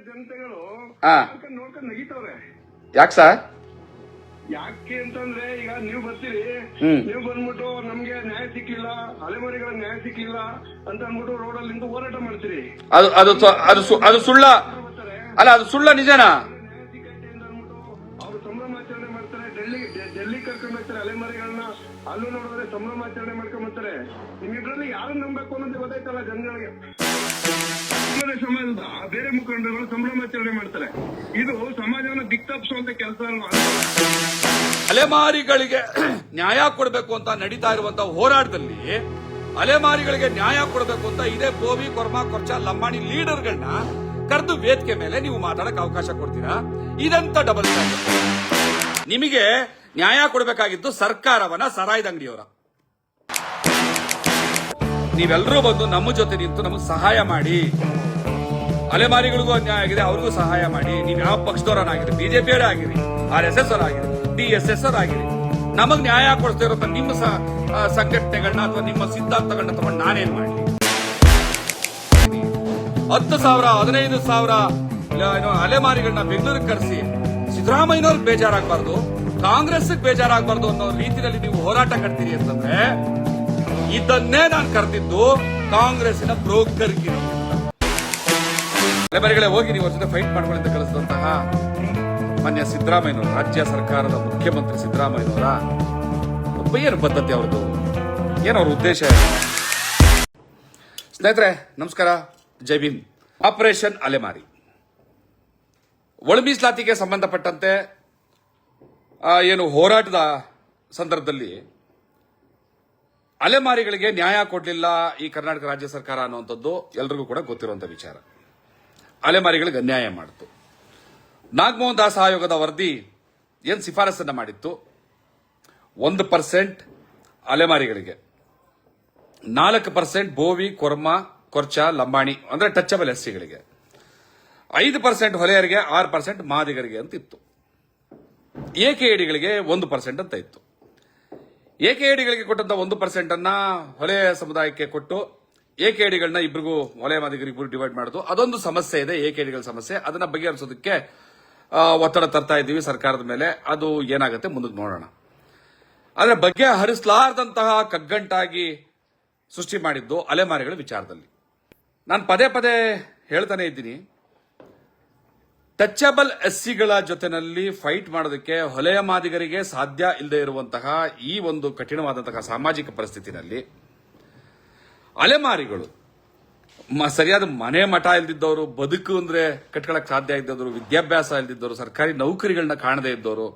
ಜನತೆಗಳು ನೋಡ್ಕೊಂಡು ನಗಿತವ್ರೆ. ಯಾಕೆ ಸರ್? ಯಾಕೆ ಅಂತಂದ್ರೆ ಈಗ ನೀವು ಬರ್ತೀರಿ, ನೀವು ಬಂದ್ಬಿಟ್ಟು ನಮ್ಗೆ ನ್ಯಾಯ ಸಿಕ್ಲಿಲ್ಲ, ಅಲೆಮಾರಿಗಳ ನ್ಯಾಯ ಸಿಕ್ಲಿಲ್ಲ ಅಂತ ಅಂದ್ಬಿಟ್ಟು ರೋಡಲ್ಲಿ ನಿಂತು ಹೋರಾಟ ಮಾಡ್ತೀರಿ. ಅದು ಸುಳ್ಳ ಅಲ್ಲ, ಅದು ಸುಳ್ಳ ನಿಜನಾ? ನ್ಯಾಯ ಸಿಕ್ಕೈತೆ ಅಂತ ಅಂದ್ಬಿಟ್ಟು ಅವ್ರು ಸಂಭ್ರಮಾಚರಣೆ ಮಾಡ್ತಾರೆ. ಡೆಲ್ಲಿ ಕರ್ಕೊಂಡ್ ಹೋಗ್ತಾರೆ ಅಲೆಮಾರಿಗಳನ್ನ, ಅಲ್ಲೂ ನೋಡಿದ್ರೆ ಸಂಭ್ರಮಾಚರಣೆ ಮಾಡ್ಕೊಂಡ್ ಬರ್ತಾರೆ. ನಿಮ್ಮಿಬ್ರಲ್ಲಿ ಯಾರನ್ನ ನಂಬೇಕು ಅನ್ನೋದೇ ಗೊತ್ತಾಯ್ತಲ್ಲ ಜನಗಳಿಗೆ. ಸಮಾಜದ ಬೇರೆ ಮುಖಂಡರುಗಳು ಸಂಭ್ರಮಾಚರಣೆ ಮಾಡ್ತಾರೆ. ಇದು ಸಮಾಜವನ್ನ ದಿಕ್ತಪ್ಪಿಸುವಂತ ಕೆಲಸ ಅಲ್ವಾ? ಅಲೆಮಾರಿಗಳಿಗೆ ನ್ಯಾಯ ಕೊಡಬೇಕು ಅಂತ ನಡೀತಾ ಇರುವಂತಹ ಹೋರಾಟದಲ್ಲಿ ಅಲೆಮಾರಿಗಳಿಗೆ ನ್ಯಾಯ ಕೊಡಬೇಕು ಅಂತ ಇದೇ ಬೋವಿ, ಕೊರ್ಮಾ, ಕೊರ್ಚ, ಲಂಬಾಣಿ ಲೀಡರ್ಗಳನ್ನ ಕರೆದು ವೇದಿಕೆ ಮೇಲೆ ನೀವು ಮಾತಾಡಕ್ ಅವಕಾಶ ಕೊಡ್ತೀರಾ? ಇದಂತ ಡಬಲ್ ಸ್ಟ್ಯಾಂಡರ್ಡ್. ನಿಮಗೆ ನ್ಯಾಯ ಕೊಡಬೇಕಾಗಿದ್ದು ಸರ್ಕಾರವನ್ನ, ಸರಾಯದ ಅಂಗಡಿಯವರ. ನೀವೆಲ್ಲರೂ ಬಂದು ನಮ್ಮ ಜೊತೆ ನಿಂತು ನಮಗೆ ಸಹಾಯ ಮಾಡಿ. ಅಲೆಮಾರಿಗಳಿಗೂ ಅನ್ಯಾಯ ಆಗಿದೆ, ಅವ್ರಿಗೂ ಸಹಾಯ ಮಾಡಿ. ನೀವು ಯಾವ ಪಕ್ಷದವರನ್ನಾಗಿರಿ, ಬಿಜೆಪಿಯವರೇ ಆಗಿರಿ, RSS ಅವರಾಗಿರಿ, DSS ಅವರಾಗಿರಿ, ನಮಗ್ ನ್ಯಾಯ ಕೊಡ್ತಾ ಇರೋ ನಿಮ್ಮ ಸಂಘಟನೆಗಳನ್ನ ಅಥವಾ ನಿಮ್ಮ ಸಿದ್ಧಾಂತಗಳನ್ನ ತಗೊಂಡು ನಾನೇನ್ ಮಾಡಿ? 10,000 15,000 ಅಲೆಮಾರಿಗಳನ್ನ ಬೆಂಗಳೂರಿಗೆ ಕರೆಸಿ ಸಿದ್ದರಾಮಯ್ಯನವ್ರಿಗೆ ಬೇಜಾರಾಗಬಾರ್ದು, ಕಾಂಗ್ರೆಸ್ ಬೇಜಾರಾಗಬಾರ್ದು ಅನ್ನೋ ರೀತಿಯಲ್ಲಿ ನೀವು ಹೋರಾಟ ಕಟ್ತೀರಿ ಅಂತಂದ್ರೆ ಇದನ್ನೇ ನಾನು ಕರೆದಿದ್ದು ಕಾಂಗ್ರೆಸ್ಸಿನ ಬ್ರೋಕರ್ಗಿರಿ. ಅಲೆಮಾರಿಗಳೇ ಹೋಗಿ ನೀವು ವರ್ಷದ ಫೈಟ್ ಮಾಡ್ಕೊಳ್ಳಿ ಅಂತ ಕಳಿಸಿದಂತಹ ಮಾನ್ಯ ಸಿದ್ದರಾಮಯ್ಯನವರು, ರಾಜ್ಯ ಸರ್ಕಾರದ ಮುಖ್ಯಮಂತ್ರಿ ಸಿದ್ದರಾಮಯ್ಯನವರ ಏನು ಪದ್ಧತಿ ಅವ್ರದ್ದು, ಏನವ್ರ ಉದ್ದೇಶ? ಸ್ನೇಹಿತರೆ ನಮಸ್ಕಾರ, ಜೈ ಭೀಮ್. ಆಪರೇಷನ್ ಅಲೆಮಾರಿ ಒಳ ಮೀಸಲಾತಿಗೆ ಸಂಬಂಧಪಟ್ಟಂತೆ ಏನು ಹೋರಾಟದ ಸಂದರ್ಭದಲ್ಲಿ ಅಲೆಮಾರಿಗಳಿಗೆ ನ್ಯಾಯ ಕೊಡಲಿಲ್ಲ ಈ ಕರ್ನಾಟಕ ರಾಜ್ಯ ಸರ್ಕಾರ ಅನ್ನುವಂಥದ್ದು ಎಲ್ರಿಗೂ ಕೂಡ ಗೊತ್ತಿರುವಂತಹ ವಿಚಾರ. ಅಲೆಮಾರಿಗಳಿಗೆ ಅನ್ಯಾಯ ಮಾಡಿತು. ನಾಗಮೋಹನ್ ದಾಸ್ ಆಯೋಗದ ವರದಿ ಏನು ಶಿಫಾರಸನ್ನ ಮಾಡಿತ್ತು, 1% ಅಲೆಮಾರಿಗಳಿಗೆ, 4% ಬೋವಿ, ಕೊರ್ಮಾ, ಕೊರ್ಚ, ಲಂಬಾಣಿ ಅಂದ್ರೆ ಟಚಬಲ್ ಎಸ್ಸಿಗಳಿಗೆ, 5% ಹೊಲೆಯರಿಗೆ, 6% ಮಾದಿಗರಿಗೆ ಅಂತ ಇತ್ತು. ಎಕೆಎಡಿಗಳಿಗೆ 1% ಅಂತ ಇತ್ತು. ಎಕೆಎಡಿಗಳಿಗೆ ಕೊಟ್ಟಂತ 1% ಅನ್ನ ಹೊಲೆ ಸಮುದಾಯಕ್ಕೆ ಕೊಟ್ಟು ಎಕೆಎಡಿಗಳನ್ನ ಇಬ್ಬರಿಗೂ, ಹೊಲೆ ಮಾದಿಗರಿಗೂ ಡಿವೈಡ್ ಮಾಡೋದು ಅದೊಂದು ಸಮಸ್ಯೆ ಇದೆ. ಎಕೆಎಡಿಗಳ ಸಮಸ್ಯೆ, ಅದನ್ನ ಬಗೆಹರಿಸೋದಕ್ಕೆ ಒತ್ತಡ ತರ್ತಾ ಇದ್ದೀವಿ ಸರ್ಕಾರದ ಮೇಲೆ. ಅದು ಏನಾಗುತ್ತೆ ಮುಂದಕ್ಕೆ ನೋಡೋಣ. ಆದ್ರೆ ಬಗ್ಗೆ ಹರಿಸಲಾರದಂತಹ ಕಗ್ಗಂಟಾಗಿ ಸೃಷ್ಟಿ ಮಾಡಿದ್ದು ಅಲೆಮಾರಿಗಳ ವಿಚಾರದಲ್ಲಿ. ನಾನು ಪದೇ ಪದೇ ಹೇಳ್ತಾನೆ ಇದ್ದೀನಿ, ಟಚಬಲ್ ಎಸ್ಸಿಗಳ ಜೊತೆನಲ್ಲಿ ಫೈಟ್ ಮಾಡೋದಕ್ಕೆ ಹೊಲೆಯ ಮಾದಿಗರಿಗೆ ಸಾಧ್ಯ ಇಲ್ಲದೆ ಇರುವಂತಹ ಈ ಒಂದು ಕಠಿಣವಾದಂತಹ ಸಾಮಾಜಿಕ ಪರಿಸ್ಥಿತಿನಲ್ಲಿ ಅಲೆಮಾರಿಗಳು ಸರಿಯಾದ ಮನೆ ಮಠ ಇಲ್ದಿದ್ದವರು, ಬದುಕು ಅಂದ್ರೆ ಕಟ್ಕೊಳಕ್ ಸಾಧ್ಯ ಇದ್ದವರು, ವಿದ್ಯಾಭ್ಯಾಸ ಇಲ್ದಿದ್ದವರು, ಸರ್ಕಾರಿ ನೌಕರಿಗಳನ್ನ ಕಾಣದೇ ಇದ್ದವರು,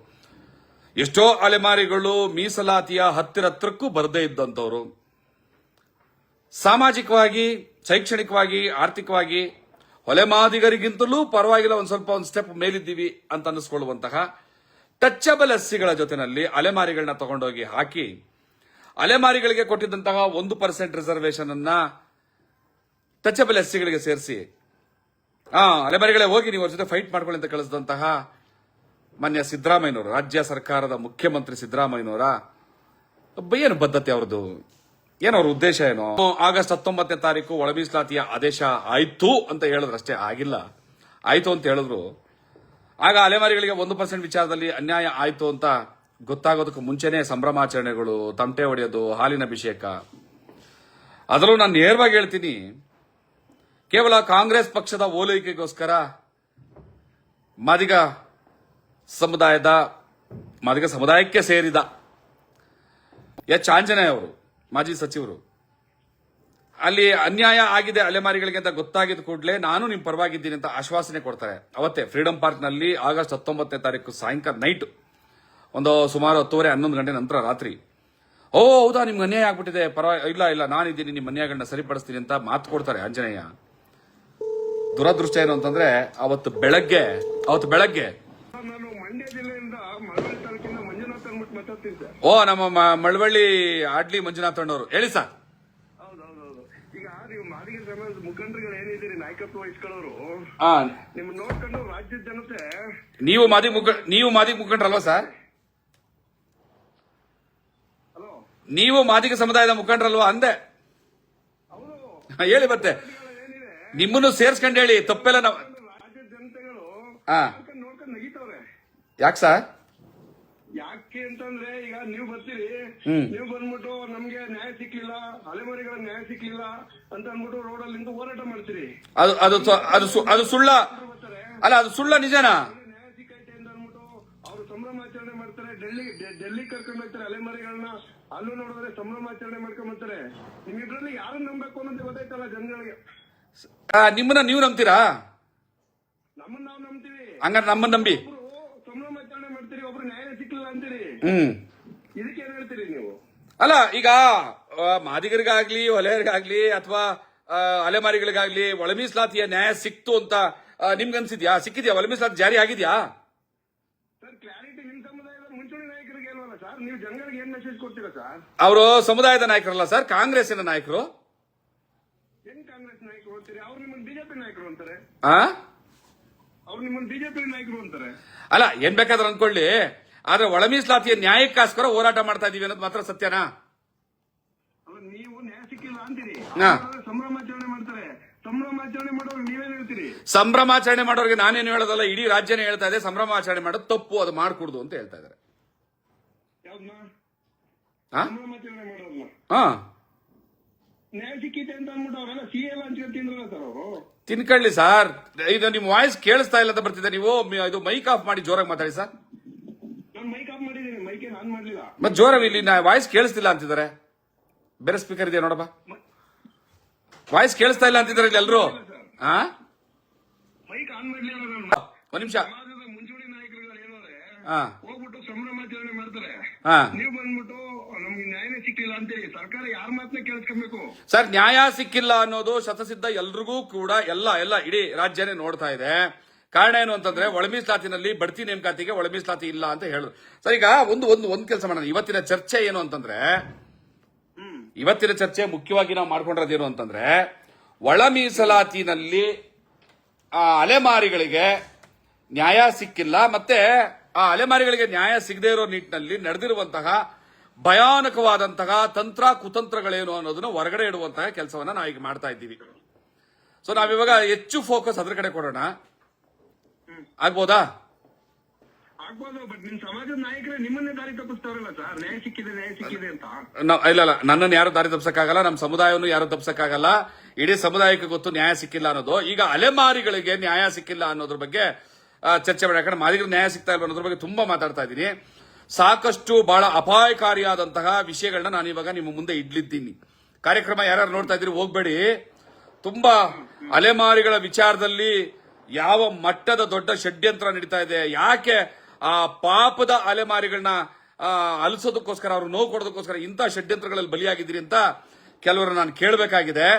ಎಷ್ಟೋ ಅಲೆಮಾರಿಗಳು ಮೀಸಲಾತಿಯ ಹತ್ತಿರಕ್ಕೂ ಬರದೇ ಇದ್ದಂಥವ್ರು, ಸಾಮಾಜಿಕವಾಗಿ, ಶೈಕ್ಷಣಿಕವಾಗಿ, ಆರ್ಥಿಕವಾಗಿ ಹೊಲೆಮಾದಿಗರಿಗಿಂತಲೂ ಪರವಾಗಿಲ್ಲ, ಒಂದು ಸ್ಟೆಪ್ ಮೇಲಿದ್ದೀವಿ ಅಂತ ಅನ್ನಿಸ್ಕೊಳ್ಳುವಂತಹ ಟಚಬಲ್ ಎಸ್ಸಿಗಳ ಜೊತೆನಲ್ಲಿ ಅಲೆಮಾರಿಗಳನ್ನ ತಗೊಂಡೋಗಿ ಹಾಕಿ ಅಲೆಮಾರಿಗಳಿಗೆ ಕೊಟ್ಟಿದ್ದಂತಹ 1% ರಿಸರ್ವೇಶನ್ ಅನ್ನ ಟಚಬಲ್ ಎಸ್ಸಿಗಳಿಗೆ ಸೇರಿಸಿ ಅಲೆಮಾರಿಗಳೇ ಹೋಗಿ ನೀವು ಅವ್ರ ಜೊತೆ ಫೈಟ್ ಮಾಡ್ಕೊಳ್ಳಿ ಅಂತ ಕಳಿಸಿದಂತಹ ಮಾನ್ಯ ಸಿದ್ದರಾಮಯ್ಯನವರು, ರಾಜ್ಯ ಸರ್ಕಾರದ ಮುಖ್ಯಮಂತ್ರಿ ಸಿದ್ದರಾಮಯ್ಯನವರ ಏನು ಬದ್ಧತೆ ಅವ್ರದ್ದು, ಏನವ್ರ ಉದ್ದೇಶ ಏನು? ಆಗಸ್ಟ್ 19ನೇ ತಾರೀಕು ಒಳ ಮೀಸಲಾತಿಯ ಆದೇಶ ಆಯ್ತು ಅಂತ ಹೇಳಿದ್ರಷ್ಟೇ, ಆಗಿಲ್ಲ. ಆಯ್ತು ಅಂತ ಹೇಳಿದ್ರು. ಆಗ ಅಲೆಮಾರಿಗಳಿಗೆ 1% ವಿಚಾರದಲ್ಲಿ ಅನ್ಯಾಯ ಆಯ್ತು ಅಂತ ಗೊತ್ತಾಗೋದಕ್ಕೂ ಮುಂಚೆನೆ ಸಂಭ್ರಮಾಚರಣೆಗಳು, ತಮಟೆ ಹೊಡೆಯೋದು, ಹಾಲಿನ ಅಭಿಷೇಕ. ಅದರಲ್ಲೂ ನಾನು ನೇರವಾಗಿ ಹೇಳ್ತೀನಿ, ಕೇವಲ ಕಾಂಗ್ರೆಸ್ ಪಕ್ಷದ ಓಲೈಕೆಗೋಸ್ಕರ ಮಾದಿಗ ಸಮುದಾಯಕ್ಕೆ ಸೇರಿದ ಎಚ್ ಆಂಜನೇಯ ಅವರು, ಮಾಜಿ ಸಚಿವರು, ಅಲ್ಲಿ ಅನ್ಯಾಯ ಆಗಿದೆ ಅಲೆಮಾರಿಗಳಿಗೆ ಅಂತ ಗೊತ್ತಾಗಿದ್ದ ಕೂಡಲೇ ನಾನು ನಿಮ್ ಪರವಾಗಿದ್ದೀನಿ ಅಂತ ಆಶ್ವಾಸನೆ ಕೊಡ್ತಾರೆ. ಅವತ್ತೇ ಫ್ರೀಡಂ ಪಾರ್ಕ್ ನಲ್ಲಿ ಆಗಸ್ಟ್ 19ನೇ ತಾರೀಕು ಸಾಯಂಕಾಲ ನೈಟ್ ಒಂದು ಸುಮಾರು 10:30-11 ಗಂಟೆ ನಂತರ ರಾತ್ರಿ, ಓ ಹೌದಾ ನಿಮ್ಗೆ ಅನ್ಯಾಯ ಆಗ್ಬಿಟ್ಟಿದೆ, ಇಲ್ಲ ನಾನಿದ್ದೀನಿ, ನಿಮ್ಮ ಅನ್ಯಾಯಗಳನ್ನ ಸರಿಪಡಿಸ್ತೀನಿ ಅಂತ ಮಾತು ಕೊಡ್ತಾರೆ ಆಂಜನೇಯ. ದುರದೃಷ್ಟ ಏನು ಅಂತಂದ್ರೆ ಅವತ್ತು ಬೆಳಗ್ಗೆ ನಾನು ಮಂಡ್ಯ ಜಿಲ್ಲೆಯಿಂದ ಮಳವಳ್ಳಿ ತಾಲೂಕಿನ ಮಂಜುನಾಥ್ ಅಂದ್ಬಿಟ್ಟು ಮಾತಾಡ್ತಿದ್ದೆ. ನಮ್ಮ ಮಳವಳ್ಳಿ ಆಡ್ಲಿ ಮಂಜುನಾಥ್ ಅಣ್ಣವರು, ಹೇಳಿ ಸರ್. ಹೌದೌದು. ಈಗ ನೀವು ಮಾದಿಗ ಸಮಾಜದ ಮುಖಂಡರುಗಳು ಏನಿದ್ದೀರಿ, ನಾಯಕತ್ವ ವಹಿಸ್ಕೊಳ್ಳೋರು, ನಿಮ್ ನೋಡ್ಕೊಂಡು ರಾಜ್ಯದ ಜನತೆ, ನೀವು ಮಾದಿಗ ಮುಖಂಡರಲ್ವಾ ಸರ್? ನೀವು ಮಾದಿಗ ಸಮುದಾಯದ ಮುಖಂಡರಲ್ವಾ ಅಂದೆ. ಹೇಳಿ ಮತ್ತೆ, ನಿಮ್ಮನ್ನು ಸೇರ್ಸ್ಕೊಂಡು ಹೇಳಿ, ತಪ್ಪೆಲ್ಲ ನಾವು ರಾಜ್ಯದ ಜನತೆಗಳು ಹಾ. ನೋಡ್ಕೊಂಡು ನಗಿತವ್ರೆ. ಯಾಕೆ ಸರ್? ಯಾಕೆ ಅಂತಂದ್ರೆ ಈಗ ನೀವು ಬರ್ತೀರಿ, ಹ್ಮ್. ನೀವು ಬಂದ್ಬಿಟ್ಟು ನಮ್ಗೆ ನ್ಯಾಯ ಸಿಕ್ಲಿಲ್ಲ, ಅಲೆಮಾರಿಗಳ ನ್ಯಾಯ ಸಿಕ್ಲಿಲ್ಲ ಅಂತ ಅಂದ್ಬಿಟ್ಟು ರೋಡಲ್ಲಿ ನಿಂತು ಹೋರಾಟ ಮಾಡ್ತೀರಿ. ಅದು ಅದು ಅದು ಸುಳ್ಳ ಬರ್ತಾರೆ, ಅಲ್ಲ, ಅದು ಸುಳ್ಳ ನಿಜನಾ? ನ್ಯಾಯ ಸಿಕ್ಕೈತೆ ಅಂತ ಅಂದ್ಬಿಟ್ಟು ಅವ್ರು ಸಂಭ್ರಮಾಚರಣೆ ಮಾಡ್ತಾರೆ. ಡೆಲ್ಲಿ ಕರ್ಕೊಂಡು ಹೋಗ್ತಾರೆ ಅಲೆಮಾರಿಗಳನ್ನ. ಅಲ್ಲೂ ನೋಡಿದ್ರೆ ಸಂಭ್ರಮಾಚರಣೆ ಮಾಡ್ಕೊಂಡ್ ಬರ್ತಾರೆ. ನಿಮ್ಮಿಬ್ರಲ್ಲಿ ಯಾರನ್ನ ನಂಬೇಕು ಅನ್ನೋದೇ ಗೊತ್ತಾಯ್ತಲ್ಲ ಜನಗಳಿಗೆ. ನಿಮ್ಮನ್ನ ನೀವು ನಂಬ್ತೀರಾ? ನಮ್ಮನ್ನ ನಾವು ನಂಬ್ತೀವಿ. ಹಂಗಾರೆ ನಮ್ಮನ್ನ ನಂಬಿ. ಒಬ್ರು ಸಂಭ್ರಮಾಚರಣೆ ಮಾಡ್ತೀರಿ, ಒಬ್ರು ನ್ಯಾಯ ಸಿಕ್ಲಿಲ್ಲ ಅಂತೀರಿ. ಇದಕ್ಕೆ ಏನ್ ಹೇಳ್ತೀರಿ ನೀವು? ಅಲ್ಲ, ಈಗ ಮಾದಿಗರಿಗಾಗ್ಲಿ ಹೊಲೆಯರಿಗಾಗ್ಲಿ ಅಥವಾ ಅಲೆಮಾರಿಗಳಿಗಾಗ್ಲಿ ಒಳ ಮೀಸಲಾತಿಯ ನ್ಯಾಯ ಸಿಕ್ತು ಅಂತ ನಿಮ್ಗನ್ಸಿದ್ಯಾ? ಸಿಕ್ಕಿದ್ಯಾ? ಒಳ ಮೀಸಲಾತಿ ಜಾರಿ ಆಗಿದ್ಯಾ? ಸರ್, ಕ್ಲಾರಿಟಿ ನಿಮ್ ಸಮುದಾಯದ ಮುಂಚೂಣಿ ನಾಯಕರಿಗೆ ಇಲ್ವಲ್ಲ ಸರ್? ನೀವು ಜನಗಳಿಗೆ ಏನ್ ಮೆಸೇಜ್ ಕೊಡ್ತೀರಾ ಸರ್? ಅವರು ಸಮುದಾಯದ ನಾಯಕರಲ್ಲ ಸರ್, ಕಾಂಗ್ರೆಸ್ಸಿನ ನಾಯಕರು. ಹೆಂಗ್ ಕಾಂಗ್ರೆಸ್ ನಾಯಕರು ಅಂತೀರಿ? ಅವ್ರು ನಿಮ್ಮನ್ನ ಬಿಜೆಪಿ ನಾಯಕರು ಅಂತಾರೆ. ಅವ್ರು ನಿಮ್ಮನ್ನ ಬಿಜೆಪಿ ನಾಯಕರು ಅಂತಾರೆ. ಅಲ್ಲ, ಏನ್ ಬೇಕಾದ್ರೆ ಅನ್ಕೊಳ್ಳಿ, ಆದ್ರೆ ಒಳ ಮೀಸಲಾತಿಯ ನ್ಯಾಯಕ್ಕೋಸ್ಕರ ಹೋರಾಟ ಮಾಡ್ತಾ ಇದೀವಿ ಅನ್ನೋದು ಮಾತ್ರ ಸತ್ಯನಾ? ಅಲ್ಲ, ನೀವು ನ್ಯಾಯ ಸಿಕ್ಕಿಲ್ಲ ಅಂತೀರಿ, ಹಾ. ಸಂಭ್ರಮಾಚರಣೆ ಮಾಡ್ತಾರೆ. ಸಂಭ್ರಮಾಚರಣೆ ಮಾಡೋರು ನೀವೇನ್ ಹೇಳ್ತೀರಿ? ಸಂಭ್ರಮಾಚರಣೆ ಮಾಡೋರಿಗೆ ನಾನೇನು ಹೇಳೋದಲ್ಲ, ಇಡೀ ರಾಜ್ಯನೇ ಹೇಳ್ತಾ ಇದೆ ಸಂಭ್ರಮಾಚರಣೆ ಮಾಡೋದು ತಪ್ಪು, ಅದು ಮಾಡ್ಕೂಡ್ದು ಅಂತ ಹೇಳ್ತಾ ಇದಾರೆ. ಯಾವ್ದನ್ನ? ಹಾ? ಸಂಭ್ರಮಾಚರಣೆ ಮಾಡೋರ್ನ ಹಾ, ನ್ಯಾಯ ಸಿಕ್ಕಿದೆ ಅಂತ ಅಂದ್ಬಿಟ್ಟು ಅವರೆಲ್ಲ ಸಿ ಎಲ್ಲ ಹಂಚ್ಕೊಂಡು ತಿಂದ್ರಲ್ಲ ಸರ್ ಅವರು. ತಿನ್ಕೊಳ್ಳಿ ಸರ್. ಇದು ನಿಮ್ ವಾಯ್ಸ್ ಕೇಳಿಸ್ತಾ ಇಲ್ಲ ಅಂತ ಬರ್ತಿದೆ. ನೀವು ಇದು ಮೈಕ್ ಆಫ್ ಮಾಡಿ ಜೋರಾಗಿ ಮಾತಾಡಿ ಸರ್. ನಾನು ಮೈಕ್ ಆಫ್ ಮಾಡಿದ್ದೀನಿ, ಮೈಕ್ ಏನ್ ಆನ್ ಮಾಡ್ಲಿಲ್ಲ. ಮತ್ತೆ ಜೋರಾಗಿ ಇಲ್ಲಿ ವಾಯ್ಸ್ ಕೇಳಿಸ್ತಿಲ್ಲ ಅಂತಿದ್ದಾರೆ. ಬೇರೆ ಸ್ಪೀಕರ್ ಇದೆಯಾ ನೋಡಪ್ಪ. ವಾಯ್ಸ್ ಕೇಳಿಸ್ತಾ ಇಲ್ಲ ಅಂತಿದ್ದಾರೆ ಇಲ್ಲಿ ಎಲ್ರು. ಹಾ, ಮೈಕ್ ಆನ್ ಮಾಡ್ಲಿಲ್ಲ ನಾನು. ಒಂದ್ ನಿಮಿಷ. ಸಮಾಜದ ಮುಂಚೂಣಿ ನಾಯಕರುಗಳು ಏನಂದ್ರೆ ಹಾ, ಹೋಗ್ಬಿಟ್ಟು ಸಂಭ್ರಮಾಚರಣೆ ಮಾಡ್ತಾರೆ. ಹಾ. ನೀವು ಬಂದ್ಬಿಟ್ಟು ನಮ್ಗೆ ನ್ಯಾಯನೇ ಸಿಕ್ಕಿಲ್ಲ ಅಂತೇಳಿ ಸರ್ಕಾರ ಯಾರ ಮಾತನ್ನ ಕೇಳಿಸ್ಕೊಬೇಕು? ಸರ್, ನ್ಯಾಯ ಸಿಕ್ಕಿಲ್ಲ ಅನ್ನೋದು ಶತಸಿದ್ಧ ಎಲ್ರಿಗೂ ಕೂಡ ಎಲ್ಲ ಇಡೀ ರಾಜ್ಯನೇ ನೋಡ್ತಾ ಇದೆ. ಕಾರಣ ಏನು ಅಂತಂದ್ರೆ ಒಳ ಮೀಸಲಾತಿನಲ್ಲಿ ಬಡ್ತಿ ನೇಮಕಾತಿಗೆ ಒಳ ಮೀಸಲಾತಿ ಇಲ್ಲ ಅಂತ ಹೇಳುದು. ಸರ್, ಈಗ ಒಂದು ಕೆಲಸ ಮಾಡೋಣ. ಇವತ್ತಿನ ಚರ್ಚೆ ಏನು ಅಂತಂದ್ರೆ, ಇವತ್ತಿನ ಚರ್ಚೆ ಮುಖ್ಯವಾಗಿ ನಾವು ಮಾಡ್ಕೊಂಡಿರೋದೇನು ಅಂತಂದ್ರೆ, ಒಳ ಮೀಸಲಾತಿನಲ್ಲಿ ಅಲೆಮಾರಿಗಳಿಗೆ ನ್ಯಾಯ ಸಿಕ್ಕಿಲ್ಲ, ಮತ್ತೆ ಆ ಅಲೆಮಾರಿಗಳಿಗೆ ನ್ಯಾಯ ಸಿಗದೇ ಇರೋ ನಿಟ್ಟಿನಲ್ಲಿ ನಡೆದಿರುವಂತಹ ಭಯಾನಕವಾದಂತಹ ತಂತ್ರ ಕುತಂತ್ರಗಳೇನು ಅನ್ನೋದನ್ನ ಹೊರಗಡೆ ಇಡುವಂತಹ ಕೆಲಸವನ್ನ ನಾವೀಗ ಮಾಡ್ತಾ ಇದ್ದೀವಿ. ಸೊ ನಾವಿವಾಗ ಹೆಚ್ಚು ಫೋಕಸ್ ಅದ್ರ ಕಡೆ ಕೊಡೋಣ. ಆಗ್ಬೋದಾ? ಆಗ್ಬೋದು, ಬಟ್ ನಿಮ್ ಸಮಾಜದ ನಾಯಕರೇ ನಿಮ್ಮನ್ನೇ ದಾರಿ ತಪ್ಪಿಸ್ತಾರಲ್ಲ ಸರ್, ನ್ಯಾಯ ಸಿಕ್ಕಿದೆ ಅಂತ. ಇಲ್ಲ, ನನ್ನನ್ನು ಯಾರು ದಾರಿ ತಪ್ಸಕ್ಕಾಗಲ್ಲ, ನಮ್ಮ ಸಮುದಾಯವನ್ನು ಯಾರು ತಪ್ಸಕ್ಕಾಗಲ್ಲ. ಇಡೀ ಸಮುದಾಯಕ್ಕೆ ಗೊತ್ತು ನ್ಯಾಯ ಸಿಕ್ಕಿಲ್ಲ ಅನ್ನೋದು. ಈಗ ಅಲೆಮಾರಿಗಳಿಗೆ ನ್ಯಾಯ ಸಿಕ್ಕಿಲ್ಲ ಅನ್ನೋದ್ರ ಬಗ್ಗೆ ಚರ್ಚೆ ಮಾಡಿ. ಯಾಕಂದ್ರೆ ಮಾದಿಗರಿಗೆ ನ್ಯಾಯ ಸಿಗ್ತಾ ಇಲ್ಲ ಅನ್ನೋದ್ರ ಬಗ್ಗೆ ತುಂಬಾ ಮಾತಾಡ್ತಾ ಇದ್ದೀನಿ. ಸಾಕಷ್ಟು ಬಹಳ ಅಪಾಯಕಾರಿಯಾದಂತಹ ವಿಷಯಗಳನ್ನ ನಾನು ಇವಾಗ ನಿಮ್ಮ ಮುಂದೆ ಇಡ್ಲಿದ್ದೀನಿ. ಕಾರ್ಯಕ್ರಮ ಯಾರು ನೋಡ್ತಾ ಇದ್ದೀರಿ ಹೋಗ್ಬೇಡಿ. ತುಂಬಾ ಅಲೆಮಾರಿಗಳ ವಿಚಾರದಲ್ಲಿ ಯಾವ ಮಟ್ಟದ ದೊಡ್ಡ ಷಡ್ಯಂತ್ರ ನಡೀತಾ ಇದೆ, ಯಾಕೆ ಆ ಪಾಪದ ಅಲೆಮಾರಿಗಳನ್ನ ಅಲಿಸೋದಕ್ಕೋಸ್ಕರ, ಅವ್ರು ನೋವು ಕೊಡೋದಕ್ಕೋಸ್ಕರ ಇಂಥ ಷಡ್ಯಂತ್ರಗಳಲ್ಲಿ ಬಲಿಯಾಗಿದ್ದೀರಿ ಅಂತ ಕೆಲವರು ನಾನು ಕೇಳಬೇಕಾಗಿದೆ.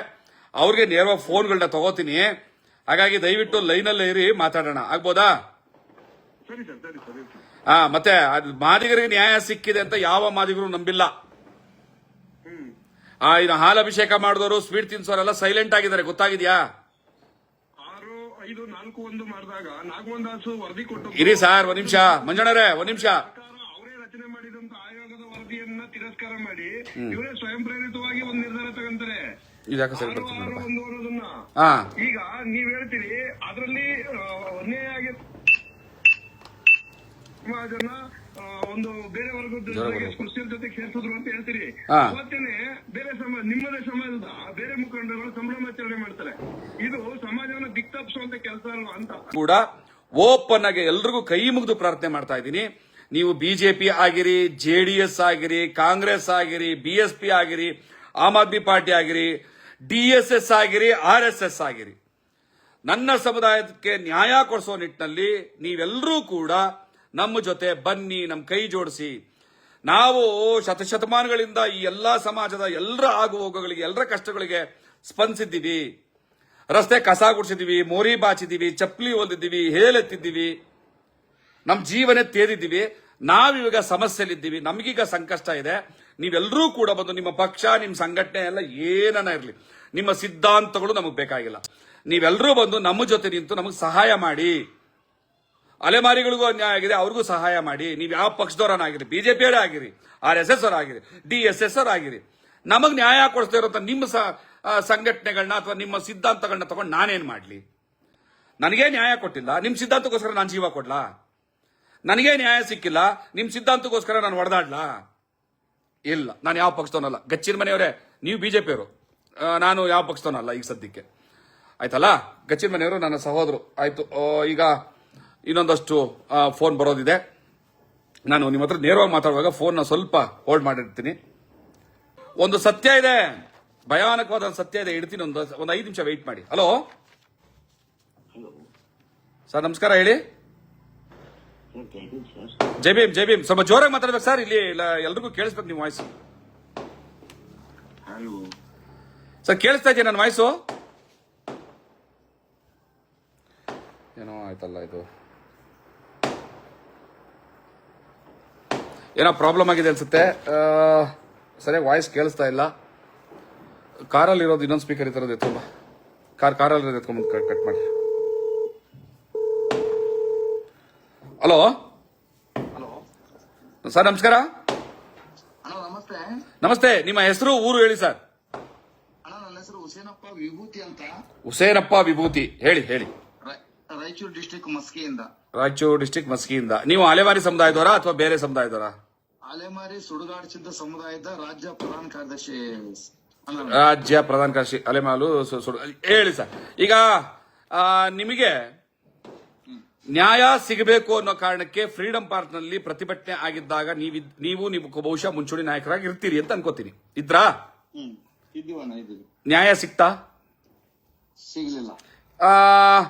ಅವ್ರಿಗೆ ನೇರವಾಗಿ ಫೋನ್ಗಳನ್ನ ತಗೋತೀನಿ. ಹಾಗಾಗಿ ದಯವಿಟ್ಟು ಲೈನಲ್ಲೇ ಇರಿ, ಮಾತಾಡೋಣ. ಆಗ್ಬೋದಾ? ಸರಿ ಸರ್, ಸರಿ ಸರಿ. ಮತ್ತೆ ಮಾದಿಗರಿಗೆ ನ್ಯಾಯ ಸಿಕ್ಕಿದೆ ಅಂತ ಯಾವ ಮಾದಿಗರು ನಂಬಿಲ್ಲ. ಇನ್ನು ಹಾಲಭಿಷೇಕ ಮಾಡಿದವರು, ಸ್ವೀಟ್ ತಿನ್ಸೋರೆಲ್ಲ ಸೈಲೆಂಟ್ ಆಗಿದ್ದಾರೆ, ಗೊತ್ತಾಗಿದ್ಯಾ? 6-5-4-1 ಮಾಡಿದಾಗ ನಾಗಮೋಹನ್ ವರದಿ ಕೊಟ್ಟು ಇರಿ ಸರ್, ಒಂದ್ ನಿಮಿಷ ಮಂಜಣ್ಣರೇ, ಒಂದ್ ನಿಮಿಷ. ಅವರೇ ರಚನೆ ಮಾಡಿದಂತ ಆಯೋಗದ ವರದಿಯನ್ನ ತಿರಸ್ಕಾರ ಮಾಡಿ ಇವರೇ ಸ್ವಯಂ ಪ್ರೇರಿತವಾಗಿ ಒಂದು ನಿರ್ಧಾರ ತಗೊಂತಾರೆ. 6-6-1 ಅನ್ನೋದನ್ನ. ಈಗ ನೀವ್ ಹೇಳ್ತೀರಿ ಅದ್ರಲ್ಲಿ ಅನ್ಯಾಯ ಆಗಿ ಸಮಾಜನ ಒಂದು ಬೇರೆ ವರ್ಗದ ಸ್ಪೃಶ್ಯರ ಜೊತೆ ಸೇರಿಸಿದ್ರು ಅಂತ ಹೇಳ್ತೀರಿ. ಅವತ್ತೇನೆ ಬೇರೆ ನಿಮ್ಮದೇ ಸಮಾಜದ ಬೇರೆ ಮುಖಂಡರುಗಳು ಸಂಭ್ರಮಾಚರಣೆ ಮಾಡ್ತಾರೆ. ಇದು ಸಮಾಜವನ್ನ ದಿಕ್ತಪ್ಪಿಸುವಂತ ಕೆಲಸ ಅಲ್ವಾ ಅಂತ ಕೂಡ ಓಪನ್ ಆಗಿ ಎಲ್ರಿಗೂ ಕೈ ಮುಗಿದು ಪ್ರಾರ್ಥನೆ ಮಾಡ್ತಾ ಇದ್ದೀನಿ. ನೀವು ಬಿಜೆಪಿ ಆಗಿರಿ, ಜೆಡಿಎಸ್ ಆಗಿರಿ, ಕಾಂಗ್ರೆಸ್ ಆಗಿರಿ, ಬಿಎಸ್ಪಿ ಆಗಿರಿ, ಆಮ್ ಆದ್ಮಿ ಪಾರ್ಟಿ ಆಗಿರಿ, ಡಿಎಸ್ಎಸ್ ಆಗಿರಿ, ಆರ್ಎಸ್ಎಸ್ ಆಗಿರಿ, ನನ್ನ ಸಮುದಾಯಕ್ಕೆ ನ್ಯಾಯ ಕೊಡಿಸೋ ನಿಟ್ಟಿನಲ್ಲಿ ನೀವೆಲ್ಲರೂ ಕೂಡ ನಮ್ಮ ಜೊತೆ ಬನ್ನಿ, ನಮ್ಮ ಕೈ ಜೋಡಿಸಿ. ನಾವು ಶತಶತಮಾನಗಳಿಂದ ಈ ಎಲ್ಲಾ ಸಮಾಜದ ಎಲ್ಲರ ಆಗು ಹೋಗುಗಳಿಗೆ, ಎಲ್ಲರ ಕಷ್ಟಗಳಿಗೆ ಸ್ಪಂದಿಸಿದ್ದೀವಿ. ರಸ್ತೆ ಕಸ ಗುಡಿಸಿದೀವಿ, ಮೋರಿ ಬಾಚಿದೀವಿ, ಚಪ್ಪಲಿ ಹೊಲ್ದಿದ್ದೀವಿ, ಹೇಲೆತ್ತಿದ್ದೀವಿ, ನಮ್ಮ ಜೀವನ ತೇದಿದ್ದೀವಿ. ನಾವಿವಾಗ ಸಮಸ್ಯೆಲಿದ್ದೀವಿ, ನಮಗೀಗ ಸಂಕಷ್ಟ ಇದೆ. ನೀವೆಲ್ಲರೂ ಕೂಡ ಬಂದು ನಿಮ್ಮ ಪಕ್ಷ, ನಿಮ್ಮ ಸಂಘಟನೆ ಎಲ್ಲ ಏನನ್ನ ಇರಲಿ, ನಿಮ್ಮ ಸಿದ್ಧಾಂತಗಳು ನಮಗೆ ಬೇಕಾಗಿಲ್ಲ. ನೀವೆಲ್ಲರೂ ಬಂದು ನಮ್ಮ ಜೊತೆ ನಿಂತು ನಮಗೆ ಸಹಾಯ ಮಾಡಿ. ಅಲೆಮಾರಿಗಳಿಗೂ ಅನ್ಯಾಯ ಆಗಿದೆ, ಅವ್ರಿಗೂ ಸಹಾಯ ಮಾಡಿ. ನೀವು ಯಾವ ಪಕ್ಷದವರನ್ನಾಗಿರಿ, ಬಿಜೆಪಿಯವರೇ ಆಗಿರಿ, RSS ಅವರಾಗಿರಿ, DSS ಅವರಾಗಿರಿ, ನಮಗ್ ನ್ಯಾಯ ಕೊಡಿಸ್ತಾ ಇರೋಂಥ ನಿಮ್ಮ ಸಂಘಟನೆಗಳನ್ನ ಅಥವಾ ನಿಮ್ಮ ಸಿದ್ಧಾಂತಗಳನ್ನ ತಗೊಂಡು ನಾನೇನ್ ಮಾಡ್ಲಿ? ನನಗೇ ನ್ಯಾಯ ಕೊಟ್ಟಿಲ್ಲ, ನಿಮ್ ಸಿದ್ಧಾಂತಕ್ಕೋಸ್ಕರ ನಾನು ಜೀವ ಕೊಡ್ಲಾ? ನನಗೇ ನ್ಯಾಯ ಸಿಕ್ಕಿಲ್ಲ, ನಿಮ್ ಸಿದ್ಧಾಂತಕ್ಕೋಸ್ಕರ ನಾನು ಹೊಡೆದಾಡ್ಲಾ? ಇಲ್ಲ, ನಾನು ಯಾವ ಪಕ್ಷದವನಲ್ಲ. ಗಚ್ಚಿನ ಮನೆಯವರೇ, ನೀವು ಬಿಜೆಪಿಯವರು, ನಾನು ಯಾವ ಪಕ್ಷದವನಲ್ಲ ಈಗ ಸದ್ಯಕ್ಕೆ. ಆಯ್ತಲ್ಲ, ಗಚ್ಚಿನ ಮನೆಯವರು ನನ್ನ ಸಹೋದರು. ಆಯ್ತು, ಈಗ ಇನ್ನೊಂದಷ್ಟು ಫೋನ್ ಬರೋದಿದೆ. ನಾನು ನಿಮ್ಮ ಹತ್ರ ನೇರವಾಗಿ ಮಾತಾಡುವಾಗ ಫೋನ್ನ ಸ್ವಲ್ಪ ಹೋಲ್ಡ್ ಮಾಡಿರ್ತೀನಿ. ಒಂದು ಸತ್ಯ ಇದೆ, ಭಯಾನಕವಾದ ಸತ್ಯ ಇದೆ, ಇಡ್ತೀನಿ. ಒಂದು 5 ನಿಮಿಷ ವೆಯ್ಟ್ ಮಾಡಿ. ಹಲೋ ಸರ್, ನಮಸ್ಕಾರ, ಹೇಳಿ. ಜೈ ಭೀಮ್, ಜೈ ಭೀಮ್. ಸ್ವಲ್ಪ ಜೋರಾಗಿ ಮಾತಾಡ್ಬೇಕು ಸರ್, ಇಲ್ಲಿ ಎಲ್ರಿಗೂ ಕೇಳಿಸ್ಬೇಕು ನಿಮ್ಮ ವಾಯ್ಸು. ಸರ್, ಕೇಳಿಸ್ತಾ ಇದೆಯಾ ನನ್ನ ವಾಯ್ಸು? ಏನೋ ಆಯ್ತಲ್ಲ, ಇದು ಏನೋ ಪ್ರಾಬ್ಲಮ್ ಆಗಿದೆ ಅನ್ಸುತ್ತೆ. ಸರಿಯಾಗಿ ವಾಯ್ಸ್ ಕೇಳಿಸ್ತಾ ಇಲ್ಲ. ಕಾರಲ್ಲಿ ಇರೋದು ಇನ್ನೊಂದು ಸ್ಪೀಕರ್ ಈ ಥರದ್ದು ಎತ್ಕೊಂಬ. ಕಾರಲ್ಲಿ ಇರೋದು ಎತ್ಕೊಂಬಂದು ಕಟ್ ಮಾಡಿ. ಹಲೋ ಸರ್, ನಮಸ್ಕಾರ. ನಮಸ್ತೆ. ನಮಸ್ತೆ, ನಿಮ್ಮ ಹೆಸರು, ಊರು ಹೇಳಿ ಸರ್. ನನ್ನ ಹೆಸರು ಹುಸೇನಪ್ಪ ವಿಭೂತಿ ಅಂತ. ಹುಸೇನಪ್ಪ ವಿಭೂತಿ, ಹೇಳಿ ಹೇಳಿ. ರಾಯಚೂರು ಡಿಸ್ಟ್ರಿಕ್ಟ್ ಮಸ್ಕಿಯಿಂದ. ರಾಯಚೂರು ಡಿಸ್ಟ್ರಿಕ್ಟ್ ಮಸ್ಕಿಯಿಂದ. ನೀವು ಅಲೆಮಾರಿ ಸಮುದಾಯದವರ ಅಥವಾ ಬೇರೆ ಸಮುದಾಯದವರ? ಅಲೆಮಾರಿ ಸುಡುಗಾಡು ಸಿದ್ಧ ಸಮುದಾಯದ ರಾಜ್ಯ ಪ್ರಧಾನ ಕಾರ್ಯದರ್ಶಿ. ರಾಜ್ಯ ಪ್ರಧಾನ ಕಾರ್ಯದರ್ಶಿ ಅಲೆಮಾಲು ಹೇಳಿ ಸರ್. ಈಗ ನಿಮಗೆ ನ್ಯಾಯ ಸಿಗಬೇಕು ಅನ್ನೋ ಕಾರಣಕ್ಕೆ ಫ್ರೀಡಂ ಪಾರ್ಕ್ ನಲ್ಲಿ ಪ್ರತಿಭಟನೆ ಆಗಿದ್ದಾಗ ನೀವು ಬಹುಶಃ ಮುಂಚೂಣಿ ನಾಯಕರಾಗಿ ಇರ್ತೀರಿ ಅಂತ ಅನ್ಕೋತೀನಿ. ಇದ್ರಾ? ನ್ಯಾಯ ಸಿಕ್ತಾ? ಸಿಗ್ಲಿಲ್ಲ.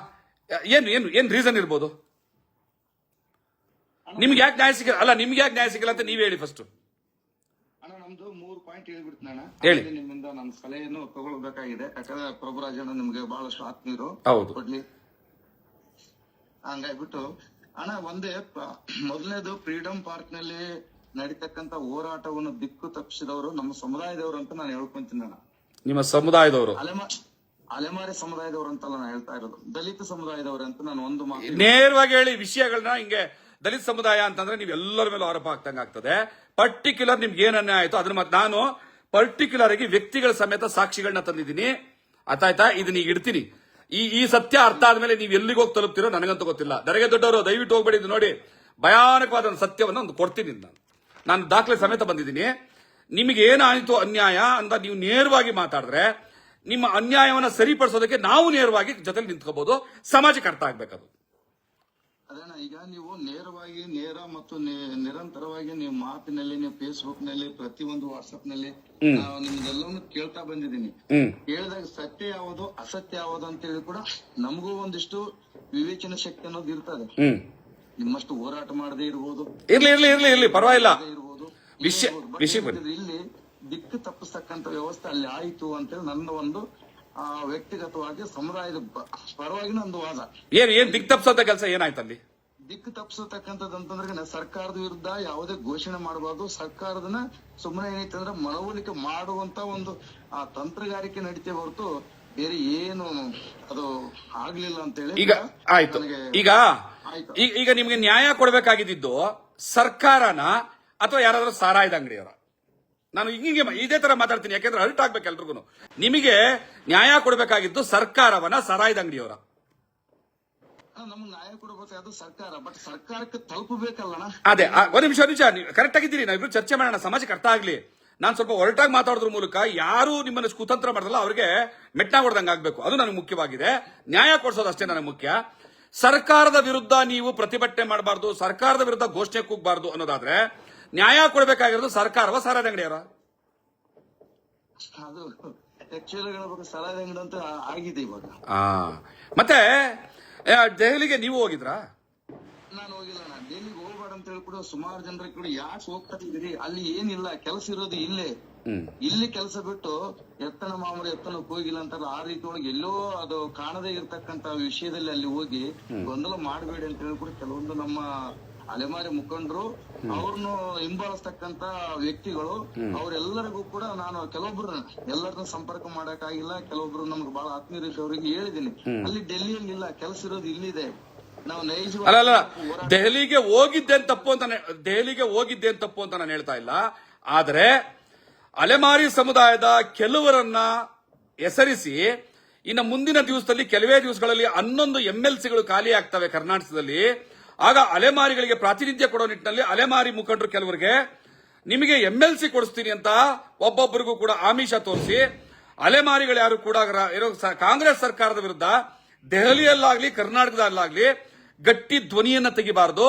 ಏನ್ ರೀಸನ್ ಇರ್ಬೋದು? ನಿಮ್ಗೆ ಯಾಕೆ ನ್ಯಾಯ ಸಿಗಲ್ಲ? ಅಲ್ಲ, ನಿಮ್ಗೆ ಯಾಕೆ ನ್ಯಾಯ ಸಿಗಲ್ಲ ಅಂತ ನೀವೇ ಹೇಳಿ ಫಸ್ಟ್. ಅಣ್ಣ, ನಮ್ದು 3 ಪಾಯಿಂಟ್ ಹೇಳ್ಬಿಡ್ತೀನಿ. ಹೇಳಿ. ನಿಮ್ಮಿಂದ ನನ್ನ ಸಲಹೆಯನ್ನು ತಗೊಳ್ಬೇಕಾಗಿದೆ. ಯಾಕಂದ್ರೆ ಪ್ರಭುರಾಜಣ್ಣ ನಿಮ್ಗೆ ಬಹಳಷ್ಟು ಆತ್ಮೀಯರು. ಹೌದು. ಕೊಡ್ಲಿ ಹಂಗಾಗ್ಬಿಟ್ಟು ಅಣ್ಣ, ಒಂದೇ ಮೊದಲನೇದು ಫ್ರೀಡಂ ಪಾರ್ಕ್ ನಲ್ಲಿ ನಡೀತಕ್ಕಂತ ಹೋರಾಟವನ್ನು ದಿಕ್ಕು ತಪ್ಪಿಸಿದವರು ನಮ್ಮ ಸಮುದಾಯದವರು ಅಂತ ನಾನು ಹೇಳ್ಕೊಂತೀನಿ. ಅಣ್ಣ, ನಿಮ್ಮ ಸಮುದಾಯದವರು? ಅಲೆಮಾರಿ ಸಮುದಾಯದವರು ಅಂತಲ್ಲ ನಾನು ಹೇಳ್ತಾ ಇರೋದು, ದಲಿತ ಸಮುದಾಯದವರು ಅಂತ ನಾನು ಒಂದು ಮಾತು ನೇರವಾಗಿ ಹೇಳಿ. ವಿಷಯಗಳನ್ನ ಹಿಂಗೆ ದಲಿತ ಸಮುದಾಯ ಅಂತಂದ್ರೆ ನೀವು ಎಲ್ಲರ ಮೇಲೂ ಆರೋಪ ಆಗ್ತಂಗ ಆಗ್ತದೆ. ಪರ್ಟಿಕ್ಯುಲರ್ ನಿಮ್ಗೆ ಏನ್ ಅನ್ಯಾಯ ಆಯ್ತು ಅದನ್ನ ಮತ್ತೆ ನಾನು ಪರ್ಟಿಕ್ಯುಲರ್ ಆಗಿ ವ್ಯಕ್ತಿಗಳ ಸಮೇತ ಸಾಕ್ಷಿಗಳನ್ನ ತಂದಿದ್ದೀನಿ. ಅರ್ಥಾಯ್ತಾ? ಇದನ್ನ ಈಗ ಇಡ್ತೀನಿ. ಈ ಸತ್ಯ ಅರ್ಥ ಆದ್ಮೇಲೆ ನೀವು ಎಲ್ಲಿಗೆ ಹೋಗಿ ತಲುಪ್ತಿರೋ ನನಗಂತೂ ಗೊತ್ತಿಲ್ಲ. ನನಗೆ ದೊಡ್ಡವರು, ದಯವಿಟ್ಟು ಹೋಗ್ಬೇಡಿ. ಇದು ನೋಡಿ, ಭಯಾನಕವಾದ ಸತ್ಯವನ್ನ ಒಂದು ಕೊಡ್ತೀನಿ. ನಾನು ದಾಖಲೆ ಸಮೇತ ಬಂದಿದ್ದೀನಿ. ನಿಮಗೆ ಏನಾಯಿತು ಅನ್ಯಾಯ ಅಂತ ನೀವು ನೇರವಾಗಿ ಮಾತಾಡಿದ್ರೆ ನಿಮ್ಮ ಅನ್ಯಾಯವನ್ನ ಸರಿಪಡಿಸೋದಕ್ಕೆ ನಾವು ನೇರವಾಗಿ ಜೊತೆಲಿ ನಿಂತ್ಕೋಬಹುದು. ಸಮಾಜಕ್ಕೆ ಅರ್ಥ ಆಗ್ಬೇಕದು. ಅದೇನ, ಈಗ ನೀವು ನೇರವಾಗಿ ನೇರ ಮತ್ತು ನಿರಂತರವಾಗಿ ನೀವು ಮಾತಿನಲ್ಲಿ, ನೀವು ಫೇಸ್ಬುಕ್ ನಲ್ಲಿ, ಪ್ರತಿಯೊಂದು ವಾಟ್ಸ್ಆಪ್ ನಲ್ಲಿ ನಿಮ್ದೆಲ್ಲವನ್ನು ಕೇಳ್ತಾ ಬಂದಿದ್ದೀನಿ. ಕೇಳಿದಾಗ ಸತ್ಯ ಯಾವುದು ಅಸತ್ಯ ಯಾವುದು ಅಂತ ಹೇಳಿ ಕೂಡ ನಮಗೂ ಒಂದಿಷ್ಟು ವಿವೇಚನ ಶಕ್ತಿ ಅನ್ನೋದು ಇರ್ತದೆ. ನಿಮ್ಮಷ್ಟು ಹೋರಾಟ ಮಾಡದೇ ಇರ್ಬೋದು, ಇರ್ಲಿ ಪರವಾಗಿಲ್ಲ. ಇಲ್ಲಿ ದಿಕ್ಕು ತಪ್ಪಿಸ್ತಕ್ಕಂತ ವ್ಯವಸ್ಥೆ ಅಲ್ಲಿ ಆಯಿತು ಅಂತೇಳಿ ನನ್ನ ಒಂದು ವ್ಯಕ್ತಿಗತವಾಗಿ ಸಮುದಾಯದ ಪರವಾಗಿ ನಂದು ವಾದ. ಏನ್ ದಿಕ್ಕು ತಪ್ಪಿಸೋ ಕೆಲಸ ಏನಾಯ್ತು ಅಲ್ಲಿ? ದಿಕ್ಕು ತಪ್ಪಿಸತಕ್ಕಂಥದ್ದಂತಂದ್ರೆ ಸರ್ಕಾರದ ವಿರುದ್ಧ ಯಾವುದೇ ಘೋಷಣೆ ಮಾಡಬಾರ್ದು. ಸರ್ಕಾರದನ್ನ ಸುಮ್ಮನೆ ಏನೈತೆ ಅಂದ್ರೆ ಮನವೊಲಿಕೆ ಮಾಡುವಂತ ಒಂದು ತಂತ್ರಗಾರಿಕೆ ನಡೀತೇ ಹೊರತು ಬೇರೆ ಏನು ಅದು ಆಗ್ಲಿಲ್ಲ ಅಂತ ಹೇಳಿ. ಈಗ ಆಯ್ತು. ಈಗ ನಿಮ್ಗೆ ನ್ಯಾಯ ಕೊಡ್ಬೇಕಾಗಿದ್ದು ಸರ್ಕಾರನ ಅಥವಾ ಯಾರಾದ್ರೂ ಸಾರಾಯದ ಅಂಗಡಿಯವರ? ನಾನು ಹಿಂಗೆ ಇದೇ ತರ ಮಾತಾಡ್ತೀನಿ, ಯಾಕೆಂದ್ರೆ ಹರ್ಟ್ ಆಗ್ಬೇಕು ಎಲ್ರಿಗೂ. ನಿಮಗೆ ನ್ಯಾಯ ಕೊಡಬೇಕಾಗಿದ್ದು ಸರ್ಕಾರವನ ಸಾರಾಯದ ಅಂಗಡಿಯವರ? ನಮ್ಗೆ ನ್ಯಾಯ ಕೊಡಬೇಕಾದ ಸರ್ಕಾರ, ಬಟ್ ಸರ್ಕಾರಕ್ಕೆ ತಲುಪಬೇಕಲ್ಲ. ಅದೇ, ಒಂದ್ ನಿಮಿಷ ಕರೆಕ್ಟ್ ಆಗಿದ್ದೀರಿ. ನಾವಿಬ್ರು ಚರ್ಚೆ ಮಾಡೋಣ, ಸಮಾಜಕ್ಕೆ ಅರ್ಥ ಆಗ್ಲಿ. ನಾನು ಸ್ವಲ್ಪ ಹೊರಟಾಗಿ ಮಾತಾಡೋದ್ರ ಮೂಲಕ ಯಾರು ನಿಮ್ಮನ್ನು ಕುತಂತ್ರ ಮಾಡಲ್ಲ ಅವ್ರಿಗೆ ಮೆಟ್ಟ ಹೊಡೆದಂಗೆ ಆಗ್ಬೇಕು. ಅದು ನನಗೆ ಮುಖ್ಯವಾಗಿದೆ. ನ್ಯಾಯ ಕೊಡಿಸೋದಷ್ಟೇ ನನಗೆ ಮುಖ್ಯ. ಸರ್ಕಾರದ ವಿರುದ್ಧ ನೀವು ಪ್ರತಿಭಟನೆ ಮಾಡಬಾರ್ದು, ಸರ್ಕಾರದ ವಿರುದ್ಧ ಘೋಷಣೆ ಕೂಗಬಾರ್ದು ಅನ್ನೋದಾದ್ರೆ ನ್ಯಾಯ ಕೊಡಬೇಕಾಗಿರೋದು ಸರ್ಕಾರವ ಸಾರಾಯದ ಅಂಗಡಿಯವರ? ಅದು ಸಾರಾಯದ ಅಂಗಡಿ ಅಂತ ಆಗಿದೆ ಇವಾಗ. ಮತ್ತೆ ದೆಹಲಿಗೆ ನೀವು ಹೋಗಿದ್ರಾ? ನಾನು ಹೋಗಿಲ್ಲ. ನಾನು ದೆಹಲಿಗೆ ಹೋಗ್ಬೇಡ ಅಂತ ಹೇಳಿ ಕೂಡ ಸುಮಾರು ಜನರಿಗೆ ಕೂಡ ಯಾಕೆ ಹೋಗ್ತಾ ಇದ್ದೀರಿ, ಅಲ್ಲಿ ಏನಿಲ್ಲ, ಕೆಲಸ ಇರೋದು ಇಲ್ಲೇ. ಇಲ್ಲಿ ಕೆಲಸ ಬಿಟ್ಟು ಎತ್ತನ ಮಾಮೂಲಿ ಎತ್ತನ ಹೋಗಿಲ್ಲ ಅಂತಾರ. ಆ ರೀತಿ ಒಳಗೆ ಎಲ್ಲೋ ಅದು ಕಾಣದೇ ಇರ್ತಕ್ಕಂತ ವಿಷಯದಲ್ಲಿ ಅಲ್ಲಿ ಹೋಗಿ ಗೊಂದಲ ಮಾಡಬೇಡಿ ಅಂತ ಹೇಳಿ ಕೂಡ ಕೆಲವೊಂದು ನಮ್ಮ ಅಲೆಮಾರಿ ಮುಖಂಡರು, ಅವ್ರನ್ನು ಹಿಂಬಾಲಿಸ್ತಕ್ಕಂತ ವ್ಯಕ್ತಿಗಳು, ಅವ್ರೆಲ್ಲರಿಗೂ ಕೂಡ ನಾನು ಕೆಲವೊಬ್ರು ಎಲ್ಲರನ್ನ ಸಂಪರ್ಕ ಮಾಡಕ್ಕಾಗಿಲ್ಲ. ಕೆಲವೊಬ್ರು ನಮ್ಗೆ ಬಹಳ ಆತ್ಮೀಯರಿಗೆ ಹೇಳಿದೀನಿ. ಅಲ್ಲಿ ಡೆಲ್ಲಿಯಲ್ಲಿ ಇಲ್ಲ, ಕೆಲಸ ಇರೋದು ಇಲ್ಲಿದೆ. ನಾವು ಅಲ್ಲ, ದೆಹಲಿಗೆ ಹೋಗಿದ್ದೇನ್ ತಪ್ಪು ಅಂತ ನಾನು ಹೇಳ್ತಾ ಇಲ್ಲ. ಆದ್ರೆ ಅಲೆಮಾರಿ ಸಮುದಾಯದ ಕೆಲವರನ್ನ ಹೆಸರಿಸಿ ಇನ್ನು ಮುಂದಿನ ದಿವಸದಲ್ಲಿ ಕೆಲವೇ ದಿವಸಗಳಲ್ಲಿ 11 MLCಗಳು ಖಾಲಿ ಆಗ್ತವೆ ಕರ್ನಾಟಕದಲ್ಲಿ. ಆಗ ಅಲೆಮಾರಿಗಳಿಗೆ ಪ್ರಾತಿನಿಧ್ಯ ಕೊಡೋ ನಿಟ್ಟಿನಲ್ಲಿ ಅಲೆಮಾರಿ ಮುಖಂಡರು ಕೆಲವರಿಗೆ ನಿಮಗೆ MLC ಕೊಡಿಸ್ತೀನಿ ಅಂತ ಒಬ್ಬೊಬ್ಬರಿಗೂ ಕೂಡ ಆಮಿಷ ತೋರಿಸಿ ಅಲೆಮಾರಿಗಳು ಯಾರು ಕೂಡ ಕಾಂಗ್ರೆಸ್ ಸರ್ಕಾರದ ವಿರುದ್ಧ ದೆಹಲಿಯಲ್ಲಾಗ್ಲಿ ಕರ್ನಾಟಕದಲ್ಲಾಗ್ಲಿ ಗಟ್ಟಿ ಧ್ವನಿಯನ್ನ ತೆಗಿಬಾರದು,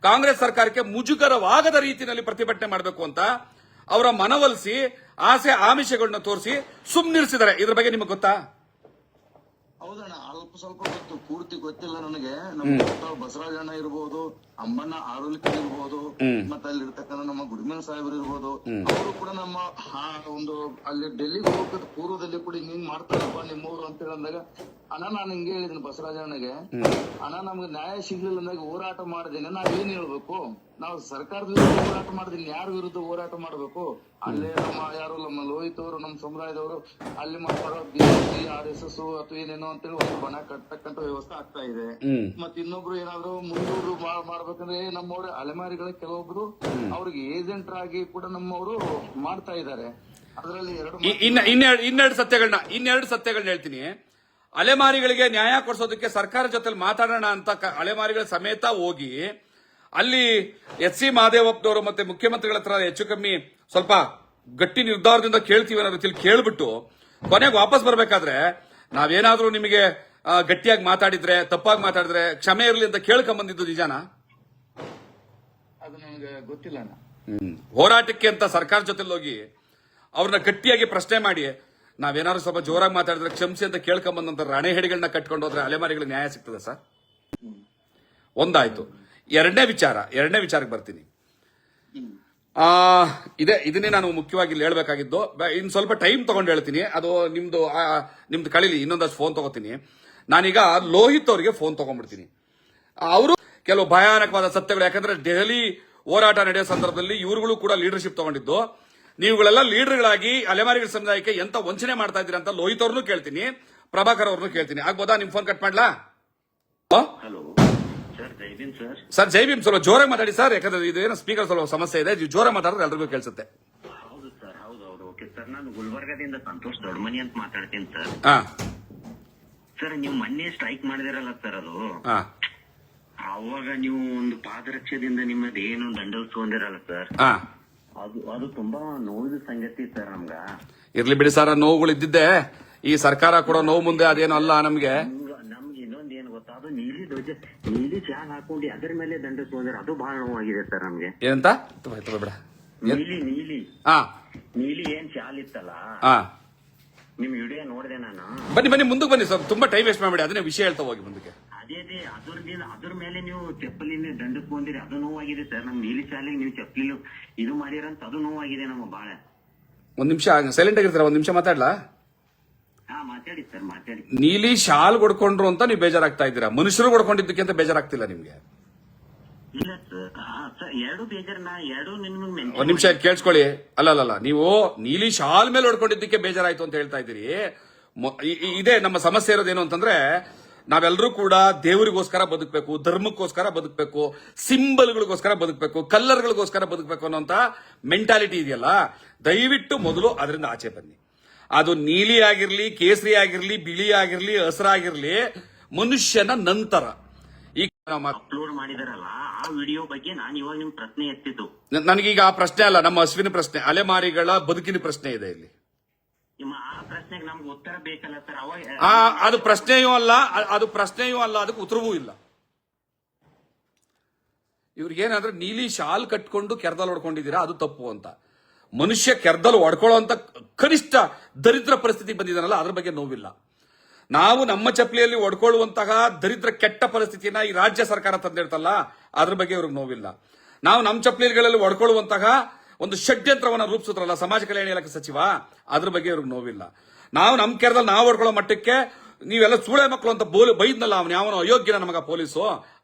ಕಾಂಗ್ರೆಸ್ ಸರ್ಕಾರಕ್ಕೆ ಮುಜುಗರವಾಗದ ರೀತಿಯಲ್ಲಿ ಪ್ರತಿಭಟನೆ ಮಾಡಬೇಕು ಅಂತ ಅವರ ಮನವೊಲಿಸಿ ಆಸೆ ಆಮಿಷಗಳನ್ನ ತೋರಿಸಿ ಸುಮ್ಮನಿರಿಸಿದ್ದಾರೆ. ಇದ್ರ ಬಗ್ಗೆ ನಿಮಗೆ ಗೊತ್ತಾ? ಹೌದಣ್ಣ, ಅಲ್ಪ ಸ್ವಲ್ಪ ಗೊತ್ತು, ಪೂರ್ತಿ ಗೊತ್ತಿಲ್ಲ ನನಗೆ. ನಮ್ಮ ಬಸವರಾಜಣ್ಣ ಇರ್ಬೋದು, ಅಂಬಣ್ಣ ಆರೋಲಿಕರ್ ಇರ್ಬೋದು, ಮತ್ತೆ ಅಲ್ಲಿ ಇರ್ತಕ್ಕಂಥ ನಮ್ಮ ಗುಡಿಮೇಲ್ ಸಾಹೇಬರು ಇರ್ಬೋದು, ಅವರು ಕೂಡ ನಮ್ಮ ಒಂದು ಅಲ್ಲಿ ಡೆಲ್ಲಿಗೆ ಹೋಗದ ಪೂರ್ವದಲ್ಲಿ ಕೂಡ ಹಿಂಗ್ ಮಾಡ್ತಾರಪ್ಪ ನಿಮ್ಮೂರು ಅಂತ ಹೇಳಿದಾಗ, ಅಣ್ಣ ನಾನು ಹಿಂಗೆ ಹೇಳಿದ್ದೀನಿ ಬಸವರಾಜಣ್ಣಗೆ, ಅಣ್ಣ ನಮ್ಗೆ ನ್ಯಾಯ ಸಿಗ್ಲಿಲ್ಲ ಅಂದಾಗ ಹೋರಾಟ ಮಾಡಿದ್ದೀನಿ. ನಾವ್ ಏನ್ ಹೇಳ್ಬೇಕು? ನಾವು ಸರ್ಕಾರದ ವಿರುದ್ಧ ಹೋರಾಟ ಮಾಡಿದೀನಿ, ಯಾರ ವಿರುದ್ಧ ಹೋರಾಟ ಮಾಡ್ಬೇಕು? ಅಲ್ಲೇ ನಮ್ಮ ಯಾರು ನಮ್ಮ ಲೋಹಿತ್ ಅವರು, ನಮ್ಮ ಸಮುದಾಯದವರು ಅಲ್ಲಿ ಮಾಡ್ತಾರೋ BJP RSS ಅಥವಾ ಏನೇನೋ ಅಂತೇಳಿ ಒಂದು ಬಣ ಕಟ್ಟತಕ್ಕಂತ ವ್ಯವಸ್ಥೆ ಆಗ್ತಾ ಇದೆ. ಮತ್ ಇನ್ನೊಬ್ರು ಏನಾದ್ರು ಮುಂದೂರು ಮಾಡ್ಬೇಕಂದ್ರೆ ನಮ್ಮವ್ರ ಅಲೆಮಾರಿಗಳ ಕೆಲವೊಬ್ರು ಅವ್ರಿಗೆ ಏಜೆಂಟ್ ಆಗಿ ಕೂಡ ನಮ್ಮವರು ಮಾಡ್ತಾ ಇದ್ದಾರೆ. ಅದರಲ್ಲಿ ಇನ್ನೆರಡು ಸತ್ಯಗಳನ್ನ ಹೇಳ್ತೀನಿ. ಅಲೆಮಾರಿಗಳಿಗೆ ನ್ಯಾಯ ಕೊಡಿಸೋದಕ್ಕೆ ಸರ್ಕಾರ ಜೊತೆ ಮಾತಾಡೋಣ ಅಂತ ಅಲೆಮಾರಿಗಳ ಸಮೇತ ಹೋಗಿ ಅಲ್ಲಿ SC ಮಹದೇವಪ್ಪನವರು ಮತ್ತೆ ಮುಖ್ಯಮಂತ್ರಿಗಳ ಹತ್ರ ಹೆಚ್ಚು ಕಮ್ಮಿ ಸ್ವಲ್ಪ ಗಟ್ಟಿ ನಿರ್ಧಾರದಿಂದ ಕೇಳ್ತೀವಿ ಅನ್ನೋ ರೀತಿಯಲ್ಲಿ ಕೇಳ್ಬಿಟ್ಟು ಕೊನೆಗೆ ವಾಪಸ್ ಬರ್ಬೇಕಾದ್ರೆ ನಾವೇನಾದ್ರೂ ನಿಮಗೆ ಗಟ್ಟಿಯಾಗಿ ಮಾತಾಡಿದ್ರೆ, ತಪ್ಪಾಗಿ ಮಾತಾಡಿದ್ರೆ ಕ್ಷಮೆ ಇರಲಿ ಅಂತ ಕೇಳ್ಕೊಂಬಂದಿದ್ದು ನಿಜಾನಾ? ಅದು ನನಗೆ ಗೊತ್ತಿಲ್ಲ. ಹೋರಾಟಕ್ಕೆ ಅಂತ ಸರ್ಕಾರ ಜೊತೆ ಹೋಗಿ ಅವ್ರನ್ನ ಗಟ್ಟಿಯಾಗಿ ಪ್ರಶ್ನೆ ಮಾಡಿ ನಾವೇನಾದ್ರು ಸ್ವಲ್ಪ ಜೋರಾಗಿ ಮಾತಾಡಿದ್ರೆ ಕ್ಷಮಿಸಿ ಅಂತ ಕೇಳ್ಕೊಂಬಂದಂತ ರಣೆಹೆಡಿಗಳನ್ನ ಕಟ್ಕೊಂಡು ಹೋದ್ರೆ ಅಲೆಮಾರಿಗಳಿಗೆ ನ್ಯಾಯ ಸಿಗ್ತದೆ ಸರ್? ಒಂದಾಯ್ತು. ಎರಡನೇ ವಿಚಾರಕ್ಕೆ ಬರ್ತೀನಿ. ಇದನ್ನೇ ನಾನು ಮುಖ್ಯವಾಗಿ ಇಲ್ಲಿ ಹೇಳ್ಬೇಕಾಗಿದ್ದು. ಇನ್ ಸ್ವಲ್ಪ ಟೈಮ್ ತಗೊಂಡು ಹೇಳ್ತೀನಿ. ಅದು ನಿಮ್ದು ಕಳೀಲಿ, ಇನ್ನೊಂದಷ್ಟು ಫೋನ್ ತಗೋತೀನಿ. ನಾನೀಗ ಲೋಹಿತ್ ಅವರಿಗೆ ಫೋನ್ ತಗೊಂಡ್ಬಿಡ್ತೀನಿ. ಅವರು ಕೆಲವು ಭಯಾನಕವಾದ ಸತ್ಯಗಳು, ಯಾಕಂದ್ರೆ ದೆಹಲಿ ಹೋರಾಟ ನಡೆಯೋ ಸಂದರ್ಭದಲ್ಲಿ ಇವರುಗಳು ಕೂಡ ಲೀಡರ್ಶಿಪ್ ತಗೊಂಡಿದ್ದು. ನೀವುಗಳೆಲ್ಲ ಲೀಡರ್ಗಳಾಗಿ ಅಲೆಮಾರಿಗಳ ಸಮುದಾಯಕ್ಕೆ ಎಂತ ವಂಚನೆ ಮಾಡ್ತಾ ಇದ್ದೀರಾ ಅಂತ ಲೋಹಿತ್ ಅವ್ರನ್ನೂ ಕೇಳ್ತೀನಿ, ಪ್ರಭಾಕರ್ ಅವ್ರನ್ನೂ ಕೇಳ್ತೀನಿ. ಆಗ್ಬೋದಾ? ನಿಮ್ ಫೋನ್ ಕಟ್ ಮಾಡ್ಲಾ? ಹಲೋ ಸರ್, ಜೈ ಭೀಮ್. ಸ್ವಲ್ಪ ಜೋರಾಗಿ ಮಾತಾಡಿ ಸರ್, ಯಾಕಂದ್ರೆ ಇದೇನೋ ಸ್ಪೀಕರ್ ಸ್ವಲ್ಪ ಸಮಸ್ಯೆ ಇದೆ. ಜೋರಾಗಿ ಮಾತಾಡಿದ್ರೆ ಎಲ್ರಿಗೂ ಕೇಳಿಸುತ್ತೆ. ಹೌದು ಸರ್, ಹೌದು. ಓಕೆ ಸರ್, ನಾನು ಗುಲ್ಬರ್ಗದಿಂದ ಸಂತೋಷ್ ದೊಡ್ಡಮನಿ ಅಂತ ಮಾತಾಡ್ತೀನಿ ಸರ್. ಸರ್, ನೀವು ಮೊನ್ನೆ ಸ್ಟ್ರೈಕ್ ಮಾಡಿದಿರಲ್ಲ ಸರ್, ಅದು ಅವಾಗ ನೀವು ಒಂದು ಪಾದರಕ್ಷೆದಿಂದ ನಿಮ್ಮದು ಏನು ದಂಡಲ್ಸ್ಕೊಂಡಿರಲ್ಲ ಸರ್, ಅದು ತುಂಬಾ ನೋವಿದ ಸಂಗತಿ ಸರ್ ನಮ್ಗ. ಇರ್ಲಿ ಬಿಡಿ ಸರ್, ನೋವುಗಳು ಇದ್ದಿದ್ದೆ. ಈ ಸರ್ಕಾರ ಕೊಡೋ ನೋವು ಮುಂದೆ ಅದೇನು ಅಲ್ಲ ನಮ್ಗೆ. ನಮ್ಗೆ ಇನ್ನೊಂದ್ ಏನ್ ಗೊತ್ತಾ, ಅದು ನೀಲಿ ಚಾಲ್ ಹಾಕೊಂಡು ಅದರ ಮೇಲೆ ದಂಡಸ್ಕೊಂಡ್ರೆ ಅದು ಬಹಳ ನೋವಾಗಿದೆ ಸರ್ ನಮ್ಗೆ. ಏನಂತ ಬಿಡ, ನೀಲಿ ಏನ್ ಚಾಲ್ ಇತ್ತಲ್ಲ, ನಿಮ್ ವಿಡಿಯೋ ನೋಡಿದೆ ನಾನು. ಬನ್ನಿ ಮುಂದಕ್ಕೆ ಬನ್ನಿ ಸರ್, ತುಂಬಾ ಟೈಮ್ ವೇಸ್ಟ್ ಮಾಡ್ಬೇಡಿ, ಅದನ್ನೇ ವಿಷಯ ಹೇಳ್ತಾ ಹೋಗಿ ಮುಂದಕ್ಕೆ. ಅದ್ರ ಮೇಲೆ ನೀವು ಚಪ್ಪಲಿನ ದಂಡಸ್ಕೊಂಡಿರಿ, ಅದು ನೋವಾಗಿದೆ ಸರ್. ನಮ್ ನೀಲಿ ಶಾಲೆಗೆ ನೀವು ಚಪ್ಪಲಿ ಇದು ಮಾಡಿರಂತ ಅದು ನೋವಾಗಿದೆ ನಮ್ಗೆ ಬಾಳ. ಒಂದ್ ನಿಮಿಷ ಸೈಲೆಂಟ್ ಆಗಿರ್ತಾರ, ಒಂದ್ ನಿಮಿಷ ಮಾತಾಡ್ಲಾ? ಮಾತಾಡಿ ಸರ್, ಮಾತಾಡಿ. ನೀಲಿ ಶಾಲ್ ಹೊಡ್ಕೊಂಡ್ರು ಅಂತ ನೀವು ಬೇಜಾರಾಗ್ತಾ ಇದ್ದೀರಾ, ಮನುಷ್ಯರು ಹೊಡ್ಕೊಂಡಿದ್ದಕ್ಕೆ ಅಂತ ಬೇಜಾರಾಗ್ತಿಲ್ಲ ನಿಮ್ಗೆ? ಇಲ್ಲ ಸರ್, ಎರಡು ಬೇಜಾರ, ಎರಡು ನಿಮ್ಗೆ ಒಂದ್ ನಿಮಿಷ ಕೇಳಿಸ್ಕೊಳ್ಳಿ. ಅಲ್ಲ, ನೀವು ನೀಲಿ ಶಾಲ್ ಮೇಲೆ ಹೊಡ್ಕೊಂಡಿದ್ದಕ್ಕೆ ಬೇಜಾರಾಯ್ತು ಅಂತ ಹೇಳ್ತಾ ಇದ್ದೀರಿ. ಇದೇ ನಮ್ಮ ಸಮಸ್ಯೆ ಇರೋದೇನು ಅಂತಂದ್ರೆ, ನಾವೆಲ್ಲರೂ ಕೂಡ ದೇವರಿಗೋಸ್ಕರ ಬದುಕಬೇಕು, ಧರ್ಮಕ್ಕೋಸ್ಕರ ಬದುಕಬೇಕು, ಸಿಂಬಲ್ಗಳಿಗೋಸ್ಕರ ಬದುಕಬೇಕು, ಕಲ್ಲರ್ಗಳಿಗೋಸ್ಕರ ಬದುಕಬೇಕು ಅನ್ನೋಂತ ಮೆಂಟಾಲಿಟಿ ಇದೆಯಲ್ಲ, ದಯವಿಟ್ಟು ಮೊದಲು ಅದರಿಂದ ಆಚೆ ಬನ್ನಿ. ಅದು ನೀಲಿ ಆಗಿರ್ಲಿ, ಕೇಸರಿ ಆಗಿರ್ಲಿ, ಬಿಳಿ ಆಗಿರ್ಲಿ, ಹಸಿರಾಗಿರ್ಲಿ, ಮನುಷ್ಯನ ನಂತರ. ಈಗ ಅಪ್ಲೋಡ್ ಮಾಡಿದಾರಲ್ಲ ಆ ವಿಡಿಯೋ ಬಗ್ಗೆ ನಾನು ಇವಾಗ ನಿಮ್ ಪ್ರಶ್ನೆ ಎತ್ತಿದ್ದು. ನನಗೀಗ ಆ ಪ್ರಶ್ನೆ ಅಲ್ಲ, ನಮ್ಮ ಹಸುವಿನ ಪ್ರಶ್ನೆ, ಅಲೆಮಾರಿಗಳ ಬದುಕಿನ ಪ್ರಶ್ನೆ ಇದೆ ಇಲ್ಲಿ. ಆ ಪ್ರಶ್ನೆಗೆ ನಮ್ಗೆ ಉತ್ತರ ಬೇಕಲ್ಲ ಸರ್. ಅದು ಪ್ರಶ್ನೆಯೂ ಅಲ್ಲ, ಅದಕ್ಕೆ ಉತ್ತರವೂ ಇಲ್ಲ. ಇವ್ರಿಗೇನಾದ್ರೆ ನೀಲಿ ಶಾಲ್ ಕಟ್ಕೊಂಡು ಕೆರ್ದಲ್ಲಿ ಹೊಡ್ಕೊಂಡಿದ್ದೀರಾ, ಅದು ತಪ್ಪು ಅಂತ. ಮನುಷ್ಯ ಕೆರ್ದಲ್ಲಿ ಹೊಡ್ಕೊಳ್ಳೋ ಅಂತ ಕನಿಷ್ಠ ದರಿದ್ರ ಪರಿಸ್ಥಿತಿ ಬಂದಿದ್ದಾನಲ್ಲ, ಅದ್ರ ಬಗ್ಗೆ ನೋವಿಲ್ಲ. ನಾವು ನಮ್ಮ ಚಪ್ಪಲಿಯಲ್ಲಿ ಹೊಡ್ಕೊಳ್ಳುವಂತಹ ದರಿದ್ರ ಕೆಟ್ಟ ಪರಿಸ್ಥಿತಿಯನ್ನ ಈ ರಾಜ್ಯ ಸರ್ಕಾರ ತಂದಿರ್ತಲ್ಲ, ಅದ್ರ ಬಗ್ಗೆ ಇವ್ರಿಗೆ ನೋವಿಲ್ಲ. ನಾವು ನಮ್ಮ ಚಪ್ಪಲಿಗಳಲ್ಲಿ ಹೊಡ್ಕೊಳ್ಳುವಂತಹ ಒಂದು ಷಡ್ಯಂತ್ರವನ್ನ ರೂಪಿಸಿದ್ರಲ್ಲ ಸಮಾಜ ಕಲ್ಯಾಣ ಇಲಾಖೆ ಸಚಿವ, ಅದ್ರ ಬಗ್ಗೆ ಇವ್ರಿಗೆ ನೋವಿಲ್ಲ. ನಾವು ನಮ್ಮ ಕೆರದಲ್ಲಿ ನಾವು ಹೊಡ್ಕೊಳ್ಳೋ ಮಟ್ಟಕ್ಕೆ ನೀವೆಲ್ಲ ಸೂಳೆ ಮಕ್ಕಳು ಅಂತ ಬೈದ್ನಲ್ಲ, ಅವನು ಯಾವನೋ ಅಯೋಗ್ಯನ ನಮಗ ಪೊಲೀಸು,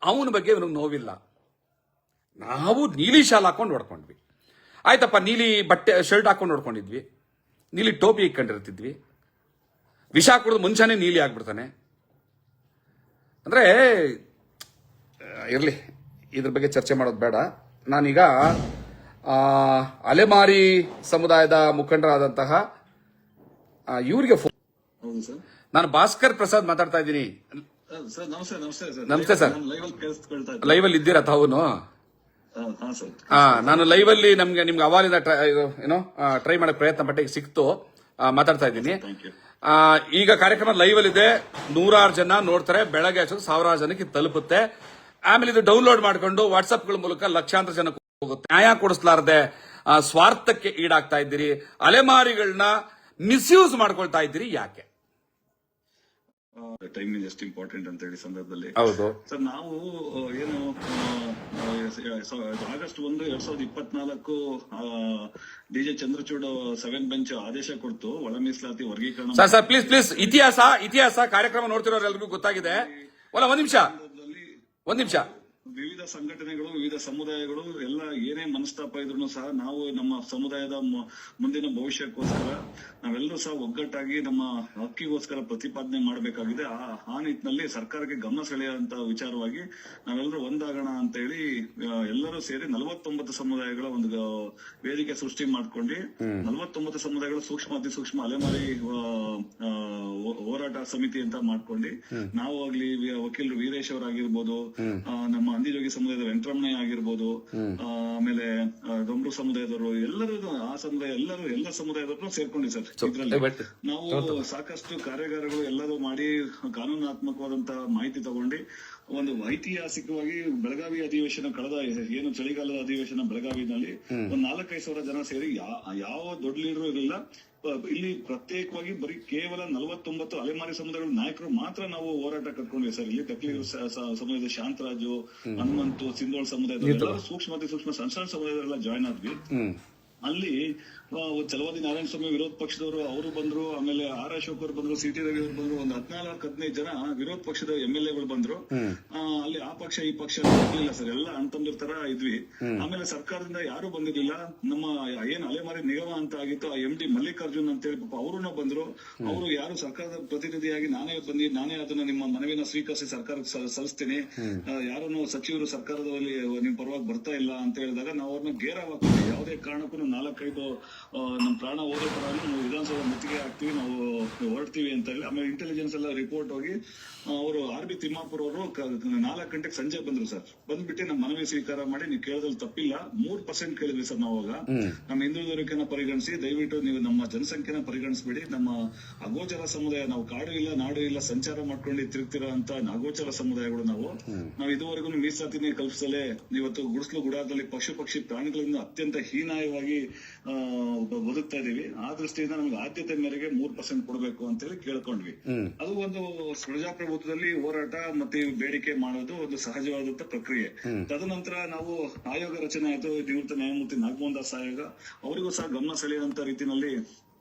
ಅವನ ಬಗ್ಗೆ ಇವ್ರಿಗೆ ನೋವಿಲ್ಲ. ನಾವು ನೀಲಿ ಶಾಲ್ ಹಾಕೊಂಡು ಹೊಡ್ಕೊಂಡ್ವಿ, ಆಯ್ತಪ್ಪ. ನೀಲಿ ಬಟ್ಟೆ ಶರ್ಟ್ ಹಾಕೊಂಡು ಹೊಡ್ಕೊಂಡಿದ್ವಿ, ನೀಲಿ ಟೋಪಿ ಇಟ್ಕೊಂಡಿರ್ತಿದ್ವಿ. ವಿಷ ಕುಡಿದು ಮುಂಚಾನೆ ನೀಲಿ ಆಗ್ಬಿಡ್ತಾನೆ ಅಂದ್ರೆ, ಇರ್ಲಿ, ಇದ್ರ ಬಗ್ಗೆ ಚರ್ಚೆ ಮಾಡೋದು ಬೇಡ. ನಾನೀಗ ಅಲೆಮಾರಿ ಸಮುದಾಯದ ಮುಖಂಡರಾದಂತಹ ಇವರಿಗೆ ನಾನು ಭಾಸ್ಕರ್ ಪ್ರಸಾದ್ ಮಾತಾಡ್ತಾ ಇದ್ದೀನಿ. ಸರ್ ನಮಸ್ತೆ ಸರ್. ನಮಸ್ತೆ ಸರ್. ಲೈವ್ ಅಲ್ಲಿ ಇದ್ದೀರಾ ತಾವುನು? ನಾನು ಲೈವ್ ಅಲ್ಲಿ ನಿಮ್ಗೆ ಅವಾಲಿಂದ ಟ್ರೈ ಮಾಡಕ್ ಪ್ರಯತ್ನ ಪಟ್ಟೆ, ಈಗ ಸಿಕ್ತು, ಮಾತಾಡ್ತಾ ಇದ್ದೀನಿ. ಈಗ ಕಾರ್ಯಕ್ರಮ ಲೈವ್ ಅಲ್ಲಿ ಇದೆ, 100 ಜನ ನೋಡ್ತಾರೆ, ಬೆಳಗ್ಗೆ 1000 ಜನಕ್ಕೆ ತಲುಪುತ್ತೆ. ಆಮೇಲೆ ಇದು ಡೌನ್ಲೋಡ್ ಮಾಡ್ಕೊಂಡು ವಾಟ್ಸ್ಆಪ್ಗಳ ಮೂಲಕ ಲಕ್ಷಾಂತರ ಜನ ಹೋಗುತ್ತೆ. ನ್ಯಾಯ ಕೊಡಿಸಲಾರದೆ ಸ್ವಾರ್ಥಕ್ಕೆ ಈಡಾಗ್ತಾ ಇದ್ದೀರಿ, ಅಲೆಮಾರಿಗಳನ್ನ ಮಿಸ್ಯೂಸ್ ಮಾಡ್ಕೊಳ್ತಾ ಇದ್ದೀರಿ, ಯಾಕೆ? ಟೈಮ್ ಇಸ್ ಜಸ್ಟ್ ಇಂಪಾರ್ಟೆಂಟ್ ಅಂತ ಹೇಳಿ ಸಂದರ್ಭದಲ್ಲಿ ಹೌದು ಸರ್, ನಾವು ಏನು ಆಗಸ್ಟ್ 1, 2024 ಡಿಜೆ ಚಂದ್ರಚೂಡ್ 7 ಬೆಂಚ್ ಆದೇಶ ಕೊಡ್ತು ಒಳ ಮೀಸಲಾತಿ ವರ್ಗೀಕರಣ. ಸರ್ ಪ್ಲೀಸ್ ಇತಿಹಾಸ ಕಾರ್ಯಕ್ರಮ ನೋಡ್ತಿರೋರೆಲ್ರಿಗೂ ಗೊತ್ತಾಗಿದೆ. ಒಂದ್ ನಿಮಿಷ. ವಿವಿಧ ಸಂಘಟನೆಗಳು, ವಿವಿಧ ಸಮುದಾಯಗಳು ಎಲ್ಲ ಏನೇ ಮನಸ್ತಾಪ ಇದ್ರು ಸಹ ನಾವು ನಮ್ಮ ಸಮುದಾಯದ ಮುಂದಿನ ಭವಿಷ್ಯಕ್ಕೋಸ್ಕರ ನಾವೆಲ್ಲರೂ ಸಹ ಒಗ್ಗಟ್ಟಾಗಿ ನಮ್ಮ ಹಕ್ಕಿಗೋಸ್ಕರ ಪ್ರತಿಪಾದನೆ ಮಾಡಬೇಕಾಗಿದೆ. ಆ ನಿಟ್ಟಿನಲ್ಲಿ ಸರ್ಕಾರಕ್ಕೆ ಗಮನ ಸೆಳೆಯುವಂತ ವಿಚಾರವಾಗಿ ನಾವೆಲ್ಲರೂ ಒಂದಾಗೋಣ ಅಂತ ಹೇಳಿ ಎಲ್ಲರೂ ಸೇರಿ 49 ಸಮುದಾಯಗಳ ಒಂದು ವೇದಿಕೆ ಸೃಷ್ಟಿ ಮಾಡ್ಕೊಂಡು 49 ಸಮುದಾಯಗಳ ಸೂಕ್ಷ್ಮ ಅತಿ ಸೂಕ್ಷ್ಮ ಅಲೆಮಾರಿ ಹೋರಾಟ ಸಮಿತಿ ಅಂತ ಮಾಡ್ಕೊಂಡು ನಾವು ಆಗ್ಲಿ ವಕೀಲರು ವೀರೇಶ್ ಅವರಾಗಿರ್ಬೋದು, ನಮ್ಮ ಅಂದಿಜೋಗಿ ಸಮುದಾಯದ ವೆಂಕಟರಮಣಯ್ಯ ಆಗಿರ್ಬೋದು, ಆಮೇಲೆ ಡೊಂಬ್ರು ಸಮುದಾಯದವರು, ಎಲ್ಲರೂ ಆ ಸಮುದಾಯ ಎಲ್ಲ ಸಮುದಾಯದವರು ಸೇರ್ಕೊಂಡಿ ಸರ್. ಇದ್ರಲ್ಲಿ ನಾವು ಸಾಕಷ್ಟು ಕಾರ್ಯಾಗಾರಗಳು ಎಲ್ಲರೂ ಮಾಡಿ ಕಾನೂನಾತ್ಮಕವಾದಂತಹ ಮಾಹಿತಿ ತಗೊಂಡು ಒಂದು ಐತಿಹಾಸಿಕವಾಗಿ ಬೆಳಗಾವಿ ಅಧಿವೇಶನ ಕಳೆದ ಏನು ಚಳಿಗಾಲದ ಅಧಿವೇಶನ ಬೆಳಗಾವಿನಲ್ಲಿ ಒಂದು 4-5 ಜನ ಸೇರಿ ಯಾವ ದೊಡ್ಡ ಲೀಡರ್ ಇರಲಿಲ್ಲ. ಇಲ್ಲಿ ಪ್ರತ್ಯೇಕವಾಗಿ ಬರೀ ಕೇವಲ 49 ಅಲೆಮಾರಿ ಸಮುದಾಯಗಳ ನಾಯಕರು ಮಾತ್ರ ನಾವು ಹೋರಾಟ ಕಟ್ಕೊಂಡ್ವಿ ಸರ್. ಇಲ್ಲಿ ದಕ್ಲಿಗರ ಸಮುದಾಯದ ಶಾಂತರಾಜು, ಹನುಮಂತು, ಸಿಂಧೋಳ್ ಸಮುದಾಯದ ಸೂಕ್ಷ್ಮ ಅತಿ ಸೂಕ್ಷ್ಮ ಸಣ್ಣ ಸಮುದಾಯದವರೆಲ್ಲ ಜಾಯ್ನ್ ಆದ್ವಿ. ಅಲ್ಲಿ ಚಲವಾದಿ ನಾರಾಯಣ ಸ್ವಾಮಿ ವಿರೋಧ ಪಕ್ಷದವರು ಅವರು ಬಂದ್ರು, ಆಮೇಲೆ ಆರ್ ಅಶೋಕ್ ಅವರು ಬಂದ್ರು, ಸಿ ಟಿ ರವಿ ಅವರು ಬಂದ್ರು, ಒಂದು 14-15 ಜನ ವಿರೋಧ ಪಕ್ಷದ MLA ಬಂದ್ರು. ಅಲ್ಲಿ ಆ ಪಕ್ಷ ಈ ಪಕ್ಷ ಇರ್ಲಿಲ್ಲ ಸರ್, ಎಲ್ಲ ಅಣ್ತಂದಿರ ತರ ಇದ್ವಿ. ಆಮೇಲೆ ಸರ್ಕಾರದಿಂದ ಯಾರು ಬಂದಿರ್ಲಿಲ್ಲ. ನಮ್ಮ ಏನ್ ಅಲೆಮಾರಿ ನಿಗಮ ಅಂತ ಆಗಿತ್ತು, ಆ MD ಮಲ್ಲಿಕಾರ್ಜುನ್ ಅಂತ ಹೇಳಿ ಪಾಪ ಅವರು ಬಂದ್ರು. ಅವರು ಯಾರು ಸರ್ಕಾರದ ಪ್ರತಿನಿಧಿಯಾಗಿ ನಾನೇ ಅದನ್ನ ನಿಮ್ಮ ಮನವಿನ ಸ್ವೀಕರಿಸಿ ಸರ್ಕಾರಕ್ಕೆ ಸಲ್ಲಿಸ್ತೀನಿ, ಯಾರನ್ನು ಸಚಿವರು ಸರ್ಕಾರದಲ್ಲಿ ನಿಮ್ ಪರವಾಗಿ ಬರ್ತಾ ಇಲ್ಲ ಅಂತ ಹೇಳಿದಾಗ ನಾವು ಅವ್ರನ್ನ ಗೇರವಾಗ್ತೀವಿ. ಯಾವುದೇ ಕಾರಣಕ್ಕೂ 4-5 ನಮ್ ಪ್ರಾಣ ಹೋದ ತರ ನಾವು ವಿಧಾನಸಭಾ ಮುತ್ತಿಗೆ ಹಾಕ್ತಿವಿ, ನಾವು ಹೊರಡ್ತೀವಿ ಅಂತ ಹೇಳಿ. ಆಮೇಲೆ ಇಂಟೆಲಿಜೆನ್ಸ್ ಎಲ್ಲ ರಿಪೋರ್ಟ್ ಹೋಗಿ ಅವರು RB ತಿಮ್ಮಾಪುರ್ ಅವರು 4 ಗಂಟೆಗೆ ಸಂಜೆ ಬಂದ್ರು ಸರ್. ಬಂದ್ಬಿಟ್ಟು ನಮ್ಮ ಮನವಿ ಸ್ವೀಕಾರ ಮಾಡಿ, ನೀವು ಕೇಳೋದ್ರಲ್ಲಿ ತಪ್ಪಿಲ್ಲ, 3% ಕೇಳಿದ್ವಿ ಸರ್ ನಾವು. ಅವಾಗ ನಮ್ಮ ಹಿಂದುಳಿದವರಿಕೆನ ಪರಿಗಣಿಸಿ ದಯವಿಟ್ಟು ನೀವು ನಮ್ಮ ಜನಸಂಖ್ಯೆನ ಪರಿಗಣಿಸ್ಬಿಡಿ, ನಮ್ಮ ಅಗೋಚರ ಸಮುದಾಯ, ನಾವು ಕಾಡು ಇಲ್ಲ ನಾಡು ಇಲ್ಲ ಸಂಚಾರ ಮಾಡ್ಕೊಂಡು ತಿರುಗ್ತಿರೋ ಅಂತ ಅಗೋಚರ ಸಮುದಾಯಗಳು ನಾವು ಇದುವರೆಗೂ ಮೀಸಲಾತಿನೇ ಕಲ್ಪಿಸಲೇ ಇವತ್ತು ಗುಡಿಸ್ಲು ಗುಡಾರದಲ್ಲಿ ಪಕ್ಷಿ ಪ್ರಾಣಿಗಳಿಂದ ಅತ್ಯಂತ ಹೀನಾಯವಾಗಿ ಬದುಕ್ತಾ ಇದೀವಿ. ಆ ದೃಷ್ಟಿಯಿಂದ ನಮ್ಗೆ ಆದ್ಯತೆ ಮೇರೆಗೆ 3% ಕೊಡಬೇಕು ಅಂತ ಹೇಳಿ ಕೇಳ್ಕೊಂಡ್ವಿ. ಅದು ಒಂದು ಪ್ರಜಾಪ್ರಭುತ್ವದಲ್ಲಿ ಹೋರಾಟ ಮತ್ತೆ ಬೇಡಿಕೆ ಮಾಡೋದು ಒಂದು ಸಹಜವಾದಂತ ಪ್ರಕ್ರಿಯೆ. ತದನಂತರ ನಾವು ಆಯೋಗ ರಚನೆ ಆಯ್ತು, ನಿವೃತ್ತ ನ್ಯಾಯಮೂರ್ತಿ ನಾಗಮೋಹನ್ ದಾಸ್ ಆಯೋಗ. ಅವರಿಗೂ ಸಹ ಗಮನ ಸೆಳೆಯುವಂತ ರೀತಿನಲ್ಲಿ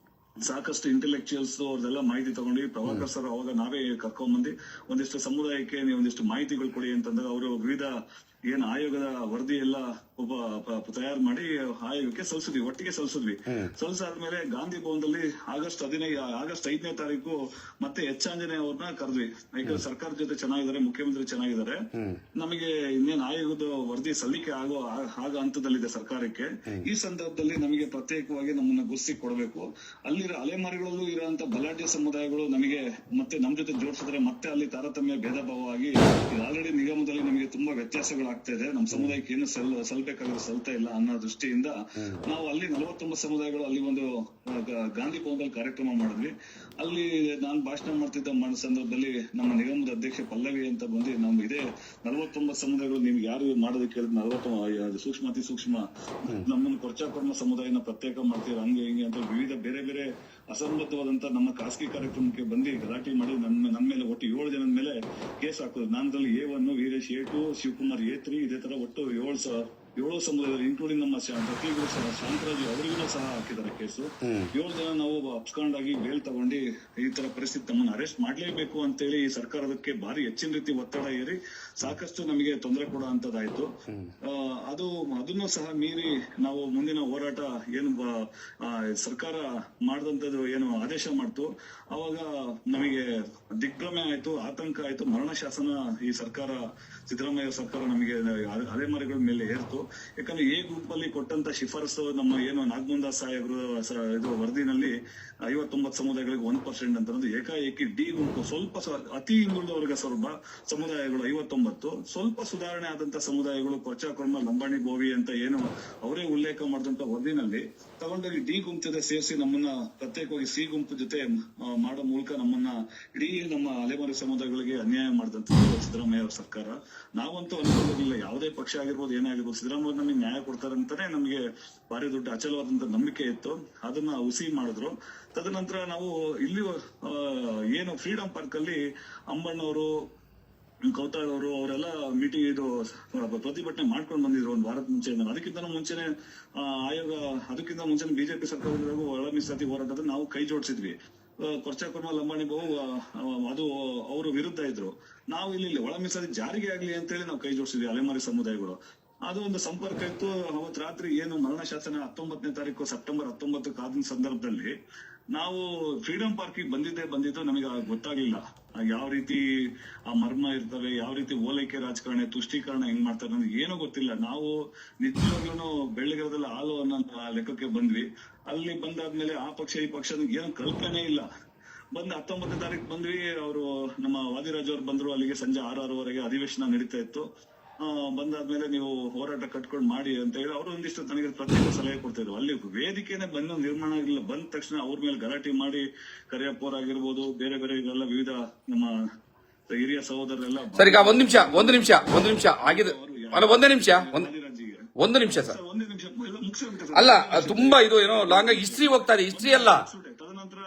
ಸಾಕಷ್ಟು ಇಂಟೆಲೆಕ್ಚುಯಲ್ಸ್ ಅವ್ರದೆಲ್ಲ ಮಾಹಿತಿ ತಗೊಂಡು ಪ್ರಭಾಕರ್ ಸರ್ ಅವಾಗ ನಾವೇ ಕರ್ಕೊಂಡ್ಬಂದು ಒಂದಿಷ್ಟು ಸಮುದಾಯಕ್ಕೆ ನೀವು ಒಂದಿಷ್ಟು ಮಾಹಿತಿಗಳು ಕೊಡಿ ಅಂತಂದಾಗ ಅವರು ವಿವಿಧ ಏನ್ ಆಯೋಗದ ವರದಿ ಎಲ್ಲ ತಯಾರು ಮಾಡಿ ಆಯೋಗಕ್ಕೆ ಸಲ್ಲಿಸಿದ್ವಿ, ಒಟ್ಟಿಗೆ ಸಲ್ಲಿಸಿದ್ವಿ. ಸಲ್ಲಿಸಾದ್ಮೇಲೆ ಗಾಂಧಿ ಭವನದಲ್ಲಿ ಆಗಸ್ಟ್ 5ನೇ ತಾರೀಕು ಮತ್ತೆ ಆಂಜನೇಯ ಅವ್ರನ್ನ ಕರೆದ್ವಿ. ಯಾಕಂದ್ರೆ ಸರ್ಕಾರದ ಜೊತೆ ಚೆನ್ನಾಗಿದ್ದಾರೆ, ಮುಖ್ಯಮಂತ್ರಿ ಚೆನ್ನಾಗಿದ್ದಾರೆ, ನಮಗೆ ಇನ್ನೇನ್ ಆಯೋಗದ ವರದಿ ಸಲ್ಲಿಕೆ ಆಗೋ ಹಂತದಲ್ಲಿದೆ ಸರ್ಕಾರಕ್ಕೆ. ಈ ಸಂದರ್ಭದಲ್ಲಿ ನಮಗೆ ಪ್ರತ್ಯೇಕವಾಗಿ ನಮ್ಮನ್ನ ಗುರ್ಸಿ ಕೊಡಬೇಕು. ಅಲ್ಲಿರೋ ಅಲೆಮಾರಿಗಳಲ್ಲೂ ಇರುವಂತ ಬಲಾಢ್ಯ ಸಮುದಾಯಗಳು ನಮಗೆ ಮತ್ತೆ ನಮ್ ಜೊತೆ ಜೋಡಿಸಿದ್ರೆ ಮತ್ತೆ ಅಲ್ಲಿ ತಾರತಮ್ಯ ಭೇದ ಭಾವ ಆಗಿ ಆಲ್ರೆಡಿ ನಿಗಮದಲ್ಲಿ ನಮಗೆ ತುಂಬಾ ವ್ಯತ್ಯಾಸಗಳಾಗ್ತಾ ಇದೆ. ನಮ್ಮ ಸಮುದಾಯಕ್ಕೆ ಏನು ಸಲ್ಬೇಕಾದ್ರೆ ಸಲ್ತಾ ಇಲ್ಲ ಅನ್ನೋ ದೃಷ್ಟಿಯಿಂದ ನಾವು ಅಲ್ಲಿ 49 ಸಮುದಾಯಗಳು ಅಲ್ಲಿ ಒಂದು ಗಾಂಧಿ ಭವನದಲ್ಲಿ ಕಾರ್ಯಕ್ರಮ ಮಾಡಿದ್ವಿ. ಅಲ್ಲಿ ನಾನು ಭಾಷಣ ಮಾಡ್ತಿದ್ದ ಸಂದರ್ಭದಲ್ಲಿ ನಮ್ಮ ನಿಗಮದ ಅಧ್ಯಕ್ಷ ಪಲ್ಲವಿ ಅಂತ ಬಂದು ನಮ್ ಇದೇ 49 ಸಮುದಾಯಗಳು ನಿಮ್ಗೆ ಯಾರು ಮಾಡೋದಕ್ಕೆ ಹೇಳಿದ್ 40 ಸೂಕ್ಷ್ಮ ಅತಿ ಸೂಕ್ಷ್ಮ ನಮ್ಮನ್ನು ಕೊರ್ಚಾಕೊರ್ಮ ಸಮುದಾಯನ ಪ್ರತ್ಯೇಕ ಮಾಡ್ತೀವಿ ಹಂಗೆ ಹಿಂಗೆ ಅಂತ ವಿವಿಧ ಬೇರೆ ಬೇರೆ ಅಸಂಬದ್ಧವಾದಂತ ನಮ್ಮ ಖಾಸಗಿ ಕಾರ್ಯಕ್ರಮಕ್ಕೆ ಬಂದು ಗಲಾಟೆ ಮಾಡಿ ನಮ್ಮ ಮೇಲೆ ಒಟ್ಟು 7 ಜನದ ಮೇಲೆ ಕೇಸ್ ಹಾಕೋದು. ನಾನದಲ್ಲಿ A1, Veeresh A2, Shivakumar A3, ಇದೇ ತರ ಒಟ್ಟು 7 ಸಮುದಾಯ ಇನ್ಕ್ಲೂಡಿಂಗ್ ನಮ್ಮ ಪ್ರತಿಗಳು ಸಹ ಶಾಂತರಾಜು ಅವರಿಗೂ ಸಹ ಹಾಕಿದ್ದಾರೆ ಕೇಸು. 7 ಜನ ನಾವು ಅಬ್ಸ್ಕಾಂಡ್ ಆಗಿ ಬೇಲ್ ತಗೊಂಡು ಈ ತರ ಪರಿಸ್ಥಿತಿ ನಮ್ಮನ್ನು ಅರೆಸ್ಟ್ ಮಾಡ್ಲೇಬೇಕು ಅಂತ ಹೇಳಿ ಸರ್ಕಾರಕ್ಕೆ ಭಾರಿ ಹೆಚ್ಚಿನ ರೀತಿ ಒತ್ತಡ ಏರಿ ಸಾಕಷ್ಟು ನಮಗೆ ತೊಂದರೆ ಕೊಡೋ ಅಂತದಾಯ್ತು. ಅದನ್ನು ಸಹ ಮೀರಿ ನಾವು ಮುಂದಿನ ಹೋರಾಟ ಏನು ಸರ್ಕಾರ ಮಾಡಿದಂತದ್ದು ಏನು ಆದೇಶ ಮಾಡ್ತು, ಅವಾಗ ನಮಗೆ ದಿಗ್ಭ್ರಮೆ ಆಯ್ತು, ಆತಂಕ ಆಯ್ತು. ಮರಣ ಶಾಸನ ಈ ಸರ್ಕಾರ, ಸಿದ್ದರಾಮಯ್ಯ ಸರ್ಕಾರ ನಮಗೆ ಅಲೆಮಾರಿಗಳ ಮೇಲೆ ಏರ್ತು. ಯಾಕಂದ್ರೆ ಎ ಗುಂಪಲ್ಲಿ ಕೊಟ್ಟಂತ ಶಿಫಾರಸು ನಮ್ಮ ಏನು ನಾಗಮೋಹನ್ ಸಾಹೇಬರು ಇದು ವರದಿನಲ್ಲಿ 59 ಸಮುದಾಯಗಳಿಗೆ 1% ಅಂತ ಅನ್ನೋದು, ಏಕಾಏಕಿ ಡಿ ಗುಂಪು ಸ್ವಲ್ಪ ಅತಿ ಹಿಂದುಳಿದ ವರ್ಗ ಸಮುದಾಯಗಳು 59, ಸ್ವಲ್ಪ ಸುಧಾರಣೆ ಆದಂತ ಸಮುದಾಯಗಳು ಕೊರ್ಚಾಕೊರ್ಮ, ಲಂಬಾಣಿ, ಬೋವಿ ಅಂತ ಏನು ಅವರೇ ಉಲ್ಲೇಖ ಮಾಡಿದಂತ ವರದಿನಲ್ಲಿ ತಗೊಂಡೋಗಿ ಡಿ ಗುಂಪು ಜೊತೆ ಸೇರಿಸಿ ನಮ್ಮನ್ನ ಪ್ರತ್ಯೇಕವಾಗಿ ಸಿ ಗುಂಪು ಜೊತೆ ಮಾಡೋ ಮೂಲಕ ನಮ್ಮನ್ನ ಇಡೀ ನಮ್ಮ ಅಲೆಮಾರಿ ಸಮುದಾಯಗಳಿಗೆ ಅನ್ಯಾಯ ಮಾಡಿದಂತ ಸಿದ್ದರಾಮಯ್ಯ ಅವರ ಸರ್ಕಾರ. ನಾವಂತೂ ಅನ್ಕೊಂಡಿರ್ಲಿಲ್ಲ, ಯಾವುದೇ ಪಕ್ಷ ಆಗಿರ್ಬೋದು, ಏನೇ ಆಗಿರ್ಬೋದು, ಸಿದ್ದರಾಮಯ್ಯ ನಮಗೆ ನ್ಯಾಯ ಕೊಡ್ತಾರೆ ಅಂತಾನೆ ನಮಗೆ ಭಾರಿ ದೊಡ್ಡ ಅಚಲವಾದಂತ ನಂಬಿಕೆ ಇತ್ತು. ಅದನ್ನ ಹುಸಿ ಮಾಡಿದ್ರು. ತದನಂತರ ನಾವು ಇಲ್ಲಿ ಏನು ಫ್ರೀಡಂ ಪಾರ್ಕ್ ಅಲ್ಲಿ ಅಂಬಣ್ಣವರು, ಕೌತಾಳ್ ಅವರು ಅವರೆಲ್ಲ ಮೀಟಿಂಗ್ ಇದು ಪ್ರತಿಭಟನೆ ಮಾಡ್ಕೊಂಡು ಬಂದಿದ್ರು ಒಂದು ವಾರದ ಮುಂಚೆ. ಅದಕ್ಕಿಂತ ಮುಂಚೆನೆ ಆಯೋಗ, ಅದಕ್ಕಿಂತ ಮುಂಚೆ ಬಿಜೆಪಿ ಸರ್ಕಾರದವರೆಗೂ ಒಳ ಮೀಸಲಾತಿ ಹೋರಾಟದ ನಾವು ಕೈ ಜೋಡಿಸಿದ್ವಿ. ಕೊರ್ಚಾಕೊರ್ಮ, ಲಂಬಾಣಿ ಬಹು ಅದು ಅವರು ವಿರುದ್ಧ ಇದ್ರು. ನಾವು ಇಲ್ಲಿ ಒಳ ಮೀಸಲಾತಿ ಜಾರಿಗೆ ಆಗ್ಲಿ ಅಂತ ಹೇಳಿ ನಾವು ಕೈ ಜೋಡಿಸಿದ್ವಿ ಅಲೆಮಾರಿ ಸಮುದಾಯಗಳು. ಅದು ಒಂದು ಸಂಪರ್ಕ ಇತ್ತು. ಅವತ್ ರಾತ್ರಿ ಏನು ಮರಣ ಶಾಸನ 19ನೇ ತಾರೀಕು ಸೆಪ್ಟೆಂಬರ್ 19 ಆದ ಸಂದರ್ಭದಲ್ಲಿ ನಾವು ಫ್ರೀಡಂ ಪಾರ್ಕ್ ಬಂದಿದ್ದು ನಮಗೆ ಗೊತ್ತಾಗ್ಲಿಲ್ಲ ಯಾವ ರೀತಿ ಆ ಮರ್ಮ ಇರ್ತವೆ, ಯಾವ ರೀತಿ ಓಲೈಕೆ ರಾಜಕಾರಣ, ತುಷ್ಟೀಕರಣ ಹೆಂಗ್ ಮಾಡ್ತಾರೆ ನಮ್ಗೆ ಏನೂ ಗೊತ್ತಿಲ್ಲ. ನಾವು ನಿಜವಾಗ್ಲೂ ಬೆಳ್ಳಿಗರದಲ್ಲಿ ಹಾಲು ಅನ್ನೋ ಲೆಕ್ಕಕ್ಕೆ ಬಂದ್ವಿ. ಅಲ್ಲಿ ಬಂದಾದ್ಮೇಲೆ ಆ ಪಕ್ಷ ಈ ಪಕ್ಷ ಏನು ಕಲ್ಪನೆ ಇಲ್ಲ. 19ನೇ ತಾರೀಕು ಬಂದ್ವಿ. ಅವರು ನಮ್ಮ ವಾದಿರಾಜ್ ಅವ್ರು ಬಂದ್ರು. ಅಲ್ಲಿಗೆ ಸಂಜೆ 6:30ವರೆಗೆ ಅಧಿವೇಶನ ನಡೀತಾ ಇತ್ತು. ಬಂದಾದ್ಮೇಲೆ ನೀವು ಹೋರಾಟ ಕಟ್ಕೊಂಡು ಮಾಡಿ ಅಂತ ಹೇಳಿ ಅವರು ಒಂದಿಷ್ಟು ನನಗೆ ಪ್ರತ್ಯೇಕ ಸಲಹೆ ಕೊಡ್ತಿದ್ರು. ಅಲ್ಲಿ ವೇದಿಕೆನೆ ನಿರ್ಮಾಣ ಆಗಿಲ್ಲ. ಬಂದ ತಕ್ಷಣ ಅವ್ರ ಮೇಲೆ ಗಲಾಟೆ ಮಾಡಿ, ಕರಿಯಪ್ಪೋರ್ ಆಗಿರ್ಬೋದು, ಬೇರೆ ಬೇರೆ ಇದೆಲ್ಲ ವಿವಿಧ ನಮ್ಮ ಹಿರಿಯ ಸಹೋದರರೆಲ್ಲ. ಸರ್, ಈಗ ಒಂದು ನಿಮಿಷ ಆಗಿದೆ. ಒಂದು ನಿಮಿಷ ಸರ್, ಅಲ್ಲ ತುಂಬಾ ಇದು ಏನೋ ಲಾಂಗ್ ಹಿಸ್ಟ್ರಿ ಹೋಗ್ತಾ ಇದೆ. ಹಿಸ್ಟ್ರಿ ಅಲ್ಲ. ತದನಂತರ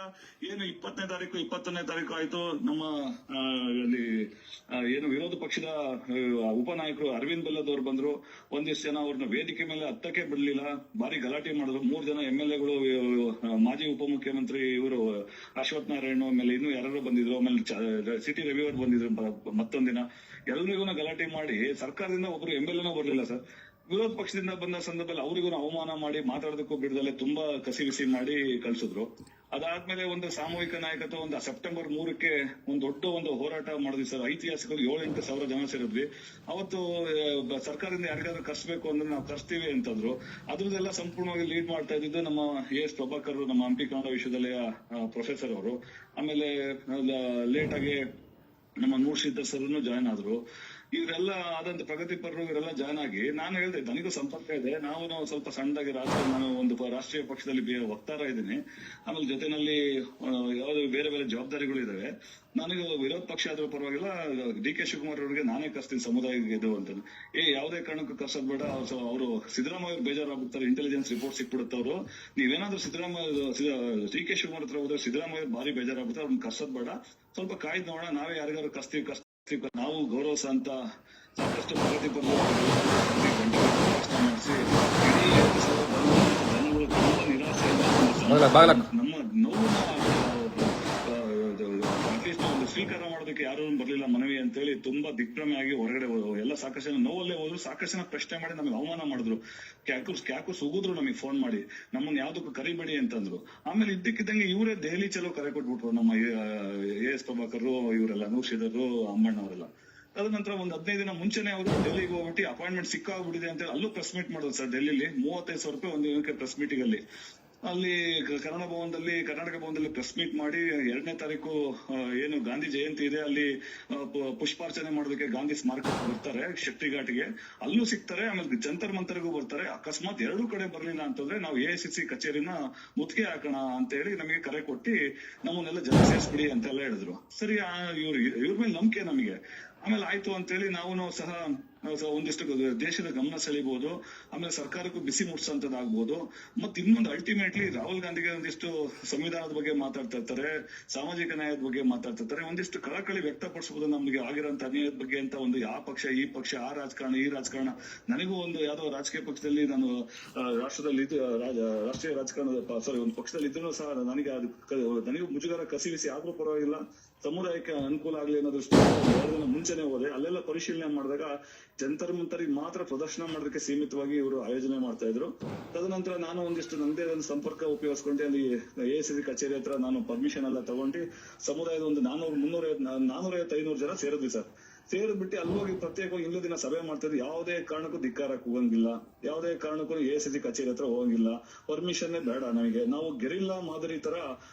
ಏನು 20ನೇ ತಾರೀಕು 21ನೇ ತಾರೀಕು ಆಯ್ತು. ನಮ್ಮ ಅಲ್ಲಿ ಏನು ವಿರೋಧ ಪಕ್ಷದ ಉಪನಾಯಕರು ಅರವಿಂದ್ ಬೆಲ್ಲದವ್ರು ಬಂದ್ರು. ಒಂದಿಷ್ಟು ಜನ ಅವ್ರನ್ನ ವೇದಿಕೆ ಮೇಲೆ ಹತ್ತಕ್ಕೆ ಬಿಡ್ಲಿಲ್ಲ, ಬಾರಿ ಗಲಾಟೆ ಮಾಡಿದ್ರು. 3 ಜನ MLA ಗಳು, ಮಾಜಿ ಉಪಮುಖ್ಯಮಂತ್ರಿ ಇವರು ಅಶ್ವಥ್ ನಾರಾಯಣ, ಆಮೇಲೆ ಇನ್ನೂ ಯಾರು ಬಂದಿದ್ರು, ಆಮೇಲೆ ಸಿಟಿ ರವಿ ಅವರು ಬಂದಿದ್ರು ಮತ್ತೊಂದಿನ. ಎಲ್ರಿಗೂ ಗಲಾಟೆ ಮಾಡಿ ಸರ್ಕಾರದಿಂದ ಒಬ್ರು MLA ಬರ್ಲಿಲ್ಲ ಸರ್. ವಿರೋಧ ಪಕ್ಷದಿಂದ ಬಂದ ಸಂದರ್ಭದಲ್ಲಿ ಅವರಿಗೂ ಅವಮಾನ ಮಾಡಿ, ಮಾತಾಡೋದಕ್ಕೂ ಬಿಡದಲ್ಲೇ ತುಂಬಾ ಕಸಿವಿಸಿ ಮಾಡಿ ಕಳ್ಸಿದ್ರು. ಅದಾದ್ಮೇಲೆ ಒಂದು ಸಾಮೂಹಿಕ ನಾಯಕತ್ವ, ಒಂದು ಸೆಪ್ಟೆಂಬರ್ 3ಕ್ಕೆ ಒಂದು ದೊಡ್ಡ ಒಂದು ಹೋರಾಟ ಮಾಡಿದ್ವಿ ಸರ್. ಐತಿಹಾಸಿಕ 7-8 ಸಾವಿರ ಜನ ಸೇರಿದ್ವಿ. ಅವತ್ತು ಸರ್ಕಾರದಿಂದ ಯಾರಿಗಾದ್ರೂ ಕರ್ಸ್ಬೇಕು ಅಂದ್ರೆ ನಾವು ಕರ್ಸ್ತೀವಿ ಅಂತಂದ್ರು. ಅದ್ರದ್ದೆಲ್ಲ ಸಂಪೂರ್ಣವಾಗಿ ಲೀಡ್ ಮಾಡ್ತಾ ಇದ್ದಿದ್ದು ನಮ್ಮ AS ಪ್ರಭಾಕರ್, ನಮ್ಮ ಹಂಪಿ ಕನ್ನಡ ವಿಶ್ವವಿದ್ಯಾಲಯ ಪ್ರೊಫೆಸರ್ ಅವರು. ಆಮೇಲೆ ಲೇಟ್ ಆಗಿ ನಮ್ಮ ನೂರ್ಶೀಧರ್ ಸರ್ ಜಾಯ್ನ್ ಆದ್ರು. ಇವರೆಲ್ಲ ಆದಂತ ಪ್ರಗತಿಪರರು ಇವರೆಲ್ಲ ಜಾಯ್ನ್ ಆಗಿ, ನಾನು ಹೇಳಿದೆ ನನಗೂ ಸಂಪರ್ಕ ಇದೆ, ನಾವು ಸ್ವಲ್ಪ ಸಣ್ಣದಾಗಿ ನಾನು ಒಂದು ರಾಷ್ಟ್ರೀಯ ಪಕ್ಷದಲ್ಲಿ ವಕ್ತಾರ ಇದ್ದೀನಿ, ಆಮೇಲೆ ಜೊತೆನಲ್ಲಿ ಯಾವ್ದು ಬೇರೆ ಬೇರೆ ಜವಾಬ್ದಾರಿಗಳು ಇದಾವೆ. ನನಗೆ ವಿರೋಧ ಪಕ್ಷ ಆದ್ರೂ ಪರವಾಗಿಲ್ಲ, DK ಶಿವಕುಮಾರ್ ಅವರಿಗೆ ನಾನೇ ಕರ್ಸ್ತೀನಿ ಸಮುದಾಯಕ್ಕೆ ಇದು ಅಂತ. ಯಾವುದೇ ಕಾರಣಕ್ಕೂ ಕರ್ಸೋದ್ ಬೇಡ, ಅವರು ಸಿದ್ದರಾಮಯ್ಯ ಅವ್ರು ಬೇಜಾರಾಗ್ಬಿಡ್ತಾರೆ, ಇಂಟೆಲಿಜೆನ್ಸ್ ರಿಪೋರ್ಟ್ ಸಿಕ್ಬಿಡುತ್ತೆ. ಅವರು ನೀವೇನಾದ್ರೂ DK ಶಿವಕುಮಾರ್ ಹತ್ರ ಹೋದ್ರೆ ಸಿದ್ದರಾಮಯ್ಯ ಭಾರಿ ಬೇಜಾರಾಗ್ಬಿಡ್ತಾರೆ, ಅವ್ರನ್ನ ಕರ್ಸೋದ್ ಬೇಡ, ಸ್ವಲ್ಪ ಕಾಯ್ದು ನೋಡೋಣ, ನಾವೇ ಯಾರಿಗಾದ್ರು ಕರ್ಸ್ತೀವಿ. ನಾವು ಗೌರವ ಅಂತ ಸಾಕಷ್ಟು ಪ್ರಗತಿಪರ ಮಾಡಿಸಿ ನಮ್ಮ ನೋವನ್ನ ಅಟ್ಲೀಸ್ಟ್ ಒಂದು ಸ್ವೀಕಾರ ಮಾಡೋದಕ್ಕೆ ಯಾರು ಬರ್ಲಿಲ್ಲ ಮನವಿ ಅಂತೇಳಿ ತುಂಬಾ ದಿಗ್ಭ್ರಮೆ ಆಗಿ ಹೊರಗಡೆ ಎಲ್ಲ ಸಾಕಷ್ಟು ನೋವಲ್ಲೇ ಹೋದ್ರು. ಸಾಕಷ್ಟು ಪ್ರಶ್ನೆ ಮಾಡಿ ನಮಗೆ ಅವಮಾನ ಮಾಡಿದ್ರು. ಕ್ಯಾಕು ಸುಗಿದ್ರು ನಮಗೆ ಫೋನ್ ಮಾಡಿ, ನಮ್ಮನ್ನ ಯಾವ್ದಕ್ಕೂ ಕರಿಬೇಡಿ ಅಂತಂದ್ರು. ಆಮೇಲೆ ಇದ್ದಕ್ಕಿದ್ದಂಗೆ ಇವರೇ ದೆಹಲಿ ಚಲೋ ಕರೆ ಕೊಟ್ಬಿಟ್ರು ನಮ್ಮ AS ಪ್ರಭಾಕರ್, ಇವರೆಲ್ಲ ನೂರ್ಶೀಧರ್, ಅಮ್ಮಣ್ಣವರೆಲ್ಲ. ತದನಂತರ ಒಂದು 15 ದಿನ ಮುಂಚೆನೆ ಅವರು ಡೆಲ್ಲಿಗೆ ಹೋಗ್ಬಿಟ್ಟು ಅಪಾಯಿಂಟ್ಮೆಂಟ್ ಸಿಕ್ಕಾಗ್ಬಿಟ್ಟಿದೆ ಅಂತ ಹೇಳಿ ಅಲ್ಲೂ ಪ್ರೆಸ್ ಮೀಟ್ ಮಾಡೋದು ಸರ್. ಡೆಲ್ಲಿಲಿ 35,000 ರೂಪಾಯಿ ಒಂದು ದಿನಕ್ಕೆ ಪ್ರೆಸ್ ಮೀಟಿಂಗ್ ಅಲ್ಲಿ ಕರ್ನಾಟಕ ಭವನದಲ್ಲಿ ಪ್ರೆಸ್ ಮೀಟ್ ಮಾಡಿ 2ನೇ ತಾರೀಕು ಏನು ಗಾಂಧಿ ಜಯಂತಿ ಇದೆ, ಅಲ್ಲಿ ಪುಷ್ಪಾರ್ಚನೆ ಮಾಡೋದಕ್ಕೆ ಗಾಂಧಿ ಸ್ಮಾರಕಕ್ಕೆ ಬರ್ತಾರೆ, ಶಕ್ತಿ ಘಾಟ್ಗೆ, ಅಲ್ಲೂ ಸಿಗ್ತಾರೆ. ಆಮೇಲೆ ಜಂತರ್ ಮಂತರ್ಗೂ ಬರ್ತಾರೆ. ಅಕಸ್ಮಾತ್ 2 ಕಡೆ ಬರ್ಲಿಲ್ಲ ಅಂತಂದ್ರೆ ನಾವು AICC ಕಚೇರಿನ ಮುತ್ತಿಗೆ ಹಾಕೋಣ ಅಂತ ಹೇಳಿ ನಮಗೆ ಕರೆ ಕೊಟ್ಟು ನಮ್ಮನ್ನೆಲ್ಲ ಜನ ಸೇರಿಸ್ಬಿಡಿ ಅಂತೆಲ್ಲ ಹೇಳಿದ್ರು. ಸರಿ, ಇವ್ರ ಮೇಲೆ ನಂಬಿಕೆ ನಮಗೆ. ಆಮೇಲೆ ಆಯ್ತು ಅಂತೇಳಿ ನಾವು ಸಹ ಒಂದಿಷ್ಟು ದೇಶದ ಗಮನ ಸೆಳಿಬಹುದು, ಆಮೇಲೆ ಸರ್ಕಾರಕ್ಕೂ ಬಿಸಿ ಮುಟ್ಸಂತದ್ದಾಗ್ಬೋದು. ಮತ್ತೆ ಇನ್ನೊಂದು ಅಲ್ಟಿಮೇಟ್ಲಿ ರಾಹುಲ್ ಗಾಂಧಿಗೆ ಒಂದಿಷ್ಟು ಸಂವಿಧಾನದ ಬಗ್ಗೆ ಮಾತಾಡ್ತಾ ಇರ್ತಾರೆ, ಸಾಮಾಜಿಕ ನ್ಯಾಯದ ಬಗ್ಗೆ ಮಾತಾಡ್ತಾ ಇರ್ತಾರೆ, ಒಂದಿಷ್ಟು ಕಳಕಳಿ ವ್ಯಕ್ತಪಡಿಸಬಹುದು ನಮಗೆ ಆಗಿರೋಂತ ಅನ್ಯಾಯದ ಬಗ್ಗೆ ಅಂತ. ಒಂದು ಆ ಪಕ್ಷ ಈ ಪಕ್ಷ, ಆ ರಾಜಕಾರಣ ಈ ರಾಜಕಾರಣ, ನನಗೂ ಒಂದು ಯಾವ್ದೋ ರಾಜಕೀಯ ಪಕ್ಷದಲ್ಲಿ ನಾನು ರಾಷ್ಟ್ರದಲ್ಲಿ ರಾಷ್ಟ್ರೀಯ ರಾಜಕಾರಣದ ಒಂದು ಪಕ್ಷದಲ್ಲಿ ಇದ್ರೂ ಸಹ ನನಗೂ ಮುಜುಗರ ಕಸಿವಿಸಿ ಆದ್ರೂ ಪರವಾಗಿಲ್ಲ, ಸಮುದಾಯಕ್ಕೆ ಅನುಕೂಲ ಆಗ್ಲಿ ಅನ್ನೋ ದೃಷ್ಟಿಯಿಂದ ಮುಂಚೆನೆ ಹೋದೆ. ಅಲ್ಲೆಲ್ಲ ಪರಿಶೀಲನೆ ಮಾಡಿದಾಗ ಜಂತರ್ ಮಂತರಿಗೆ ಮಾತ್ರ ಪ್ರದರ್ಶನ ಮಾಡೋದಕ್ಕೆ ಸೀಮಿತವಾಗಿ ಇವರು ಆಯೋಜನೆ ಮಾಡ್ತಾ ಇದ್ರು. ತದನಂತರ ನಾನು ಒಂದಿಷ್ಟು ನಂದೇ ಒಂದು ಸಂಪರ್ಕ ಉಪಯೋಗಿಸ್ಕೊಂಡೆ ಅಲ್ಲಿ ಎಐಸಿಸಿ ಕಚೇರಿ ಹತ್ರ ನಾನು ಪರ್ಮಿಷನ್ ಎಲ್ಲ ತಗೊಂಡು ಸಮುದಾಯದ ಒಂದು 450-500 ಜನ ಸೇರಿದ್ವಿ ಸರ್. ಸೇರಿದ್ಬಿಟ್ಟು ಅಲ್ಲಿ ಹೋಗಿ ಪ್ರತ್ಯೇಕವಾಗಿ ಇಂದು ದಿನ ಸಭೆ ಮಾಡ್ತಿದ್ವಿ. ಯಾವುದೇ ಕಾರಣಕ್ಕೂ ಧಿಕ್ಕಾರಕ್ಕೆ ಹೋಗಂಗಿಲ್ಲ, ಯಾವುದೇ ಕಾರಣಕ್ಕೂ ಎಐಸಿಸಿ ಕಚೇರಿ ಹತ್ರ ಹೋಗಂಗಿಲ್ಲ, ಪರ್ಮಿಷನ್ ಬೇಡ ನಮಗೆ. ನಾವು ಗೆರಿಲ್ಲಾ ಮಾದರಿ ತರ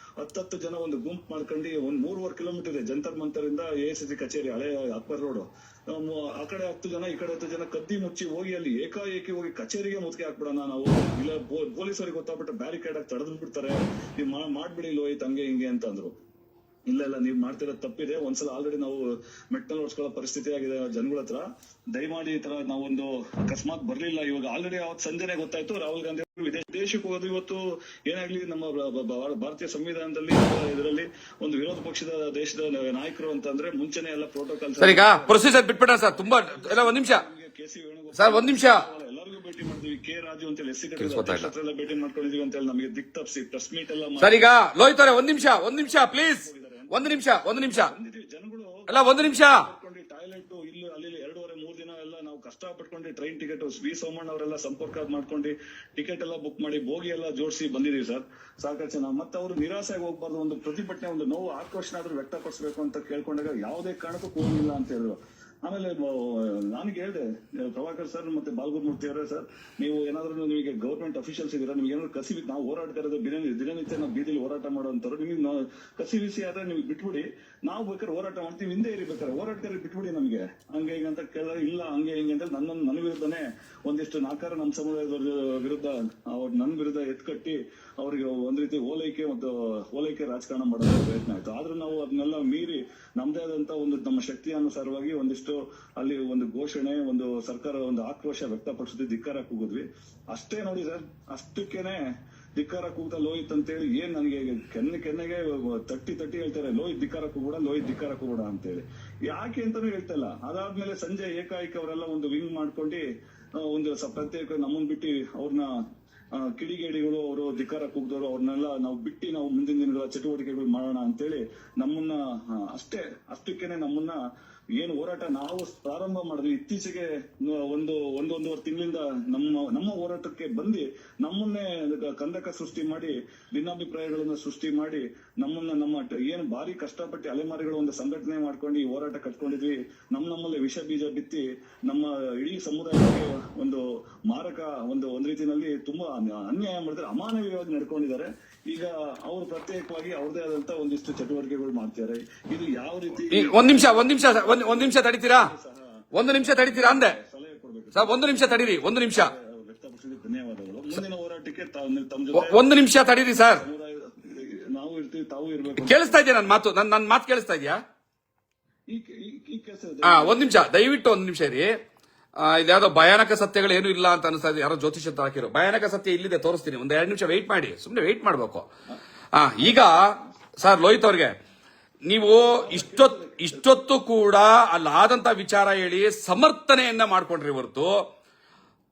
10 ಜನ ಒಂದು ಗುಂಪು ಮಾಡ್ಕೊಂಡು ಒಂದ್ 3.5 ಕಿಲೋಮೀಟರ್ ಇದೆ ಜಂತರ್ ಮಂತರ್ ಇಂದ ಎಐಸಿಸಿ ಕಚೇರಿ, ಹಳೆ ಅಕ್ಬರ್ ರೋಡ್. ಆ ಕಡೆ 10 ಜನ, ಈ ಕಡೆ 10 ಜನ ಕದ್ದಿ ಮುಚ್ಚಿ ಹೋಗಿ ಅಲ್ಲಿ ಏಕಾಏಕಿ ಹೋಗಿ ಕಚೇರಿಗೆ ಮುತ್ತಿಗೆ ಹಾಕ್ಬಿಡೋಣ ನಾವು, ಇಲ್ಲ ಪೊಲೀಸರಿಗೆ ಗೊತ್ತಾಗ್ಬಿಟ್ಟು ಬ್ಯಾರಿಕೇಡ್ ಆಗಿ ತಡೆದು ಬಿಡ್ತಾರೆ, ನೀವು ಮಾಡ್ಬಿಡಿ ಲೋಹಿತ್ ಹಂಗೆ ಹಿಂಗೆ ಅಂತಂದ್ರು. ಇಲ್ಲ ನೀವ್ ಮಾಡ್ತಿರೋದು ತಪ್ಪಿದೆ, ಒಂದ್ಸಲ ಆಲ್ರೆಡಿ ನಾವು ಮೆಟ್ನಲ್ಲಿ ಓಡಿಸ್ಕೊಳ್ಳೋ ಪರಿಸ್ಥಿತಿ ಆಗಿದೆ ಜನಗಳ ಹತ್ರ, ದಯಮಾಡಿ ಈ ತರ ನಾವೊಂದು ಅಕಸ್ಮಾತ್ ಬರ್ಲಿಲ್ಲ. ಇವಾಗ ಆಲ್ರೆಡಿ ಅವತ್ತು ಸಂಜೆನೆ ಗೊತ್ತಾಯ್ತು ರಾಹುಲ್ ಗಾಂಧಿ ವಿದೇಶಕ್ಕೆ ಹೋಗೋದು. ಇವತ್ತು ಏನಾಗ್ಲಿ ನಮ್ಮ ಭಾರತೀಯ ಸಂವಿಧಾನದಲ್ಲಿ ಇದರಲ್ಲಿ ಒಂದು ವಿರೋಧ ಪಕ್ಷದ ದೇಶದ ನಾಯಕರು ಅಂತಂದ್ರೆ ಮುಂಚೆನೆ ಎಲ್ಲ ಪ್ರೋಟೋಕಾಲ್. ಸರ್ ಈಗ ಪ್ರೊಸೀಜರ್ ಬಿಟ್ಬಿಡ ಸರ್, ತುಂಬಾ ಎಲ್ಲ ಒಂದ್ ನಿಮಿಷ ಕೆಸಿ ವೇಣುಗೋಪಾಲ್ ಸರ್, ಒಂದ್ ನಿಮಿಷ. ಎಲ್ಲರಿಗೂ ಭೇಟಿ ಮಾಡಿದ್ವಿ, ಕೆ ರಾಜು ಅಂತ ಹೇಳಿ ಹತ್ರ ಎಲ್ಲ ಭೇಟಿ ಮಾಡ್ಕೊಂಡಿದೀವಿ ಅಂತ ಹೇಳಿ ನಮಗೆ ದಿಕ್ ತಪ್ಪಿಸಿ ಪ್ರೆಸ್ ಮೀಟ್ ಎಲ್ಲ ಸರ್. ಈಗ ಲೋಹಿತ್ ಅವರೇ ಒಂದ್ ನಿಮಿಷ ಪ್ಲೀಸ್, ಒಂದು ನಿಮಿಷ ಜನಗಳು ಅಲ್ಲ, ಒಂದು ನಿಮಿಷ. ಟಾಯ್ಲೆಟ್ ಇಲ್ಲಿ ಅಲ್ಲಿ 2.5-3 ದಿನ ಎಲ್ಲ ನಾವು ಕಷ್ಟ ಪಟ್ಕೊಂಡು ಟ್ರೈನ್ ಟಿಕೆಟ್ ವಿ ಸೋಮಣ್ಣ ಅವರೆಲ್ಲ ಸಂಪರ್ಕ ಮಾಡ್ಕೊಂಡು ಟಿಕೆಟ್ ಎಲ್ಲ ಬುಕ್ ಮಾಡಿ ಬೋಗಿ ಎಲ್ಲ ಜೋಡಿಸಿ ಬಂದಿದೀವಿ ಸರ್. ಸಾಕಷ್ಟು ಜನ ಮತ್ತೆ ಅವರು ನಿರಾಸೆಗೆ ಹೋಗ್ಬಾರ್ದು, ಒಂದು ಪ್ರತಿಭಟನೆ, ಒಂದು ನೋವು ಆಕ್ರೋಶನಾದ್ರೂ ವ್ಯಕ್ತಪಡಿಸಬೇಕು ಅಂತ ಕೇಳ್ಕೊಂಡಾಗ ಯಾವುದೇ ಕಾರಣಕ್ಕೂ ಹೋಗಿಲ್ಲ ಅಂತ ಹೇಳಿದ್ರು. ಆಮೇಲೆ ನನಗೆ ಹೇಳಿದೆ ಪ್ರಭಾಕರ್ ಸರ್ ಮತ್ತೆ ಬಾಲಗುರುಮೂರ್ತಿ ಅವರೇ, ಸರ್ ನೀವು ಏನಾದ್ರೂ ನಿಮಗೆ ಗವರ್ಮೆಂಟ್ ಅಫಿಷಿಯಲ್ಸ್ ಇದೀರಾ, ನಿಮ್ಗೆ ಏನಾದ್ರು ಕಸಿವಿ, ನಾವು ಹೋರಾಟಗಾರರು ದಿನನಿತ್ಯ ನಾವು ಬೀದಿಲಿ ಹೋರಾಟ ಮಾಡೋಂಥವ್ರು, ನಿಮ್ಗೆ ಕಸಿವಿಸಿ ಆದ್ರೆ ನಿಮ್ಗೆ ಬಿಟ್ಬಿಡಿ, ನಾವು ಬೇಕಾದ್ರೆ ಹೋರಾಟ ಮಾಡ್ತೀವಿ, ಹಿಂದೆ ಇರ್ಬೇಕಾರೆ ಹೋರಾಟಗಾರರಿಗೆ ಬಿಟ್ಬಿಡಿ ನಮ್ಗೆ ಹಂಗೆ ಹಿಂಗೆ ಅಂತ ಕೇಳಿದ್ರೆ ಇಲ್ಲ ಹಂಗೆ ಹಿಂಗೆ ಅಂತ ನನ್ನ ವಿರುದ್ಧನೇ ಒಂದಿಷ್ಟು ನಾಕಾರ ನಮ್ಮ ಸಮುದಾಯದ ವಿರುದ್ಧ ನನ್ನ ವಿರುದ್ಧ ಎತ್ಕಟ್ಟಿ ಅವ್ರಿಗೆ ಒಂದ್ ರೀತಿ ಓಲೈಕೆ ರಾಜಕಾರಣ ಮಾಡೋದಕ್ಕೆ ಪ್ರಯತ್ನ ಆಯ್ತು. ಆದ್ರೂ ನಾವು ಅದನ್ನೆಲ್ಲ ಮೀರಿ ನಮ್ದೇ ಆದಂತ ಒಂದು ನಮ್ಮ ಶಕ್ತಿ ಅನುಸಾರವಾಗಿ ಒಂದಿಷ್ಟು ಅಲ್ಲಿ ಒಂದು ಘೋಷಣೆ, ಒಂದು ಸರ್ಕಾರ ಒಂದು ಆಕ್ರೋಶ ವ್ಯಕ್ತಪಡಿಸಿದ್ವಿ, ಧಿಕ್ಕಾರ ಕೂಗಿದ್ವಿ ಅಷ್ಟೇ ನೋಡಿ ಸರ್. ಅಷ್ಟಕ್ಕೇನೆ ಧಿಕ್ಕಾರ ಕೂಗ್ತಾ ಲೋಹಿತ್ ಅಂತೇಳಿ ಏನ್ ನನಗೆ ಕೆನ್ನೆಗೆ ತಟ್ಟಿ ಹೇಳ್ತಾರೆ, ಲೋಹಿತ್ ಧಿಕ್ಕಾರ ಕೂಗೂಡ ಅಂತೇಳಿ. ಯಾಕೆ ಅಂತಾನು ಹೇಳ್ತಾ ಇಲ್ಲ. ಅದಾದ್ಮೇಲೆ ಸಂಜೆ ಏಕಾಏಕಿ ಅವರೆಲ್ಲ ಒಂದು ವಿಂಗ್ ಮಾಡ್ಕೊಂಡು ಒಂದು ಪ್ರತ್ಯೇಕ ನಮ್ಮನ್ ಬಿಟ್ಟು ಅವ್ರನ್ನ ಕಿಡಿಗೇಡಿಗಳು, ಅವರು ಧಿಕ್ಕಾರ ಕೂಗ್ದವರು, ಅವ್ರನ್ನೆಲ್ಲ ನಾವು ಬಿಟ್ಟು ನಾವು ಮುಂದಿನ ದಿನಗಳ ಚಟುವಟಿಕೆಗಳು ಮಾಡೋಣ ಅಂತೇಳಿ ನಮ್ಮನ್ನ ಅಷ್ಟಕ್ಕೇನೆ ನಮ್ಮನ್ನ ಏನು ಹೋರಾಟ ನಾವು ಪ್ರಾರಂಭ ಮಾಡಿದ್ವಿ ಇತ್ತೀಚೆಗೆ ಒಂದೂವರೆ ತಿಂಗಳಿಂದ ನಮ್ಮ ಹೋರಾಟಕ್ಕೆ ಬಂದು ನಮ್ಮನ್ನೇ ಕಂದಕ ಸೃಷ್ಟಿ ಮಾಡಿ, ಭಿನ್ನಾಭಿಪ್ರಾಯಗಳನ್ನ ಸೃಷ್ಟಿ ಮಾಡಿ ನಮ್ಮ ಏನು ಭಾರಿ ಕಷ್ಟಪಟ್ಟು ಅಲೆಮಾರಿಗಳು ಒಂದು ಸಂಘಟನೆ ಮಾಡ್ಕೊಂಡು ಈ ಹೋರಾಟ ಕಟ್ಕೊಂಡಿದ್ವಿ. ನಮ್ಮಲ್ಲಿ ವಿಷ ಬೀಜ ಬಿತ್ತಿ ನಮ್ಮ ಇಡೀ ಸಮುದಾಯಕ್ಕೆ ಒಂದು ಮಾರಕ ಒಂದು ರೀತಿಯಲ್ಲಿ ತುಂಬಾ ಅನ್ಯಾಯ ಮಾಡಿದ್ರೆ, ಅಮಾನವೀಯವಾಗಿ ನಡ್ಕೊಂಡಿದ್ದಾರೆ. ಈಗ ಅವರು ಪ್ರತ್ಯೇಕವಾಗಿ ಅವ್ರದೇ ಆದಂತ ಒಂದಿಷ್ಟು ಚಟುವಟಿಕೆಗಳು ಮಾಡ್ತಾರೆ. ಇದು ಯಾವ ರೀತಿ ಒಂದ್ ನಿಮಿಷ ತಡಿತೀರಾ? ಒಂದು ನಿಮಿಷ ತಡಿತೀರಾ ಅಂದೆ ಸರ್. ಒಂದು ನಿಮಿಷ ತಡೀರಿ, ಒಂದು ನಿಮಿಷ. ಧನ್ಯವಾದಗಳು. ಮುಂದಿನ ಹೋರಾಟಕ್ಕೆ ತಮ್ಮ ಒಂದು ನಿಮಿಷ ತಡೀರಿ ಸರ್. ನಾವು ಇರ್ತೀವಿ, ತಾವು ಇರ್ಬೇಕು. ಕೇಳಿಸ್ತಾ ಇದೆಯಾ ನನ್ನ ಮಾತು ಕೇಳಿಸ್ತಾ ಇದೆಯಾ? ಒಂದ್ ನಿಮಿಷ ದಯವಿಟ್ಟು ಒಂದ್ ನಿಮಿಷ ಇರಿ. ಇಲ್ಲಿ ಯಾವ್ದೋ ಭಯಾನಕ ಸತ್ಯಗಳು ಏನು ಇಲ್ಲ ಅಂತ ಅನಿಸ್ತಾ ಇದೆ, ಯಾರೋ ಜ್ಯೋತಿಷ ಅಂತ ಹಾಕಿರೋ. ಭಯಾನಕ ಸತ್ಯ ಇಲ್ಲಿದೆ, ತೋರಿಸ್ತೀನಿ. ಒಂದ್ 2 ನಿಮಿಷ ವೆಯ್ಟ್ ಮಾಡಿ, ಸುಮ್ನೆ ವೆಯ್ಟ್ ಮಾಡ್ಬೇಕು. ಈಗ ಸರ್ ಲೋಹಿತ್ ಅವ್ರಿಗೆ, ನೀವು ಇಷ್ಟೊತ್ತು ಕೂಡ ಅಲ್ಲಾದಂತ ವಿಚಾರ ಹೇಳಿ ಸಮರ್ಥನೆಯನ್ನ ಮಾಡ್ಕೊಂಡ್ರಿ ಹೊರತು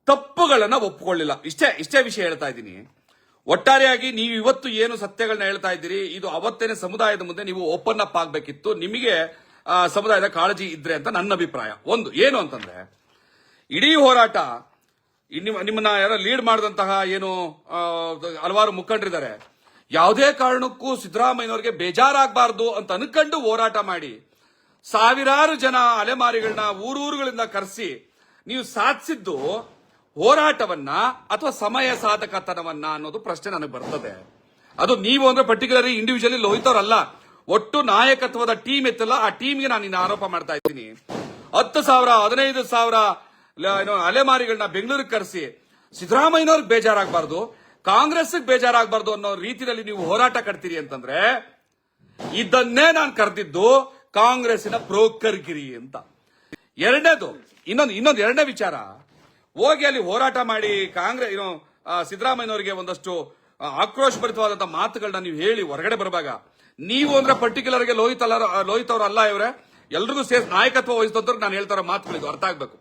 ತಪ್ಪುಗಳನ್ನ ಒಪ್ಪಿಕೊಳ್ಳಿಲ್ಲ. ಇಷ್ಟೇ ವಿಷಯ ಹೇಳ್ತಾ ಇದ್ದೀನಿ. ಒಟ್ಟಾರೆಯಾಗಿ ನೀವು ಇವತ್ತು ಏನು ಸತ್ಯಗಳನ್ನ ಹೇಳ್ತಾ ಇದ್ದೀರಿ, ಇದು ಅವತ್ತೇನೆ ಸಮುದಾಯದ ಮುಂದೆ ನೀವು ಓಪನ್ ಅಪ್ ಆಗ್ಬೇಕಿತ್ತು. ನಿಮಗೆ ಸಮುದಾಯದ ಕಾಳಜಿ ಇದ್ರೆ ಅಂತ ನನ್ನ ಅಭಿಪ್ರಾಯ. ಒಂದು ಏನು ಅಂತಂದ್ರೆ, ಇಡೀ ಹೋರಾಟ ನಿಮ್ಮನ್ನ ಯಾರೋ ಲೀಡ್ ಮಾಡಿದಂತಹ ಏನು ಹಲವಾರು ಮುಖಂಡರಿದ್ದಾರೆ, ಯಾವುದೇ ಕಾರಣಕ್ಕೂ ಸಿದ್ದರಾಮಯ್ಯನವರಿಗೆ ಬೇಜಾರಾಗಬಾರ್ದು ಅಂತ ಅನ್ಕೊಂಡು ಹೋರಾಟ ಮಾಡಿ ಸಾವಿರಾರು ಜನ ಅಲೆಮಾರಿಗಳನ್ನ ಊರುಗಳಿಂದ ಕರೆಸಿ ನೀವು ಸಾಧಿಸಿದ್ದು ಹೋರಾಟವನ್ನ ಅಥವಾ ಸಮಯ ಸಾಧಕತನವನ್ನ ಅನ್ನೋದು ಪ್ರಶ್ನೆ ನನಗೆ ಬರ್ತದೆ. ಅದು ನೀವು ಅಂದ್ರೆ ಪರ್ಟಿಕ್ಯುಲರ್ ಇಂಡಿವಿಜುವಲಿ ಲೋಹಿತ್ ಅವರಲ್ಲ, ಒಟ್ಟು ನಾಯಕತ್ವದ ಟೀಮ್ ಇತ್ತಲ್ಲ, ಆ ಟೀಮ್ಗೆ ನಾನು ಇನ್ನು ಆರೋಪ ಮಾಡ್ತಾ ಇದ್ದೀನಿ. 10,000 15,000 ಅಲೆಮಾರಿಗಳನ್ನ ಬೆಂಗಳೂರಿಗೆ ಕರೆಸಿ ಸಿದ್ದರಾಮಯ್ಯನವ್ರಿಗೆ ಬೇಜಾರಾಗಬಾರ್ದು, ಕಾಂಗ್ರೆಸ್ಗೆ ಬೇಜಾರಾಗಬಾರ್ದು ಅನ್ನೋ ರೀತಿಯಲ್ಲಿ ನೀವು ಹೋರಾಟ ಕಟ್ತೀರಿ ಅಂತಂದ್ರೆ, ಇದನ್ನೇ ನಾನು ಕರೆದಿದ್ದು ಕಾಂಗ್ರೆಸ್ಸಿನ ಬ್ರೋಕರ್ಗಿರಿ ಅಂತ. ಎರಡನೇದು, ಇನ್ನೊಂದು ಎರಡನೇ ವಿಚಾರ, ಹೋಗಿ ಅಲ್ಲಿ ಹೋರಾಟ ಮಾಡಿ ಕಾಂಗ್ರೆಸ್ ಸಿದ್ದರಾಮಯ್ಯನವರಿಗೆ ಒಂದಷ್ಟು ಆಕ್ರೋಶಭರಿತವಾದಂತಹ ಮಾತುಗಳನ್ನ ನೀವು ಹೇಳಿ ಹೊರಗಡೆ ಬರುವಾಗ, ನೀವು ಅಂದ್ರೆ ಪರ್ಟಿಕ್ಯುಲರ್ಗೆ ಲೋಹಿತ್ ಅವರಲ್ಲ ಇವರೇ, ಎಲ್ರಿಗೂ ಸೇರಿಸಿ ನಾಯಕತ್ವ ವಹಿಸಿದಂತವ್ರು ನಾನು ಹೇಳ್ತಾರೋ ಮಾತುಗಳಿದು ಅರ್ಥ ಆಗ್ಬೇಕು.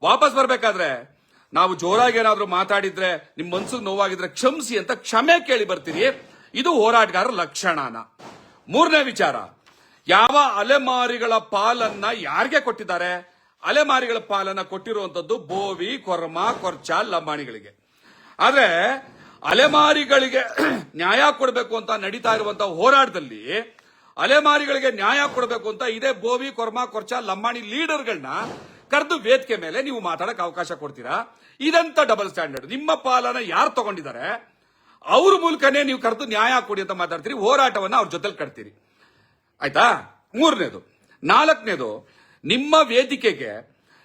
ವಾಪಸ್ ಬರ್ಬೇಕಾದ್ರೆ ನಾವು ಜೋರಾಗಿ ಏನಾದ್ರೂ ಮಾತಾಡಿದ್ರೆ ನಿಮ್ ಮನ್ಸಿಗೆ ನೋವಾಗಿದ್ರೆ ಕ್ಷಮಿಸಿ ಅಂತ ಕ್ಷಮೆ ಕೇಳಿ ಬರ್ತೀರಿ. ಇದು ಹೋರಾಟಗಾರರ ಲಕ್ಷಣನ. ಮೂರನೇ ವಿಚಾರ, ಯಾವ ಅಲೆಮಾರಿಗಳ ಪಾಲನ್ನ ಯಾರಿಗೆ ಕೊಟ್ಟಿದ್ದಾರೆ? ಅಲೆಮಾರಿಗಳ ಪಾಲನ್ನ ಕೊಟ್ಟಿರುವಂತದ್ದು ಬೋವಿ, ಕೊರ್ಮ, ಕೊರ್ಚ, ಲಂಬಾಣಿಗಳಿಗೆ. ಆದ್ರೆ ಅಲೆಮಾರಿಗಳಿಗೆ ನ್ಯಾಯ ಕೊಡಬೇಕು ಅಂತ ನಡೀತಾ ಇರುವಂತಹ ಹೋರಾಟದಲ್ಲಿ ಅಲೆಮಾರಿಗಳಿಗೆ ನ್ಯಾಯ ಕೊಡಬೇಕು ಅಂತ ಇದೇ ಬೋವಿ, ಕೊರ್ಮ, ಕೊರ್ಚ, ಲಂಬಾಣಿ ಲೀಡರ್ಗಳನ್ನ ಕರೆದು ವೇದಿಕೆ ಮೇಲೆ ನೀವು ಮಾತಾಡಕ್ ಅವಕಾಶ ಕೊಡ್ತೀರಾ? ಇದಂತ ಡಬಲ್ ಸ್ಟ್ಯಾಂಡರ್ಡ್. ನಿಮ್ಮ ಪಾಲನ ಯಾರು ತಗೊಂಡಿದ್ದಾರೆ ಅವ್ರ ಮೂಲಕನೇ ನೀವು ಕರೆದು ನ್ಯಾಯ ಕೊಡಿ ಅಂತ ಮಾತಾಡ್ತೀರಿ, ಹೋರಾಟವನ್ನ ಅವ್ರ ಜೊತೆಲಿ ಕಟ್ತೀರಿ. ಆಯ್ತಾ? ಮೂರನೇದು. ನಾಲ್ಕನೇದು, ನಿಮ್ಮ ವೇದಿಕೆಗೆ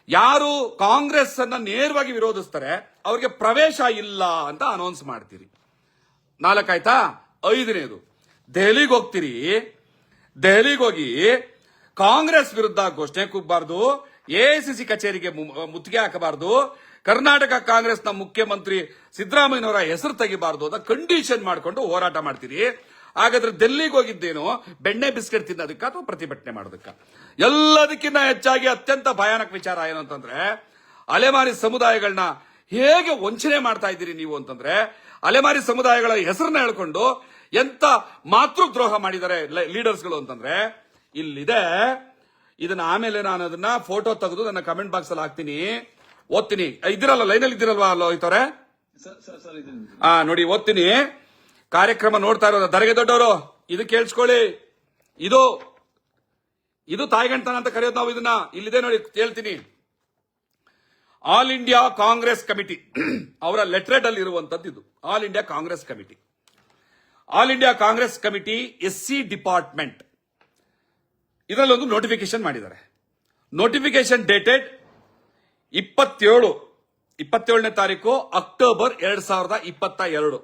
ಯಾರು ಕಾಂಗ್ರೆಸ್ ಅನ್ನ ನೇರವಾಗಿ ವಿರೋಧಿಸ್ತಾರೆ ಅವ್ರಿಗೆ ಪ್ರವೇಶ ಇಲ್ಲ ಅಂತ ಅನೌನ್ಸ್ ಮಾಡ್ತೀರಿ. ನಾಲ್ಕಾಯ್ತಾ? ಐದನೇದು, ದೆಹಲಿಗೆ ಹೋಗ್ತೀರಿ. ದೆಹಲಿಗೆ ಹೋಗಿ ಕಾಂಗ್ರೆಸ್ ವಿರುದ್ಧ ಘೋಷಣೆ ಕೂಗಬಾರ್ದು, ಎಐಸಿಸಿ ಕಚೇರಿಗೆ ಮುತ್ತಿಗೆ ಹಾಕಬಾರ್ದು, ಕರ್ನಾಟಕ ಕಾಂಗ್ರೆಸ್ನ ಮುಖ್ಯಮಂತ್ರಿ ಸಿದ್ದರಾಮಯ್ಯನವರ ಹೆಸರು ತೆಗಿಬಾರ್ದು ಅಂತ ಕಂಡೀಷನ್ ಮಾಡಿಕೊಂಡು ಹೋರಾಟ ಮಾಡ್ತೀರಿ. ಹಾಗಾದ್ರೆ ಡೆಲ್ಲಿಗೆ ಹೋಗಿದ್ದೇನೋ ಬೆಣ್ಣೆ ಬಿಸ್ಕೆಟ್ ತಿನ್ನೋದಕ್ಕ ಅಥವಾ ಪ್ರತಿಭಟನೆ ಮಾಡೋದಕ್ಕ? ಎಲ್ಲದಕ್ಕಿಂತ ಹೆಚ್ಚಾಗಿ ಅತ್ಯಂತ ಭಯಾನಕ ವಿಚಾರ ಏನು ಅಂತಂದ್ರೆ, ಅಲೆಮಾರಿ ಸಮುದಾಯಗಳನ್ನ ಹೇಗೆ ವಂಚನೆ ಮಾಡ್ತಾ ಇದ್ದೀರಿ ನೀವು ಅಂತಂದ್ರೆ, ಅಲೆಮಾರಿ ಸಮುದಾಯಗಳ ಹೆಸರನ್ನ ಹೇಳ್ಕೊಂಡು ಎಂತ ಮಾತೃದ್ರೋಹ ಮಾಡಿದ್ದಾರೆ ಲೀಡರ್ಸ್ಗಳು ಅಂತಂದ್ರೆ ಇಲ್ಲಿದೆ. ಇದನ್ನ ಆಮೇಲೆ ನಾನು ಅದನ್ನ ಫೋಟೋ ತೆಗೆದು ನನ್ನ ಕಮೆಂಟ್ ಬಾಕ್ಸ್ ಅಲ್ಲಿ ಹಾಕ್ತೀನಿ, ಓದ್ತೀನಿ. ಇದ್ದೀರಲ್ಲ, ಲೈನಲ್ಲಿ ಇದ್ದೀರಲ್ವಾ ಲೋಹಿತವ್ರೆ? ನೋಡಿ ಓದ್ತೀನಿ. ಕಾರ್ಯಕ್ರಮ ನೋಡ್ತಾ ಇರೋದು ದರಗೆ ದೊಡ್ಡವರು, ಇದು ಕೇಳಿಸ್ಕೊಳ್ಳಿ. ಇದು ತಾಯಿಗಂಟನ ಅಂತ ಕರೆಯೋದು ನಾವು ಇದನ್ನ. ಇಲ್ಲಿದೆ ನೋಡಿ, ಹೇಳ್ತೀನಿ. ಆಲ್ ಇಂಡಿಯಾ ಕಾಂಗ್ರೆಸ್ ಕಮಿಟಿ ಅವರ ಲೆಟರ್ ಅಲ್ಲಿ ಇರುವಂತದ್ದು ಇದು. All India Congress committee, all India Congress committee SC department ಇದರಲ್ಲಿ ಒಂದು ನೋಟಿಫಿಕೇಶನ್ ಮಾಡಿದ್ದಾರೆ. ನೋಟಿಫಿಕೇಶನ್ ಡೇಟೆಡ್ 27ನೇ ತಾರೀಕು ಅಕ್ಟೋಬರ್ 2022,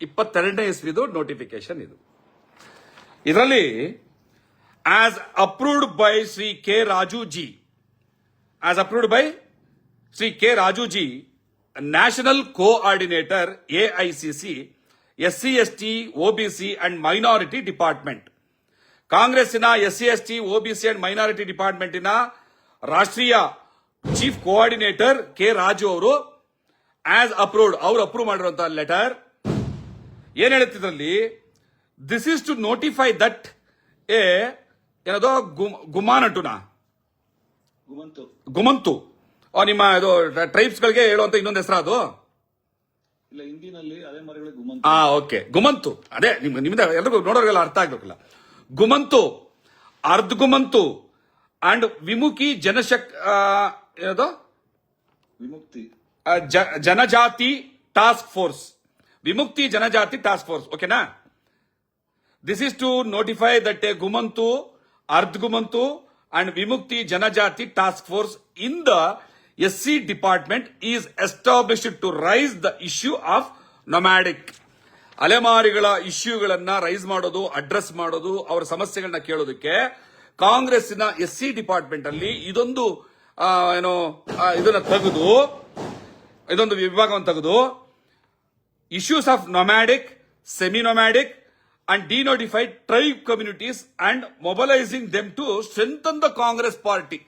22ನೇ ಇಸ್ವಿದು ನೋಟಿಫಿಕೇಶನ್ ಇದು. ಇದರಲ್ಲಿ as approved by Shri K Raju ji, national coordinator AICC SC ST OBC and minority department. ಕಾಂಗ್ರೆಸ್ಸಿನ SC ST OBC and minority ಡಿಪಾರ್ಟ್ಮೆಂಟಿನ ರಾಷ್ಟ್ರೀಯ chief coordinator K Raju ಅವರು ಆಸ್ ಅಪ್ರೂವ್ಡ್, ಅವರು ಅಪ್ರೂವ್ ಮಾಡಿರುವಂತಹ ಲೆಟರ್ ಏನ್ ಹೇಳುತ್ತಿದ್ರಲ್ಲಿ, this is to notify that ಏನದೋ ಗುಮಂತು ನಿಮ್ಮ ಇದು ಟ್ರೈಬ್ಸ್ ಗಳಿಗೆ ಹೇಳುವಂತ ಇನ್ನೊಂದು ಹೆಸರು ಅದು. ಹಿಂದಿನಲ್ಲಿ ಅಲೆಮಾರಿಗಳಿಗೆ ಗುಮಂತು. ಓಕೆ, ಗುಮಂತು. ಅದೇ ನಿಮ್ದ ಎಲ್ರಿಗೂ ನೋಡೋರಿಗೆಲ್ಲ ಅರ್ಥ ಆಗ್ಬೇಕಲ್ಲ. ಗುಮಂತು, ಅರ್ಧ ಗುಮಂತು ಅಂಡ್ ವಿಮುಖಿ ಏನದು Vimukti Janajati task force, Vimukti Janajati task force. ಓಕೆನಾ? This is to notify that a Ghumantu, Ardh Ghumantu and Vimukti Janajati task force in the SC department is established to raise the issue of nomadic. ಅಲೆಮಾರಿಗಳ ಇಶ್ಯೂಗಳನ್ನ ರೈಸ್ ಮಾಡೋದು, ಅಡ್ರೆಸ್ ಮಾಡೋದು, ಅವರ ಸಮಸ್ಯೆಗಳನ್ನ ಕೇಳೋದಕ್ಕೆ ಕಾಂಗ್ರೆಸ್ಸಿನ SC ಡಿಪಾರ್ಟ್ಮೆಂಟ್ ಅಲ್ಲಿ ಇದೊಂದು ಇದನ್ನ ತೆಗೆದು, ಇದೊಂದು ವಿಭಾಗವನ್ನು ತೆಗೆದು issues of nomadic, semi-nomadic and denotified tribe communities and mobilizing them to strengthen the Congress party.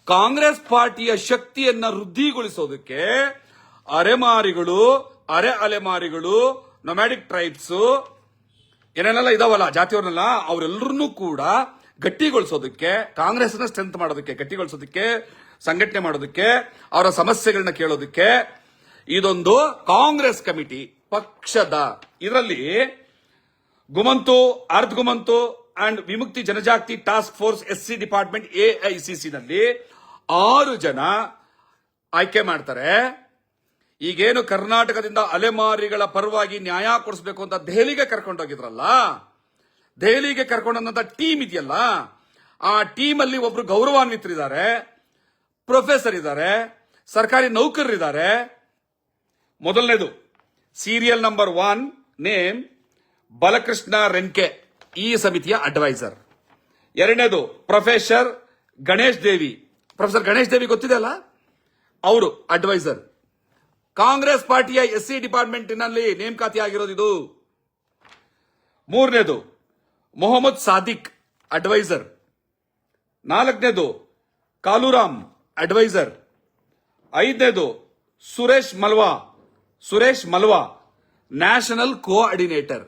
Congress ಪಾರ್ಟಿಯ ಶಕ್ತಿಯನ್ನ ವೃದ್ಧಿಗೊಳಿಸೋದಕ್ಕೆ ಅರೆಮಾರಿಗಳು, ಅರೆ ಅಲೆಮಾರಿಗಳು, ನೊಮ್ಯಾಡಿಕ್ ಟ್ರೈಬ್ಸ್ ಏನೇನೆಲ್ಲ ಇದಾವಲ್ಲ ಜಾತಿಯವ್ರನ್ನೆಲ್ಲ, ಅವರೆಲ್ಲರನ್ನೂ ಕೂಡ ಗಟ್ಟಿಗೊಳಿಸೋದಕ್ಕೆ, ಕಾಂಗ್ರೆಸ್ ನ ಸ್ಟ್ರೆಂತ್ ಮಾಡೋದಕ್ಕೆ, ಗಟ್ಟಿಗೊಳಿಸೋದಕ್ಕೆ, ಸಂಘಟನೆ ಮಾಡೋದಕ್ಕೆ, ಅವರ ಸಮಸ್ಯೆಗಳನ್ನ ಕೇಳೋದಕ್ಕೆ ಇದೊಂದು ಕಾಂಗ್ರೆಸ್ ಕಮಿಟಿ ಪಕ್ಷದ. ಇದರಲ್ಲಿ Ghumantu, Ardh Ghumantu and Vimukti Janajati task force SC department AICC ನಲ್ಲಿ 6 ಜನ ಆಯ್ಕೆ ಮಾಡ್ತಾರೆ. ಈಗೇನು ಕರ್ನಾಟಕದಿಂದ ಅಲೆಮಾರಿಗಳ ಪರವಾಗಿ ನ್ಯಾಯ ಕೊಡಿಸಬೇಕು ಅಂತ ದೆಹಲಿಗೆ ಕರ್ಕೊಂಡೋಗಿದ್ರಲ್ಲ, ದೆಹಲಿಗೆ ಕರ್ಕೊಂಡಂತ ಟೀಮ್ ಇದೆಯಲ್ಲ, ಆ ಟೀಮ್ ಅಲ್ಲಿ ಒಬ್ರು ಗೌರವಾನ್ವಿತರಿದ್ದಾರೆ, ಪ್ರೊಫೆಸರ್ ಇದ್ದಾರೆ, ಸರ್ಕಾರಿ ನೌಕರರಿದ್ದಾರೆ. ಮೊದಲನೇದು ಸೀರಿಯಲ್ ನಂಬರ್ 1 ನೇಮ್ ಬಲಕೃಷ್ಣ ರೆನ್ಕೆ, ಈ ಸಮಿತಿಯ ಅಡ್ವೈಸರ್. ಎರಡನೇದು ಪ್ರೊಫೆಸರ್ ಗಣೇಶ್ ದೇವಿ, ಪ್ರೊಫೆಸರ್ ಗಣೇಶ್ ದೇವಿ ಗೊತ್ತಿದೆ ಅಲ್ಲ, ಅವರು ಅಡ್ವೈಸರ್. ಕಾಂಗ್ರೆಸ್ ಪಾರ್ಟಿಯ SC ಡಿಪಾರ್ಟ್ಮೆಂಟ್ನಲ್ಲಿ ನೇಮಕಾತಿ ಆಗಿರೋದು ಇದು. ಮೂರನೇದು ಮೊಹಮ್ಮದ್ ಸಾದಿಕ್ ಅಡ್ವೈಸರ್. ನಾಲ್ಕನೇದು ಕಾಲುರಾಮ್ ಅಡ್ವೈಸರ್. ಐದನೇದು ಸುರೇಶ್ ಮಲ್ವಾ ನ್ಯಾಷನಲ್ ಕೋಆರ್ಡಿನೇಟರ್.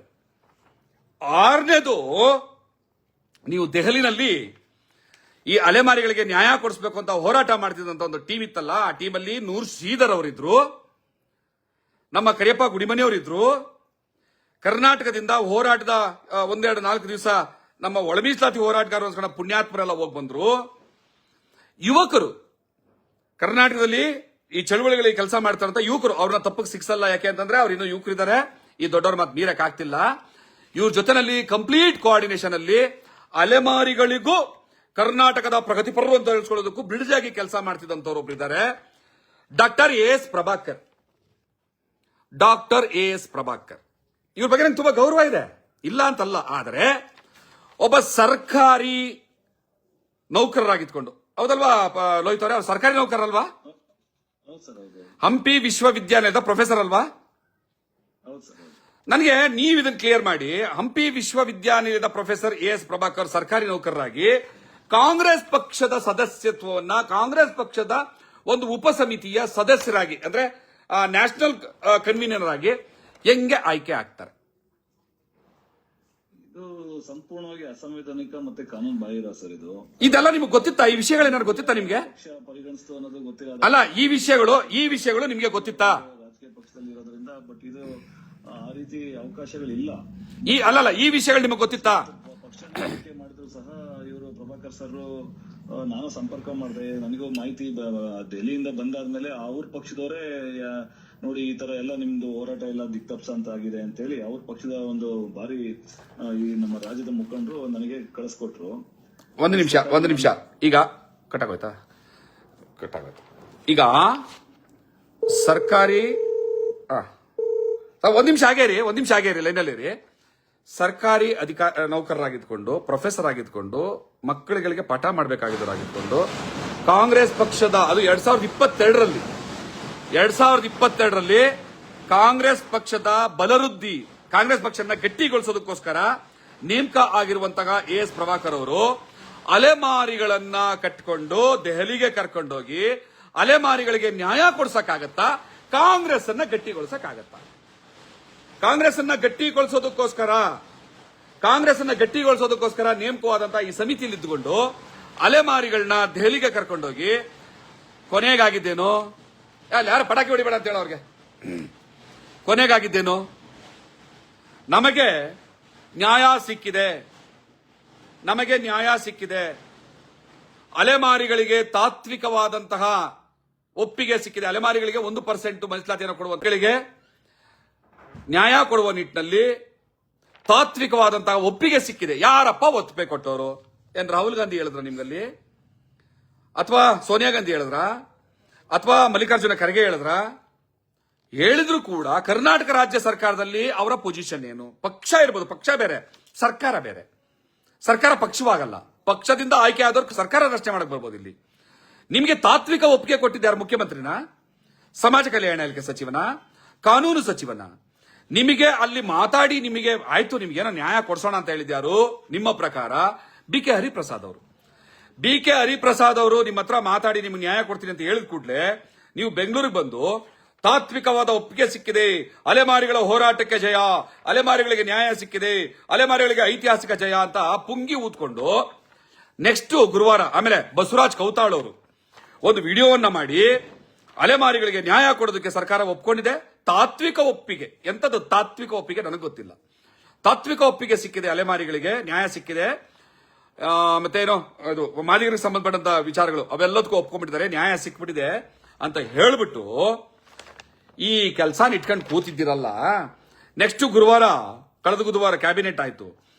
ಆರನೇದು ನೀವು ದೆಹಲಿನಲ್ಲಿ ಈ ಅಲೆಮಾರಿಗಳಿಗೆ ನ್ಯಾಯ ಕೊಡಿಸಬೇಕು ಅಂತ ಹೋರಾಟ ಮಾಡ್ತಿದ್ದಂತ ಒಂದು ಟೀಮ್ ಇತ್ತಲ್ಲ, ಆ ಟೀಮಲ್ಲಿ ನೂರ್ ಶ್ರೀಧರ್ ಅವರಿದ್ರು, ನಮ್ಮ ಕರಿಯಪ್ಪ ಗುಡಿಮನಿಯವರಿದ್ರು. ಕರ್ನಾಟಕದಿಂದ ಹೋರಾಟದ 1-2-4 ದಿವಸ ನಮ್ಮ ಒಳ ಮೀಸಲಾತಿ ಹೋರಾಟಗಾರರು ಅನ್ಸ್ಕೊಂಡ ಪುಣ್ಯಾತ್ಮರೆಲ್ಲ ಹೋಗಿ ಬಂದ್ರು. ಯುವಕರು ಕರ್ನಾಟಕದಲ್ಲಿ ಈ ಚಳುವಳಿಗಳಿಗೆ ಕೆಲಸ ಮಾಡ್ತಾರಂತ ಯುವಕರು, ಅವ್ರನ್ನ ತಪ್ಪಕ್ಕೆ ಸಿಕ್ಸಲ್ಲ. ಯಾಕೆ ಅಂತಂದ್ರೆ ಅವ್ರು ಇನ್ನೂ ಯುವಕರಿದ್ದಾರೆ, ಈ ದೊಡ್ಡವ್ರ ಮಾತು ಮೀರಕ್ ಆಗ್ತಿಲ್ಲ. ಇವ್ರ ಜೊತೆನಲ್ಲಿ ಕಂಪ್ಲೀಟ್ ಕೋಆರ್ಡಿನೇಷನ್ ಅಲ್ಲಿ ಅಲೆಮಾರಿಗಳಿಗೂ ಕರ್ನಾಟಕದ ಪ್ರಗತಿಪರರು ಅಂತ ಹೇಳ್ಕೊಳ್ಳೋದಕ್ಕೂ ಬ್ರಿಡ್ಜ್ ಆಗಿ ಕೆಲಸ ಮಾಡ್ತಿದ್ದಂತವ್ರು ಒಬ್ರು ಇದ್ದಾರೆ, ಡಾಕ್ಟರ್ ಎಸ್ ಪ್ರಭಾಕರ್. ಇವ್ರ ಬಗ್ಗೆ ನಂಗೆ ತುಂಬಾ ಗೌರವ ಇದೆ, ಇಲ್ಲ ಅಂತಲ್ಲ. ಆದರೆ ಒಬ್ಬ ಸರ್ಕಾರಿ ನೌಕರರಾಗಿದ್ಕೊಂಡು, ಹೌದಲ್ವಾ ಲೋಹಿತ್ ಅವರೇ, ಅವ್ರು ಸರ್ಕಾರಿ ನೌಕರಲ್ವಾ? ಹೌದು ಸರ್, ಹೌದು. ಹಂಪಿ ವಿಶ್ವವಿದ್ಯಾಲಯದ ಪ್ರೊಫೆಸರ್ ಅಲ್ವಾ? ಹೌದು ಸರ್, ಹೌದು. ನನಗೆ ನೀವು ಇದನ್ನು ಕ್ಲಿಯರ್ ಮಾಡಿ. ಹಂಪಿ ವಿಶ್ವವಿದ್ಯಾನಿಲಯದ ಪ್ರೊಫೆಸರ್ ಎಸ್ ಪ್ರಭಾಕರ್ ಸರ್ಕಾರಿ ನೌಕರರಾಗಿ ಕಾಂಗ್ರೆಸ್ ಪಕ್ಷದ ಸದಸ್ಯತ್ವವನ್ನ, ಕಾಂಗ್ರೆಸ್ ಪಕ್ಷದ ಒಂದು ಉಪಸಮಿತಿಯ ಸದಸ್ಯರಾಗಿ, ಅಂದ್ರೆ ನ್ಯಾಷನಲ್ ಕನ್ವೀನರ್ ಆಗಿ ಹೆಂಗೆ ಆಯ್ಕೆ ಆಗ್ತಾರೆ? ಇದು ಸಂಪೂರ್ಣವಾಗಿ ಅಸಂವಿಧಾನಿಕ ಮತ್ತೆ ಕಾನೂನು ಬಾಹಿರ ಸರ್. ಇದೆಲ್ಲ ನಿಮ್ಗೆ ಗೊತ್ತಿತ್ತಾ? ಈ ವಿಷಯಗಳೇನಾದ್ರು ಗೊತ್ತಿತ್ತಾ ನಿಮ್ಗೆ? ಪಕ್ಷ ಪರಿಗಣಿಸ್ತು ಅನ್ನೋದು ಗೊತ್ತಿಲ್ಲ. ಅಲ್ಲ, ಈ ವಿಷಯಗಳು ನಿಮ್ಗೆ ಗೊತ್ತಿತ್ತಾ? ರಾಜಕೀಯ ಪಕ್ಷದಲ್ಲಿ ಇರೋದ್ರಿಂದ, ಬಟ್ ಇದು ಆ ರೀತಿ ಅವಕಾಶಗಳಿಲ್ಲ. ಈ ವಿಷಯಗಳು ನಿಮಗೆ ಗೊತ್ತಿತ್ತಾ? ಪಕ್ಷ ಆಯ್ಕೆ ಮಾಡಿದ್ರು ಸಹ ಇವರು ಪ್ರಭಾಕರ್ ಸರ್ ನಾನು ಸಂಪರ್ಕ ಮಾಡಿದೆ, ನನಗೂ ಮಾಹಿತಿ ದೆಹಲಿಯಿಂದ ಬಂದಾದ್ಮೇಲೆ ಅವ್ರ ಪಕ್ಷದವರೇ ನೋಡಿ ಈ ತರ ಎಲ್ಲ ನಿಮ್ದು ಹೋರಾಟ ಎಲ್ಲ ದಿಕ್ತಪ್ಸ ಅಂತ ಆಗಿದೆ ಅಂತ ಹೇಳಿ ಅವ್ರ ಪಕ್ಷದ ಒಂದು ಬಾರಿ ಈ ನಮ್ಮ ರಾಜ್ಯದ ಮುಖಂಡರು ನನಗೆ ಕಳಿಸ್ಕೊಟ್ರು. ಒಂದು ನಿಮಿಷ ಈಗ ಕಟ್ಟಾಗೋಯ್ತಾ? ಈಗ ಸರ್ಕಾರಿ ಒಂದ್ ನಿಮಿಷ ಆಗೇರಿ ಲೈನಲ್ಲಿರಿ. ಸರ್ಕಾರಿ ನೌಕರರಾಗಿದ್ಕೊಂಡು, ಪ್ರೊಫೆಸರ್ ಆಗಿದ್ಕೊಂಡು, ಮಕ್ಕಳುಗಳಿಗೆ ಪಾಠ ಮಾಡಬೇಕಾಗಿದ್ದವರಾಗಿದ್ಕೊಂಡು, ಕಾಂಗ್ರೆಸ್ ಪಕ್ಷದ, ಅದು 2022ರಲ್ಲಿ ಕಾಂಗ್ರೆಸ್ ಪಕ್ಷದ ಬಲವೃದ್ಧಿ, ಕಾಂಗ್ರೆಸ್ ಪಕ್ಷನ ಗಟ್ಟಿಗೊಳಿಸೋದಕ್ಕೋಸ್ಕರ ನೇಮಕ ಆಗಿರುವಂತಹ ಎಸ್ ಪ್ರಭಾಕರ್ ಅವರು ಅಲೆಮಾರಿಗಳನ್ನ ಕಟ್ಟಿಕೊಂಡು ದೆಹಲಿಗೆ ಕರ್ಕೊಂಡೋಗಿ ಅಲೆಮಾರಿಗಳಿಗೆ ನ್ಯಾಯ ಕೊಡ್ಸಕ್ಕಾಗತ್ತಾ? ಕಾಂಗ್ರೆಸ್ ಅನ್ನ ಗಟ್ಟಿಗೊಳಿಸಕ್ಕಾಗತ್ತಾ? ಕಾಂಗ್ರೆಸ್ ಅನ್ನ ಗಟ್ಟಿಗೊಳಿಸೋದಕ್ಕೋಸ್ಕರ ನೇಮಕವಾದಂತಹ ಈ ಸಮಿತಿಯಲ್ಲಿ ಇದ್ದುಕೊಂಡು ಅಲೆಮಾರಿಗಳನ್ನ ದೆಹಲಿಗೆ ಕರ್ಕೊಂಡೋಗಿ ಕೊನೆಗಾಗಿದ್ದೇನು? ಯಾರು ಪಟಾಕಿ ಹೊಡಿಬೇಡ ಅಂತ ಹೇಳ ಅವ್ರಿಗೆ. ಕೊನೆಗಾಗಿದ್ದೇನು? ನಮಗೆ ನ್ಯಾಯ ಸಿಕ್ಕಿದೆ. ಅಲೆಮಾರಿಗಳಿಗೆ ತಾತ್ವಿಕವಾದಂತಹ ಒಪ್ಪಿಗೆ ಸಿಕ್ಕಿದೆ. ಅಲೆಮಾರಿಗಳಿಗೆ 1% ಮೀಸಲಾತಿಯನ್ನು ಕೊಡುವಂತಗಳಿಗೆ ನ್ಯಾಯ ಕೊಡುವ ನಿಟ್ಟಿನಲ್ಲಿ ತಾತ್ವಿಕವಾದಂತಹ ಒಪ್ಪಿಗೆ ಸಿಕ್ಕಿದೆ. ಯಾರಪ್ಪ ಒಪ್ಪಿಗೆ ಕೊಟ್ಟವರು? ಏನ್ ರಾಹುಲ್ ಗಾಂಧಿ ಹೇಳಿದ್ರ ನಿಮ್ಗಲ್ಲಿ? ಅಥವಾ ಸೋನಿಯಾ ಗಾಂಧಿ ಹೇಳಿದ್ರ? ಅಥವಾ ಮಲ್ಲಿಕಾರ್ಜುನ ಖರ್ಗೆ ಹೇಳಿದ್ರ? ಹೇಳಿದ್ರು ಕೂಡ ಕರ್ನಾಟಕ ರಾಜ್ಯ ಸರ್ಕಾರದಲ್ಲಿ ಅವರ ಪೊಸಿಷನ್ ಏನು? ಪಕ್ಷ ಇರ್ಬೋದು, ಪಕ್ಷ ಬೇರೆ, ಸರ್ಕಾರ ಬೇರೆ. ಸರ್ಕಾರ ಪಕ್ಷವಾಗಲ್ಲ. ಪಕ್ಷದಿಂದ ಆಯ್ಕೆ ಆದವ್ರು ಸರ್ಕಾರ ರಚನೆ ಮಾಡಕ್ ಬರ್ಬೋದು. ಇಲ್ಲಿ ನಿಮಗೆ ತಾತ್ವಿಕ ಒಪ್ಪಿಗೆ ಕೊಟ್ಟಿದ್ದಾರೆ ಮುಖ್ಯಮಂತ್ರಿನ, ಸಮಾಜ ಕಲ್ಯಾಣ ಇಲಾಖೆ ಸಚಿವನ, ಕಾನೂನು ಸಚಿವನ. ನಿಮಗೆ ಅಲ್ಲಿ ಮಾತಾಡಿ ನಿಮಗೆ ಆಯ್ತು, ನಿಮ್ಗೇನೋ ನ್ಯಾಯ ಕೊಡ್ಸೋಣ ಅಂತ ಹೇಳಿದ್ಯಾರು? ನಿಮ್ಮ ಪ್ರಕಾರ BK ಹರಿಪ್ರಸಾದ್ ಅವರು ನಿಮ್ಮ ಹತ್ರ ಮಾತಾಡಿ ನಿಮ್ಗೆ ನ್ಯಾಯ ಕೊಡ್ತೀನಿ ಅಂತ ಹೇಳಿದ ಕೂಡಲೇ ನೀವು ಬೆಂಗಳೂರಿಗೆ ಬಂದು ತಾತ್ವಿಕವಾದ ಒಪ್ಪಿಗೆ ಸಿಕ್ಕಿದೆ, ಅಲೆಮಾರಿಗಳ ಹೋರಾಟಕ್ಕೆ ಜಯ, ಅಲೆಮಾರಿಗಳಿಗೆ ನ್ಯಾಯ ಸಿಕ್ಕಿದೆ, ಅಲೆಮಾರಿಗಳಿಗೆ ಐತಿಹಾಸಿಕ ಜಯ ಅಂತ ಪುಂಗಿ ಊದ್ಕೊಂಡು ನೆಕ್ಸ್ಟ್ ಗುರುವಾರ ಆಮೇಲೆ ಬಸವರಾಜ್ ಕೌತಾಳ್ ಅವರು ಒಂದು ವಿಡಿಯೋವನ್ನ ಮಾಡಿ ಅಲೆಮಾರಿಗಳಿಗೆ ನ್ಯಾಯ ಕೊಡೋದಕ್ಕೆ ಸರ್ಕಾರ ಒಪ್ಕೊಂಡಿದೆ. ತಾತ್ವಿಕ ಒಪ್ಪಿಗೆ, ಎಂತದ್ದು ತಾತ್ವಿಕ ಒಪ್ಪಿಗೆ ನನಗೆ ಗೊತ್ತಿಲ್ಲ. ತಾತ್ವಿಕ ಒಪ್ಪಿಗೆ ಸಿಕ್ಕಿದೆ, ಅಲೆಮಾರಿಗಳಿಗೆ ನ್ಯಾಯ ಸಿಕ್ಕಿದೆ. ಮತ್ತೇನೋ ಅದು ಮಾದಿಗರಿಗೆ ಸಂಬಂಧಪಟ್ಟಂತ ವಿಚಾರಗಳು ಅವೆಲ್ಲದಕ್ಕೂ ಒಪ್ಕೊಂಡ್ಬಿಟ್ಟಿದ್ದಾರೆ, ನ್ಯಾಯ ಸಿಕ್ಬಿಟ್ಟಿದೆ ಅಂತ ಹೇಳ್ಬಿಟ್ಟು ಈ ಕೆಲಸ ಇಟ್ಕೊಂಡು ಕೂತಿದ್ದೀರಲ್ಲ. ನೆಕ್ಸ್ಟ್ ಕಳೆದ ಗುರುವಾರ ಕ್ಯಾಬಿನೆಟ್ ಆಯ್ತು.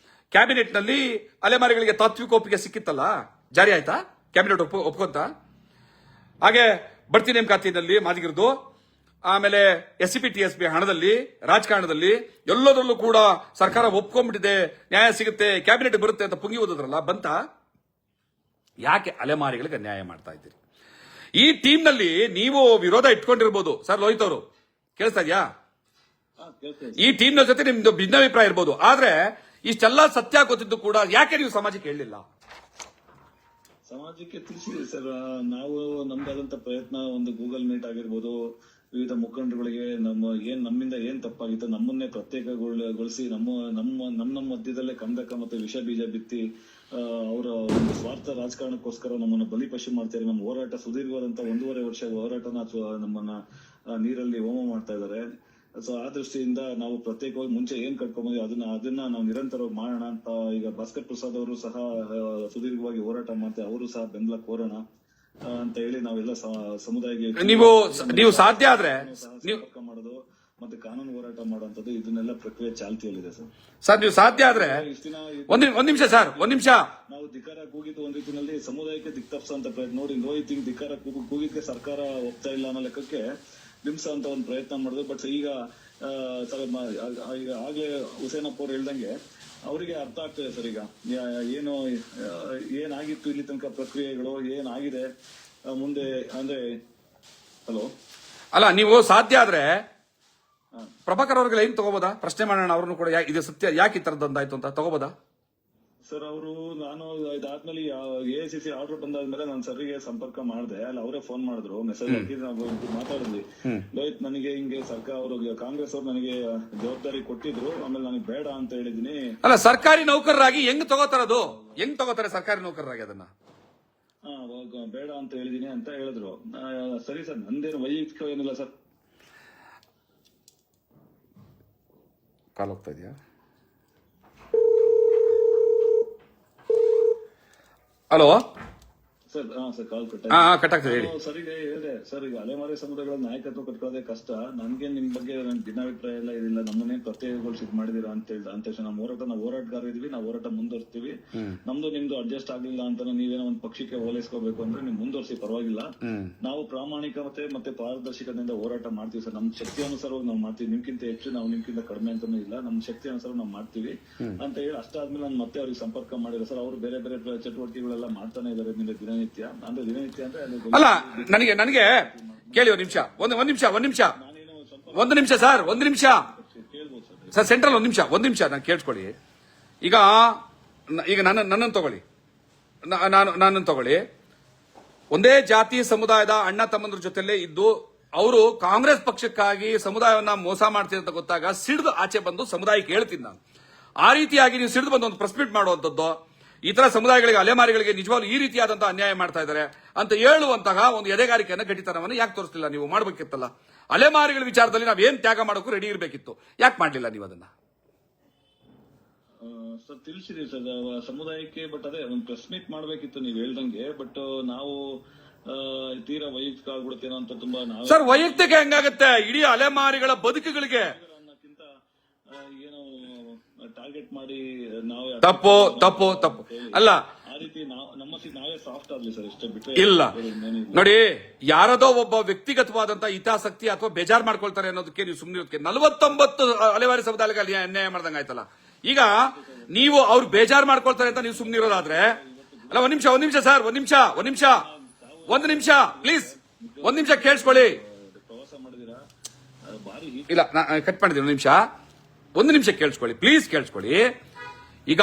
ಕ್ಯಾಬಿನೆಟ್ ನಲ್ಲಿ ಅಲೆಮಾರಿಗಳಿಗೆ ತಾತ್ವಿಕ ಒಪ್ಪಿಗೆ ಸಿಕ್ಕಿತ್ತಲ್ಲ, ಜಾರಿ ಆಯ್ತಾ? ಕ್ಯಾಬಿನೆಟ್ ಒಪ್ಕೊಂತ ಹಾಗೆ ಬಡ್ತಿ ನೇಮಕಾತಿನಲ್ಲಿ ಮಾದಿಗರದು, ಆಮೇಲೆ SCP TSP ಹಣದಲ್ಲಿ, ರಾಜಕಾರಣದಲ್ಲಿ ಎಲ್ಲದರಲ್ಲೂ ಕೂಡ ಸರ್ಕಾರ ಒಪ್ಕೊಂಡ್ಬಿಟ್ಟಿದೆ, ನ್ಯಾಯ ಸಿಗುತ್ತೆ, ಕ್ಯಾಬಿನೆಟ್ ಬರುತ್ತೆ ಅಂತ ಪುಂಗಿ ಓದಿದ್ರಲ್ಲ, ಬಂತ? ಯಾಕೆ ಅಲೆಮಾರಿಗಳಿಗೆ ನ್ಯಾಯ ಮಾಡ್ತಾ ಇದ್ದೀರಿ? ಈ ಟೀಮ್ ನಲ್ಲಿ ನೀವು ವಿರೋಧ ಇಟ್ಕೊಂಡಿರ್ಬೋದು ಸರ್ ಲೋಹಿತ್ ಅವರು, ಕೇಳಿಸ್ತಾ ಇದೆಯಾ? ಈ ಟೀಮ್ ನ ಜೊತೆ ನಿಮ್ದು ಭಿನ್ನಾಭಿಪ್ರಾಯ ಇರ್ಬೋದು, ಆದ್ರೆ ಇಷ್ಟೆಲ್ಲ ಸತ್ಯ ಗೊತ್ತಿದ್ದು ಕೂಡ ಯಾಕೆ ನೀವು ಸಮಾಜಕ್ಕೆ ಹೇಳಲಿಲ್ಲ? ಸಮಾಜಕ್ಕೆ ತಿಳಿಸಿದ್ರಿ ಸರ್, ನಾವು ನಮ್ದಾದಂತ ಪ್ರಯತ್ನ, ಒಂದು ಗೂಗಲ್ ಮೀಟ್ ಆಗಿರ್ಬೋದು, ವಿವಿಧ ಮುಖಂಡರುಗಳಿಗೆ ನಮ್ಮಿಂದ ಏನ್ ತಪ್ಪಾಗಿತ್ತು ನಮ್ಮನ್ನೇ ಪ್ರತ್ಯೇಕಗೊಳಿಸಿ ನಮ್ಮ ಮಧ್ಯದಲ್ಲೇ ಕಂದಕ ಮತ್ತೆ ವಿಷ ಬೀಜ ಬಿತ್ತಿ ಅವರ ಒಂದು ಸ್ವಾರ್ಥ ರಾಜಕಾರಣಕ್ಕೋಸ್ಕರ ನಮ್ಮನ್ನ ಬಲಿಪಶು ಮಾಡ್ತಾರೆ. ನಮ್ಮ ಹೋರಾಟ ಸುದೀರ್ಘವಾದಂತ 1.5 ವರ್ಷ ಹೋರಾಟನ ನಮ್ಮನ್ನ ನೀರಲ್ಲಿ ಹೋಮ ಮಾಡ್ತಾ ಇದ್ದಾರೆ. ಸೊ ಆ ದೃಷ್ಟಿಯಿಂದ ನಾವು ಪ್ರತ್ಯೇಕವಾಗಿ ಮುಂಚೆ ಏನ್ ಕಟ್ಕೊಂಡ್ಬಂದ್ವಿ ಅದನ್ನ ನಾವು ನಿರಂತರವಾಗಿ ಮಾಡೋಣ ಅಂತ ಈಗ ಭಾಸ್ಕರ್ ಪ್ರಸಾದ್ ಅವರು ಸಹ ಸುದೀರ್ಘವಾಗಿ ಹೋರಾಟ ಮಾಡ್ತಾರೆ, ಅವರು ಸಹ ಬೆಂಬಲ ಕೋರೋಣ ಅಂತ ಹೇಳಿ ನಾವೆಲ್ಲ ಸಮುದಾಯಕ್ಕೆ ನೀವು ಸಾಧ್ಯ ಆದ್ರೆ ಸಂಪರ್ಕ ಮಾಡೋದು ಮತ್ತೆ ಕಾನೂನು ಹೋರಾಟ ಮಾಡುವಂತದ್ದು ಇದನ್ನೆಲ್ಲ ಪ್ರಕ್ರಿಯೆ ಚಾಲ್ತಿಯಲ್ಲಿದೆ ಸರ್. ನೀವು ಸಾಧ್ಯ ಆದ್ರೆ ಒಂದ್ ನಿಮಿಷ ಸರ್, ಒಂದ್ ನಿಮಿಷ. ನಾವು ಧಿಕ್ಕಾರ ಕೂಗಿದ್ದು ಒಂದ್ ರೀತಿಯಲ್ಲಿ ಸಮುದಾಯಕ್ಕೆ ದಿಕ್ತಪ್ಸಂತ ಪ್ರಯತ್ನ ನೋಡಿ. ಲೋಹಿತ್ ಹಿಂಗ್ ಧಿಕ್ಕಾರ ಕೂಗಿದ್ಕೆ ಸರ್ಕಾರ ಒಪ್ತಾ ಇಲ್ಲ ಅನ್ನೋ ಲೆಕ್ಕಕ್ಕೆ ಬಿಂಸ ಅಂತ ಒಂದು ಪ್ರಯತ್ನ ಮಾಡಿದ್ರು. ಬಟ್ ಈಗ ಆಗ್ಲೇ ಹುಸೇನಪ್ಪ ಅವ್ರು ಹೇಳ್ದಂಗೆ ಅವರಿಗೆ ಅರ್ಥ ಆಗ್ತದೆ ಸರ್ ಈಗ ಏನು ಏನಾಗಿತ್ತು ಇಲ್ಲಿ ತನಕ ಪ್ರಕ್ರಿಯೆಗಳು ಏನಾಗಿದೆ ಮುಂದೆ ಅಂದ್ರೆ. ಹಲೋ ಅಲ್ಲ, ನೀವು ಸಾಧ್ಯ ಆದ್ರೆ ಪ್ರಭಾಕರ್ ಅವ್ರಿಗೆ ಲೈನ್ ತಗೋಬೋದಾ? ಪ್ರಶ್ನೆ ಮಾಡೋಣ ಅವ್ರನ್ನು ಕೂಡ, ಇದು ಸತ್ಯ ಯಾಕೆ ಈ ತರದೊಂದಾಯ್ತು ಅಂತ ತಗೋಬೋದಾ ಸರ್? ಅವರು ನಾನು ಇದಾದ್ಮೇಲೆ AICC ಆರ್ಡರ್ ಬಂದಾದ್ಮೇಲೆ ನಾನು ಸರ್ಗೆ ಸಂಪರ್ಕ ಮಾಡಿದೆ, ಅಲ್ಲಿ ಅವರೇ ಫೋನ್ ಮಾಡಿದ್ರು, ಮೆಸೇಜ್ ಹಾಕಿ ನಾವು ಮಾತಾಡಿದ್ವಿ. ಲೋಹಿತ್ ನನಗೆ ಹಿಂಗೆ ಸರ್ಕಾರ ಅವರು ಕಾಂಗ್ರೆಸ್ ಅವ್ರು ನನಗೆ ಜವಾಬ್ದಾರಿ ಕೊಟ್ಟಿದ್ರು, ಆಮೇಲೆ ನನಗೆ ಬೇಡ ಅಂತ ಹೇಳಿದೀನಿ. ಅಲ್ಲ, ಸರ್ಕಾರಿ ನೌಕರರಾಗಿ ಹೆಂಗ್ ತಗೋತಾರೆ ಸರ್ಕಾರಿ ನೌಕರರಾಗಿ ಅದನ್ನ? ಬೇಡ ಅಂತ ಹೇಳಿದೀನಿ ಅಂತ ಹೇಳಿದ್ರು. ಸರಿ ಸರ್, ನಂದೇನು ವೈಯಕ್ತಿಕ ಏನಿಲ್ಲ ಸರ್. ಕಾಲ್ ಹೋಗ್ತಾ ಇದೆಯಾ? ಹಲೋ ಸರ್, ಸರ್ ಕಾಲ್ ಕಟ್ಟಾಗ್ತದೆ ಹೇಳಿ. ಸರಿಗೆ ಹೇಳಿದೆ ಸರ್, ಈಗ ಅಲೆಮಾರಿ ಸಮುದಾಯಗಳ ನಾಯಕತ್ವ ಕಟ್ಕೊಳ್ಳೋದೇ ಕಷ್ಟ. ನನ್ಗೆ ನಿಮ್ ಬಗ್ಗೆ ನನ್ ಭಿನ್ನಾಭಿಪ್ರಾಯ ಎಲ್ಲ ಇದಿಲ್ಲ, ನಮ್ಮನ್ನೇ ಪ್ರತ್ಯೇಕಗೊಳಿಸಿ ಮಾಡಿದೀರಾ ಅಂತ ಹೇಳಿದ ಅಂತ ತಕ್ಷಣ ನಾವು ಹೋರಾಟಗಾರ ಇದೀವಿ, ನಾವು ಹೋರಾಟ ಮುಂದುವರಿಸ್ತೀವಿ. ನಮ್ದು ನಿಮ್ದು ಅಡ್ಜಸ್ಟ್ ಆಗ್ಲಿಲ್ಲ ಅಂತ ನೀವೇನೋ ಒಂದು ಪಕ್ಷಕ್ಕೆ ಓಲೈಸ್ಕೋಬೇಕು ಅಂದ್ರೆ ನೀವು ಮುಂದುವರಿಸಿ, ಪರವಾಗಿಲ್ಲ. ನಾವು ಪ್ರಾಮಾಣಿಕತೆ ಮತ್ತೆ ಪಾರದರ್ಶಕತೆಯಿಂದ ಹೋರಾಟ ಮಾಡ್ತೀವಿ ಸರ್. ನಮ್ ಶಕ್ತಿ ಅನುಸಾರವಾಗಿ ನಾವು ಮಾಡ್ತೀವಿ, ನಿಮ್ಗಿಂತ ಹೆಚ್ಚು, ನಾವು ನಿಮ್ಗಿಂತ ಕಡಿಮೆ ಅಂತಾನೂ ಇಲ್ಲ, ನಮ್ ಶಕ್ತಿ ಅನುಸಾರ ನಾವು ಮಾಡ್ತೀವಿ ಅಂತ ಹೇಳಿ ಅಷ್ಟಾದ್ಮೇಲೆ ನಾನು ಮತ್ತೆ ಅವ್ರಿಗೆ ಸಂಪರ್ಕ ಮಾಡಿರೋ ಸರ್. ಅವರು ಬೇರೆ ಬೇರೆ ಚಟುವಟಿಕೆಗಳೆಲ್ಲ ಮಾಡ್ತಾನೆ ಇದಾರೆ ದಿನನಿತ್ಯ ಅಲ್ಲ. ನನಗೆ ಕೇಳಿ ಒಂದ್ ನಿಮಿಷ ಸರ್, ಸೆಂಟ್ರಲ್ ಒಂದ್ ನಿಮಿಷ ನಾನು ಕೇಳಿಸ್ಕೊಳ್ಳಿ. ಈಗ ನನ್ನನ್ನು ತಗೊಳ್ಳಿ. ಒಂದೇ ಜಾತಿ ಸಮುದಾಯದ ಅಣ್ಣ ತಮ್ಮಂದ್ರ ಜೊತೆಲೇ ಇದ್ದು ಅವರು ಕಾಂಗ್ರೆಸ್ ಪಕ್ಷಕ್ಕಾಗಿ ಸಮುದಾಯವನ್ನ ಮೋಸ ಮಾಡ್ತೀವಿ ಅಂತ ಗೊತ್ತಾಗ ಸಿಡಿದು ಆಚೆ ಬಂದು ಸಮುದಾಯಕ್ಕೆ ಹೇಳ್ತೀನಿ ನಾನು. ಆ ರೀತಿಯಾಗಿ ನೀವು ಸಿಡಿದು ಬಂದು ಒಂದು ಪ್ರೆಸ್ ಮೀಟ್ ಮಾಡುವಂತದ್ದು, ಈ ತರ ಸಮುದಾಯಗಳಿಗೆ, ಅಲೆಮಾರಿಗಳಿಗೆ ನಿಜವಾಗ್ಲೂ ಈ ರೀತಿಯಾದಂತಹ ಅನ್ಯಾಯ ಮಾಡ್ತಾ ಇದ್ದಾರೆ ಅಂತ ಹೇಳುವಂತಹ ಒಂದು ಎದೆಗಾರಿಕೆಯನ್ನು, ಗಟ್ಟಿತನವನ್ನು ಯಾಕೆ ತೋರಿಸಲಿಲ್ಲ? ನೀವು ಮಾಡಬೇಕಿತ್ತಲ್ಲ. ಅಲೆಮಾರಿಗಳ ವಿಚಾರದಲ್ಲಿ ನಾವು ಏನ್ ತ್ಯಾಗ ಮಾಡೋಕ್ಕೂ ರೆಡಿ ಇರಬೇಕಿತ್ತು, ಯಾಕೆ ಮಾಡ್ಲಿಲ್ಲ ನೀವು ಅದನ್ನ? ಸರ್ ತಿಳಿಸಿದೀವಿ ಸರ್ ಸಮುದಾಯಕ್ಕೆ, ಬಟ್ ಅದೇ ಒಂದು ಪ್ರೆಸ್ ಮೀಟ್ ಮಾಡ್ಬೇಕಿತ್ತು ನೀವು ಹೇಳ್ದಂಗೆ. ಬಟ್ ನಾವು ತೀರಾ ವೈಯಕ್ತಿಕ ಆಗ್ಬಿಡುತ್ತೇನೋ ಅಂತ ತುಂಬಾ ಸರ್, ವೈಯಕ್ತಿಕ ಹೆಂಗಾಗತ್ತೆ? ಇಡೀ ಅಲೆಮಾರಿಗಳ ಬದುಕುಗಳಿಗೆ ಅನ್ನೋಕ್ಕಿಂತ ಏನೋ ಟಾರ್ಗೆಟ್ ಮಾಡಿ ನಾವು ತಪ್ಪು ಅಲ್ಲ. ಆ ರೀತಿ ನಾವೇ ಸಾಫ್ಟ್ ಆಗ್ಲಿ ಸರ್, ಇಷ್ಟೇ ಬಿಟ್ಟರೆ ಇಲ್ಲ. ನೋಡಿ, ಯಾರದೋ ಒಬ್ಬ ವ್ಯಕ್ತಿಗತವಾದಂತಹ ಹಿತಾಸಕ್ತಿ ಅಥವಾ ಬೇಜಾರ್ ಮಾಡ್ಕೊಳ್ತಾರೆ ಅನ್ನೋದಕ್ಕೆ ನೀವು ಸುಮ್ಮನೆ 49 ಅಲೆಮಾರಿ ಸಮುದಾಯಗಳಿಗೆ ಅನ್ಯಾಯ ಮಾಡ್ದಂಗ ಆಯ್ತಲ್ಲ. ಈಗ ನೀವು ಅವ್ರು ಬೇಜಾರ್ ಮಾಡ್ಕೊಳ್ತಾರೆ ಅಂತ ನೀವು ಸುಮ್ಮನೆ ಇರೋದಾದ್ರೆ, ಅಲ್ಲ, ಒಂದ್ ನಿಮಿಷ ಸರ್, ಒಂದ್ ನಿಮಿಷ ಪ್ಲೀಸ್, ಒಂದ್ ನಿಮಿಷ ಕೇಳಿಸ್ಕೊಳ್ಳಿ. ಪ್ರವಾಸ ಮಾಡಿದಿರಾ? ಬಾರಿ ಇಲ್ಲ, ಕಟ್ ಮಾಡಿದ್ದೀನಿ. ಒಂದು ನಿಮಿಷ ಕೇಳಿಸ್ಕೊಳ್ಳಿ, ಪ್ಲೀಸ್ ಕೇಳಿಸ್ಕೊಳ್ಳಿ. ಈಗ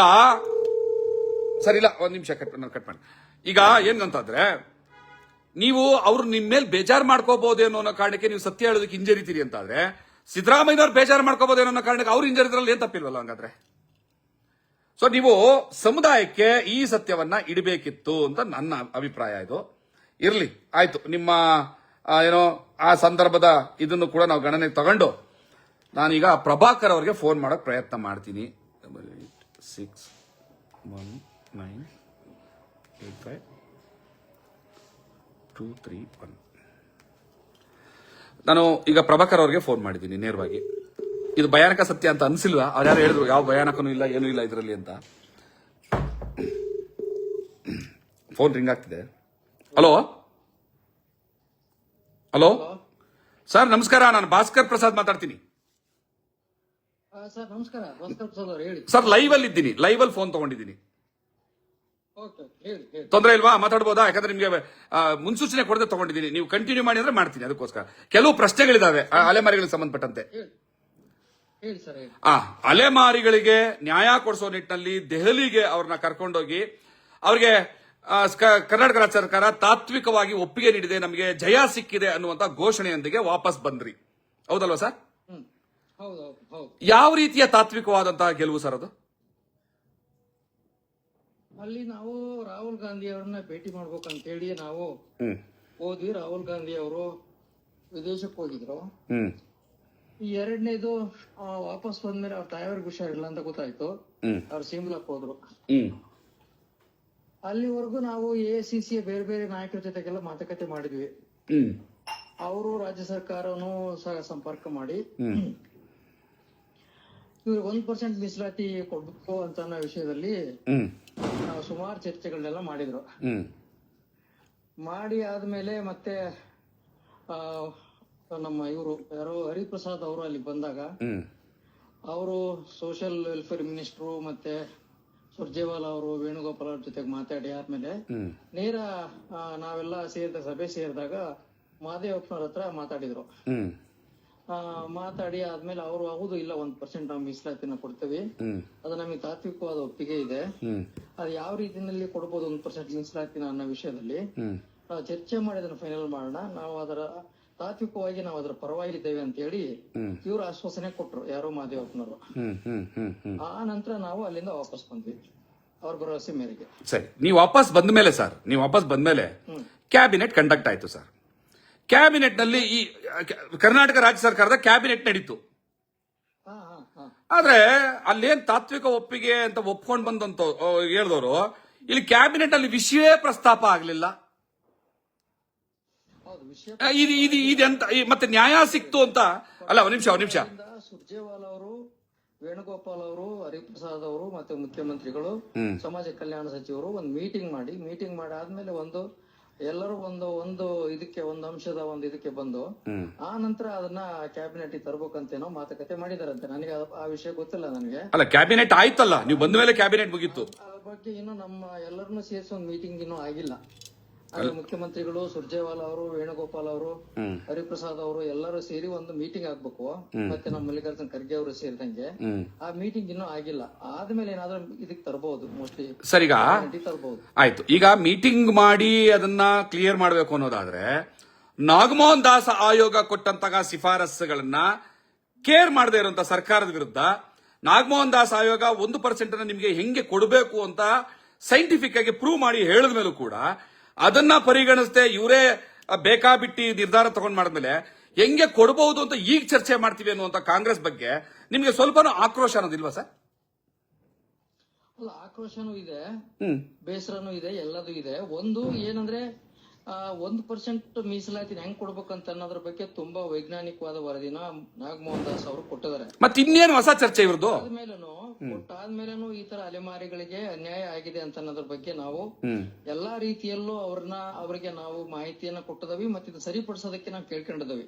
ಸರ್, ಇಲ್ಲ, ಒಂದ್ ನಿಮಿಷ ಕಟ್ ಮಾಡಿ. ಈಗ ಏನಂತಂದ್ರೆ, ನೀವು ಅವ್ರು ನಿಮ್ ಮೇಲೆ ಬೇಜಾರ್ ಮಾಡ್ಕೋಬಹುದೇನೋ ಅನ್ನೋ ಕಾರಣಕ್ಕೆ ನೀವು ಸತ್ಯ ಹೇಳೋದಕ್ಕೆ ಹಿಂಜರಿತೀರಿ ಅಂತಾದ್ರೆ, ಸಿದ್ದರಾಮಯ್ಯನವ್ರು ಬೇಜಾರ್ ಮಾಡ್ಕೋಬಹುದೇನೋ ಅನ್ನೋ ಕಾರಣಕ್ಕೆ ಅವ್ರು ಹಿಂಜರಿದ್ರಲ್ಲಿ ಏನ್ ತಪ್ಪಿಲ್ವಲ್ಲ ಹಂಗಾದ್ರೆ? ಸೊ ನೀವು ಸಮುದಾಯಕ್ಕೆ ಈ ಸತ್ಯವನ್ನ ಇಡಬೇಕಿತ್ತು ಅಂತ ನನ್ನ ಅಭಿಪ್ರಾಯ. ಇದು ಇರ್ಲಿ, ಆಯ್ತು. ನಿಮ್ಮ ಏನೋ ಆ ಸಂದರ್ಭದ ಇದನ್ನು ಕೂಡ ನಾವು ಗಣನೆಗೆ ತಗೊಂಡು ನಾನೀಗ ಪ್ರಭಾಕರ್ ಅವರಿಗೆ ಫೋನ್ ಮಾಡೋಕೆ ಪ್ರಯತ್ನ ಮಾಡ್ತೀನಿ. 6198523 ನಾನು ಈಗ ಪ್ರಭಾಕರ್ ಅವರಿಗೆ ಫೋನ್ ಮಾಡಿದ್ದೀನಿ ನೇರವಾಗಿ. ಇದು ಭಯಾನಕ ಸತ್ಯ ಅಂತ ಅನ್ಸಿಲ್ವಾ? ಅವ್ರು ಯಾರು ಹೇಳಿದ್ರು ಯಾವ ಭಯಾನಕನೂ ಇಲ್ಲ, ಏನೂ ಇಲ್ಲ ಇದರಲ್ಲಿ ಅಂತ. ಫೋನ್ ರಿಂಗ್ ಆಗ್ತಿದೆ. ಹಲೋ ಸರ್, ನಮಸ್ಕಾರ. ನಾನು ಭಾಸ್ಕರ್ ಪ್ರಸಾದ್ ಮಾತಾಡ್ತೀನಿ ಸರ್. ನಮಸ್ಕಾರ ಭಾಸ್ಕರ್ ಪ್ರಸಾದ್ ಅವರು, ಹೇಳಿ ಸರ್. ಲೈವ್ ಅಲ್ಲಿ ಇದ್ದೀನಿ, ಲೈವ್ ಅಲ್ಲಿ ಫೋನ್ ತಗೊಂಡಿದ್ದೀನಿ. ತೊಂದರೆ ಇಲ್ವಾ? ಮಾತಾಡ್ಬೋದಾ? ಯಾಕಂದ್ರೆ ನಿಮ್ಗೆ ಮುನ್ಸೂಚನೆ ಕೊಡದೆ ತಗೊಂಡಿದ್ದೀನಿ. ನೀವು ಕಂಟಿನ್ಯೂ ಮಾಡಿ ಅಂದ್ರೆ ಮಾಡ್ತೀನಿ. ಅದಕ್ಕೋಸ್ಕರ ಕೆಲವು ಪ್ರಶ್ನೆಗಳಿದಾವೆ ಅಲೆಮಾರಿಗಳಿಗೆ ಸಂಬಂಧಪಟ್ಟಂತೆ. ಅಲೆಮಾರಿಗಳಿಗೆ ನ್ಯಾಯ ಕೊಡಿಸೋ ನಿಟ್ಟಿನಲ್ಲಿ ದೆಹಲಿಗೆ ಅವ್ರನ್ನ ಕರ್ಕೊಂಡೋಗಿ ಅವ್ರಿಗೆ ಕರ್ನಾಟಕ ರಾಜ್ಯ ಸರ್ಕಾರ ತಾತ್ವಿಕವಾಗಿ ಒಪ್ಪಿಗೆ ನೀಡಿದೆ, ನಮಗೆ ಜಯ ಸಿಕ್ಕಿದೆ ಅನ್ನುವಂತ ಘೋಷಣೆಯೊಂದಿಗೆ ವಾಪಸ್ ಬಂದ್ರಿ. ಹೌದಲ್ವಾ ಸರ್? ಯಾವ ರೀತಿಯ ತಾತ್ವಿಕವಾದಂತಹ ಗೆಲುವು ಸರ್ ಅದು? ಅಲ್ಲಿ ನಾವು ರಾಹುಲ್ ಗಾಂಧಿ ಅವರನ್ನ ಭೇಟಿ ಮಾಡ್ಬೇಕಂತ ಹೇಳಿ ನಾವು ಹೋದ್ವಿ. ರಾಹುಲ್ ಗಾಂಧಿ ಅವರು ವಿದೇಶಕ್ಕೆ ಹೋಗಿದ್ರು. ಈ ಎರಡನೇದು ವಾಪಸ್ ಬಂದ್ಮೇಲೆ ಅವ್ರ ತಾಯಿಯವ್ರಿಗೆ ಹುಷಾರಿಲ್ಲ ಅಂತ ಗೊತ್ತಾಯ್ತು. ಅವ್ರು ಸಿಮ್ಲಾಕ್ ಹೋದ್ರು. ಅಲ್ಲಿವರೆಗೂ ನಾವು AICC ಬೇರೆ ಬೇರೆ ನಾಯಕರ ಜೊತೆಗೆಲ್ಲ ಮಾತುಕತೆ ಮಾಡಿದ್ವಿ. ಅವರು ರಾಜ್ಯ ಸರ್ಕಾರನು ಸಂಪರ್ಕ ಮಾಡಿ ಇವ್ರಿಗೆ 1% ಮೀಸಲಾತಿ ಕೊಡ್ಬೇಕು ಅಂತ ಅನ್ನೋ ವಿಷಯದಲ್ಲಿ ನಾವು ಸುಮಾರು ಚರ್ಚೆಗಳನ್ನೆಲ್ಲ ಮಾಡಿದ್ರು. ಮಾಡಿ ಆದ್ಮೇಲೆ ಮತ್ತೆ ನಮ್ಮ ಇವರು ಯಾರೋ ಹರಿಪ್ರಸಾದ್ ಅವರು ಅಲ್ಲಿ ಬಂದಾಗ ಅವರು ಸೋಷಿಯಲ್ ವೆಲ್ಫೇರ್ ಮಿನಿಸ್ಟ್ರು ಮತ್ತೆ ಸುರ್ಜೇವಾಲಾ ಅವರು ವೇಣುಗೋಪಾಲ್ ಅವ್ರ ಜೊತೆಗೆ ಮಾತಾಡಿ ಆದ್ಮೇಲೆ ನೇರ ನಾವೆಲ್ಲ ಸಭೆ ಸೇರಿದಾಗ ಮಹದೇವಪ್ಪನವ್ರ ಹತ್ರ ಮಾತಾಡಿದ್ರು. ಮಾತಾಡಿ ಆದ್ಮೇಲೆ ಅವರು ಹೌದು ಇಲ್ಲ 1% ನಾವು ಮೀಸಲಾತಿನ ಕೊಡ್ತೇವೆ, ಅದು ನಮಗೆ ತಾತ್ವಿಕವಾದ ಒಪ್ಪಿಗೆ ಇದೆ, ಅದು ಯಾವ ರೀತಿಯಲ್ಲಿ ಕೊಡ್ಬೋದು 1% ಮೀಸಲಾತಿನ ಅನ್ನೋ ವಿಷಯದಲ್ಲಿ ನಾವು ಚರ್ಚೆ ಮಾಡಿ ಅದನ್ನ ಫೈನಲ್ ಮಾಡೋಣ, ನಾವು ಅದರ ತಾತ್ವಿಕವಾಗಿ ನಾವು ಅದರ ಪರವಾಗಿದ್ದೇವೆ ಅಂತ ಹೇಳಿ ಇವರು ಆಶ್ವಾಸನೆ ಕೊಟ್ರು, ಯಾರೋ ಮಹದೇವಪ್ಪನವರು. ಆ ನಂತರ ನಾವು ಅಲ್ಲಿಂದ ವಾಪಸ್ ಬಂದ್ವಿ ಅವ್ರ ಭರವಸೆ ಮೇರೆಗೆ. ಸರಿ, ನೀವು ವಾಪಸ್ ಬಂದ್ಮೇಲೆ ಕ್ಯಾಬಿನೆಟ್ ಕಂಡಕ್ಟ್ ಆಯ್ತು ಸರ್. ಕ್ಯಾಬಿನೆಟ್ ನಲ್ಲಿ ಈ ಕರ್ನಾಟಕ ರಾಜ್ಯ ಸರ್ಕಾರದ ಕ್ಯಾಬಿನೆಟ್ ನಡೀತು. ಆದ್ರೆ ಅಲ್ಲೇನ್ ತಾತ್ವಿಕ ಒಪ್ಪಿಗೆ ಅಂತ ಒಪ್ಕೊಂಡ್ ಬಂದಂತ ಹೇಳಿದವರು ಇಲ್ಲಿ ಕ್ಯಾಬಿನೆಟ್ ಅಲ್ಲಿ ವಿಷಯವೇ ಪ್ರಸ್ತಾಪ ಆಗ್ಲಿಲ್ಲ. ಇದೆಂತ ಮತ್ತೆ ನ್ಯಾಯ ಸಿಕ್ತು ಅಂತ ಅಲ್ಲ? ಒಂದ್ ನಿಮಿಷ ಸುರ್ಜೇವಾಲಾ ಅವರು, ವೇಣುಗೋಪಾಲ್ ಅವರು, ಹರಿಪ್ರಸಾದ್ ಅವರು ಮತ್ತೆ ಮುಖ್ಯಮಂತ್ರಿಗಳು, ಸಮಾಜ ಕಲ್ಯಾಣ ಸಚಿವರು ಒಂದು ಮೀಟಿಂಗ್ ಮಾಡಿ ಆದ್ಮೇಲೆ ಎಲ್ಲರೂ ಒಂದು ಅಂಶದ ಇದಕ್ಕೆ ಬಂದು ಆ ನಂತರ ಅದನ್ನ ಕ್ಯಾಬಿನೆಟ್ ತರಬೇಕಂತೇನೋ ಮಾತುಕತೆ ಮಾಡಿದಾರಂತೆ. ನನಗೆ ಆ ವಿಷಯ ಗೊತ್ತಿಲ್ಲ. ನನಗೆ ಅಲ್ಲ, ಕ್ಯಾಬಿನೆಟ್ ಆಯ್ತಲ್ಲ, ನೀವು ಬಂದ ಮೇಲೆ ಕ್ಯಾಬಿನೆಟ್ ಮುಗೀತು. ಅದ್ರ ಬಗ್ಗೆ ಇನ್ನು ನಮ್ಮ ಎಲ್ಲರನ್ನು ಸೇರಿಸಿ ಒಂದು ಮೀಟಿಂಗ್ ಇನ್ನೂ ಆಗಿಲ್ಲ. ಮುಖ್ಯಮಂತ್ರಿಗಳು, ಸುರ್ಜೇವಾಲಾ ಅವರು, ವೇಣುಗೋಪಾಲ್ ಅವರು, ಹರಿಪ್ರಸಾದ್ ಅವರು ಎಲ್ಲರೂ ಸೇರಿ ಒಂದು ಮೀಟಿಂಗ್ ಆಗ್ಬೇಕು. ಮತ್ತೆ ನಮ್ಮ ಮಲ್ಲಿಕಾರ್ಜುನ್ ಖರ್ಗೆ ಅವರು ಸೇರಿದಂಗೆ ಆ ಮೀಟಿಂಗ್ ಇನ್ನೂ ಆಗಿಲ್ಲ. ಆದ್ಮೇಲೆ ಏನಾದ್ರೂ ಇದಕ್ಕೆ ತರಬಹುದು, ಮೋಸ್ಟ್ಲಿ ಸರಿಗ ತರಬಹುದು. ಆಯ್ತು. ಈಗ ಮೀಟಿಂಗ್ ಮಾಡಿ ಅದನ್ನ ಕ್ಲಿಯರ್ ಮಾಡಬೇಕು ಅನ್ನೋದಾದ್ರೆ ನಾಗಮೋಹನ್ ದಾಸ್ ಆಯೋಗ ಕೊಟ್ಟಂತಹ ಶಿಫಾರಸ್ಸುಗಳನ್ನ ಕೇರ್ ಮಾಡದೇ ಇರುವಂತ ಸರ್ಕಾರದ ವಿರುದ್ಧ ನಾಗಮೋಹನ್ ದಾಸ್ ಆಯೋಗ 1% ನಿಮ್ಗೆ ಹೆಂಗೆ ಕೊಡಬೇಕು ಅಂತ ಸೈಂಟಿಫಿಕ್ ಆಗಿ ಪ್ರೂವ್ ಮಾಡಿ ಹೇಳಿದ ಮೇಲೂ ಕೂಡ ಅದನ್ನ ಪರಿಗಣಿಸದೆ ಇವರೇ ಬೇಕಾಬಿಟ್ಟಿ ನಿರ್ಧಾರ ತಗೊಂಡ್ ಮಾಡಿದ್ಮೇಲೆ ಹೆಂಗೆ ಕೊಡಬಹುದು ಅಂತ ಈಗ ಚರ್ಚೆ ಮಾಡ್ತೀವಿ ಅನ್ನುವಂತ ಕಾಂಗ್ರೆಸ್ ಬಗ್ಗೆ ನಿಮ್ಗೆ ಸ್ವಲ್ಪನೂ ಆಕ್ರೋಶ ಅನ್ನೋದಿಲ್ವಾ ಸರ್? ಅಲ್ಲ, ಆಕ್ರೋಶನೂ ಇದೆ, ಬೇಸರನೂ ಇದೆ, ಎಲ್ಲದೂ ಇದೆ. ಒಂದು ಏನಂದ್ರೆ 1% ಮೀಸಲಾತಿ ಹೆಂಗ್ ಕೊಡ್ಬೇಕಂತ ಅನ್ನೋದ್ರ ಬಗ್ಗೆ ತುಂಬಾ ವೈಜ್ಞಾನಿಕವಾದ ವರದಿನ ನಾಗಮೋಹನ್ ದಾಸ್ ಅವರು ಕೊಟ್ಟಿದ್ದಾರೆ. ಮತ್ತೆ ಇನ್ನೇನು ಹೊಸ ಚರ್ಚೆ ಇವ್ರದ್ದು? ಕೊಟ್ಟಾದ್ಮೇಲೂ ಈ ತರ ಅಲೆಮಾರಿಗಳಿಗೆ ಅನ್ಯಾಯ ಆಗಿದೆ ಅಂತ ಅನ್ನೋದ್ರ ಬಗ್ಗೆ ನಾವು ಎಲ್ಲಾ ರೀತಿಯಲ್ಲೂ ಅವರಿಗೆ ನಾವು ಮಾಹಿತಿಯನ್ನ ಕೊಟ್ಟಿದವಿ. ಮತ್ತೆ ಇದು ಸರಿಪಡಿಸೋದಕ್ಕೆ ನಾವು ಕೇಳ್ಕೊಂಡಿದವಿ.